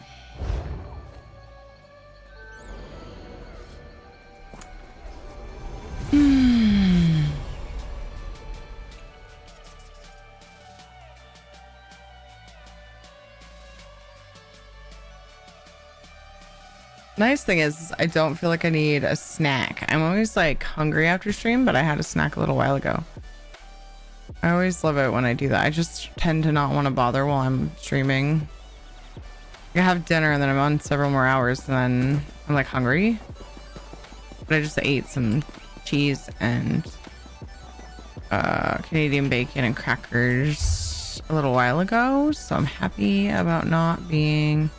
Speaker 1: Nice thing is I don't feel like I need a snack. I'm always like hungry after stream, but I had a snack a little while ago. I always love it when I do that. I just tend to not want to bother while I'm streaming. I have dinner and then I'm on several more hours and then I'm like hungry. But I just ate some cheese and Canadian bacon and crackers a little while ago. So I'm happy about not being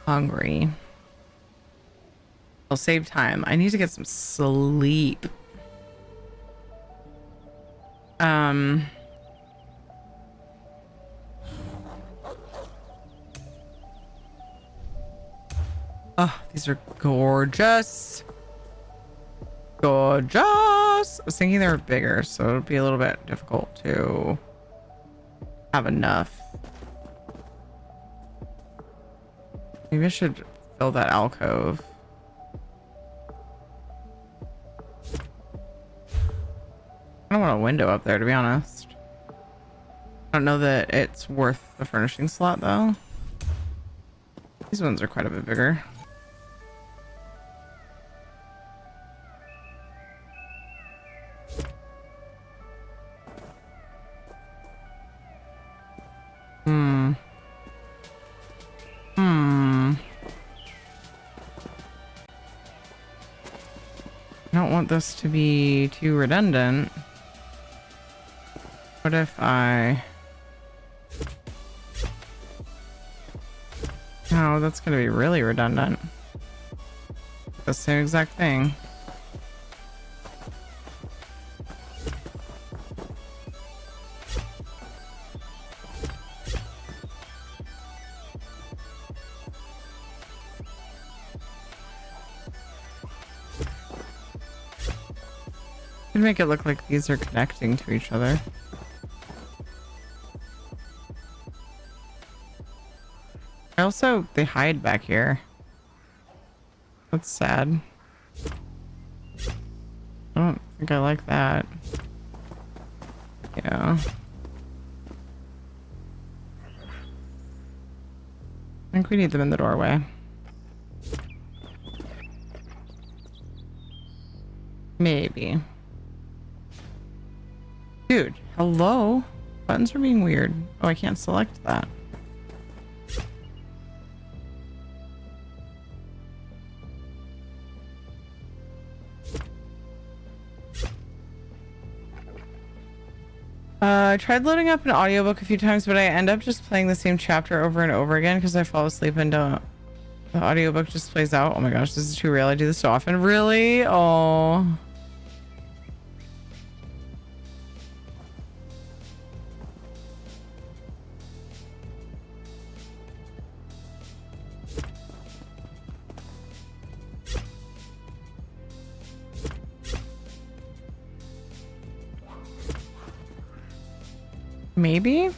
Speaker 1: hungry. I'll save time. I need to get some sleep. Oh, these are gorgeous. Gorgeous. I was thinking they were bigger, so it'll be a little bit difficult to have enough. Maybe I should fill that alcove. I don't want a window up there, to be honest. I don't know that it's worth the furnishing slot, though. These ones are quite a bit bigger. I don't want this to be too redundant. What if I... No, that's going to be really redundant. The same exact thing. Could make it look like these are connecting to each other. Also, they hide back here. That's sad. I don't think I like that. Yeah. I think we need them in the doorway. Maybe. Dude, hello? Buttons are being weird. Oh, I can't select that. I tried loading up an audiobook a few times, but I end up just playing the same chapter over and over again because I fall asleep and don't. The audiobook just plays out. Oh my gosh, this is too real. I do this so often. Really? Oh. Maybe?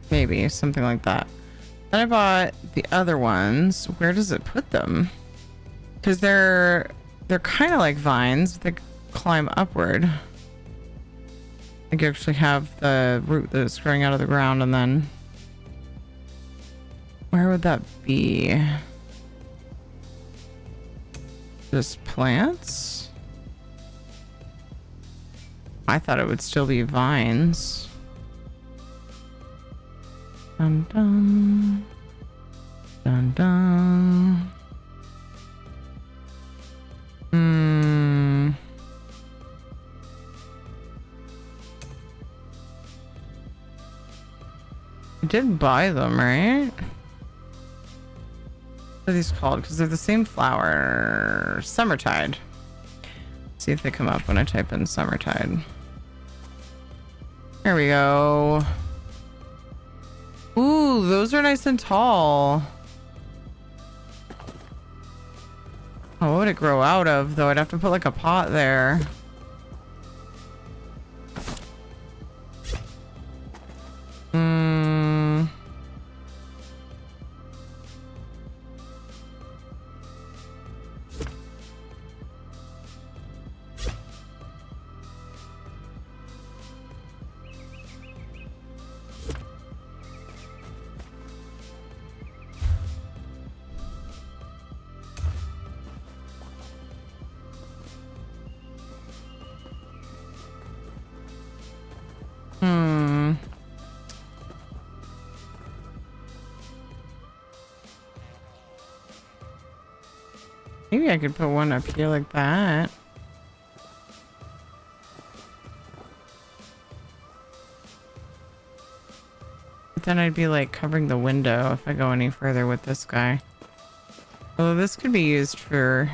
Speaker 1: Maybe, something like that. Then I bought the other ones. Where does it put them? Because they're kind of like vines. They climb upward. I think you actually have the root that's growing out of the ground, and then... Where would that be? Just plants? I thought it would still be vines. Dun dun. Dun dun. I did buy them, right? What are these called? Because they're the same flower. Summertide. See if they come up when I type in Summertide. There we go. Ooh, those are nice and tall. Oh, what would it grow out of, though? I'd have to put like a pot there. Maybe I could put one up here like that. But then I'd be like covering the window if I go any further with this guy. Although this could be used for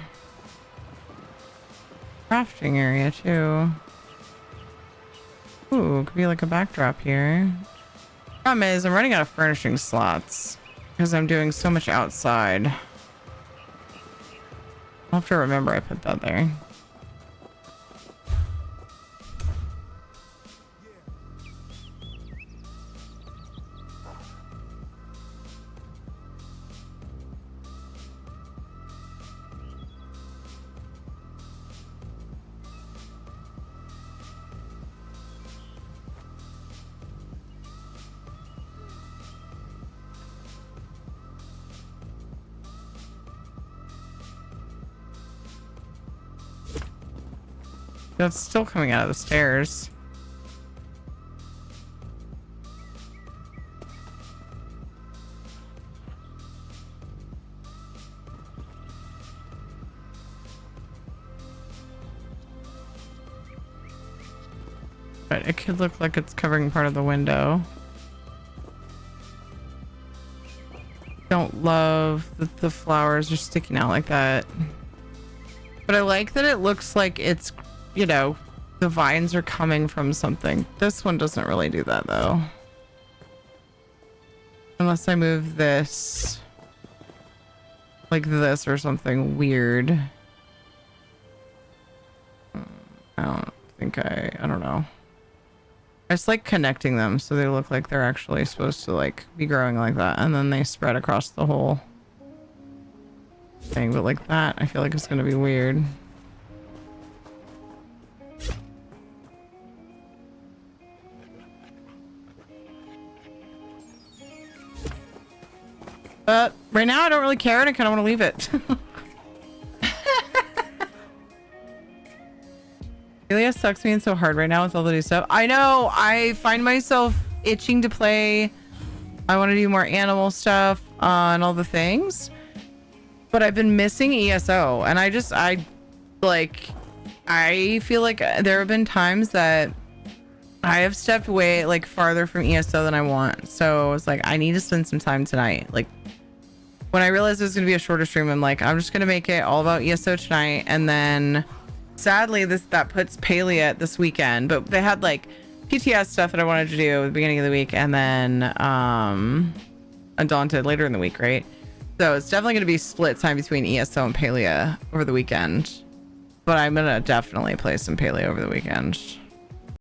Speaker 1: crafting area too. Ooh, could be like a backdrop here. Problem is I'm running out of furnishing slots because I'm doing so much outside. I'll have to remember I put that there. That's still coming out of the stairs. But it could look like it's covering part of the window. Don't love that the flowers are sticking out like that. But I like that it looks like it's, you know, the vines are coming from something. This one doesn't really do that though. Unless I move this like this or something weird. I don't think I don't know. I just like connecting them so they look like they're actually supposed to like be growing like that, and then they spread across the whole thing. But like that, I feel like it's gonna be weird. But right now I don't really care and I kind of want to leave it. Ilya sucks being so hard right now with all the new stuff. I know, I find myself itching to play. I want to do more animal stuff on all the things. But I've been missing ESO, and I like, I feel like there have been times that I have stepped way like farther from ESO than I want. So it's like, I need to spend some time tonight. Like, when I realized it was going to be a shorter stream, I'm like, I'm just going to make it all about ESO tonight. And then sadly, that puts Palea this weekend, but they had like PTS stuff that I wanted to do at the beginning of the week. And then, Undaunted later in the week, right? So it's definitely going to be split time between ESO and Palea over the weekend. But I'm going to definitely play some Palea over the weekend.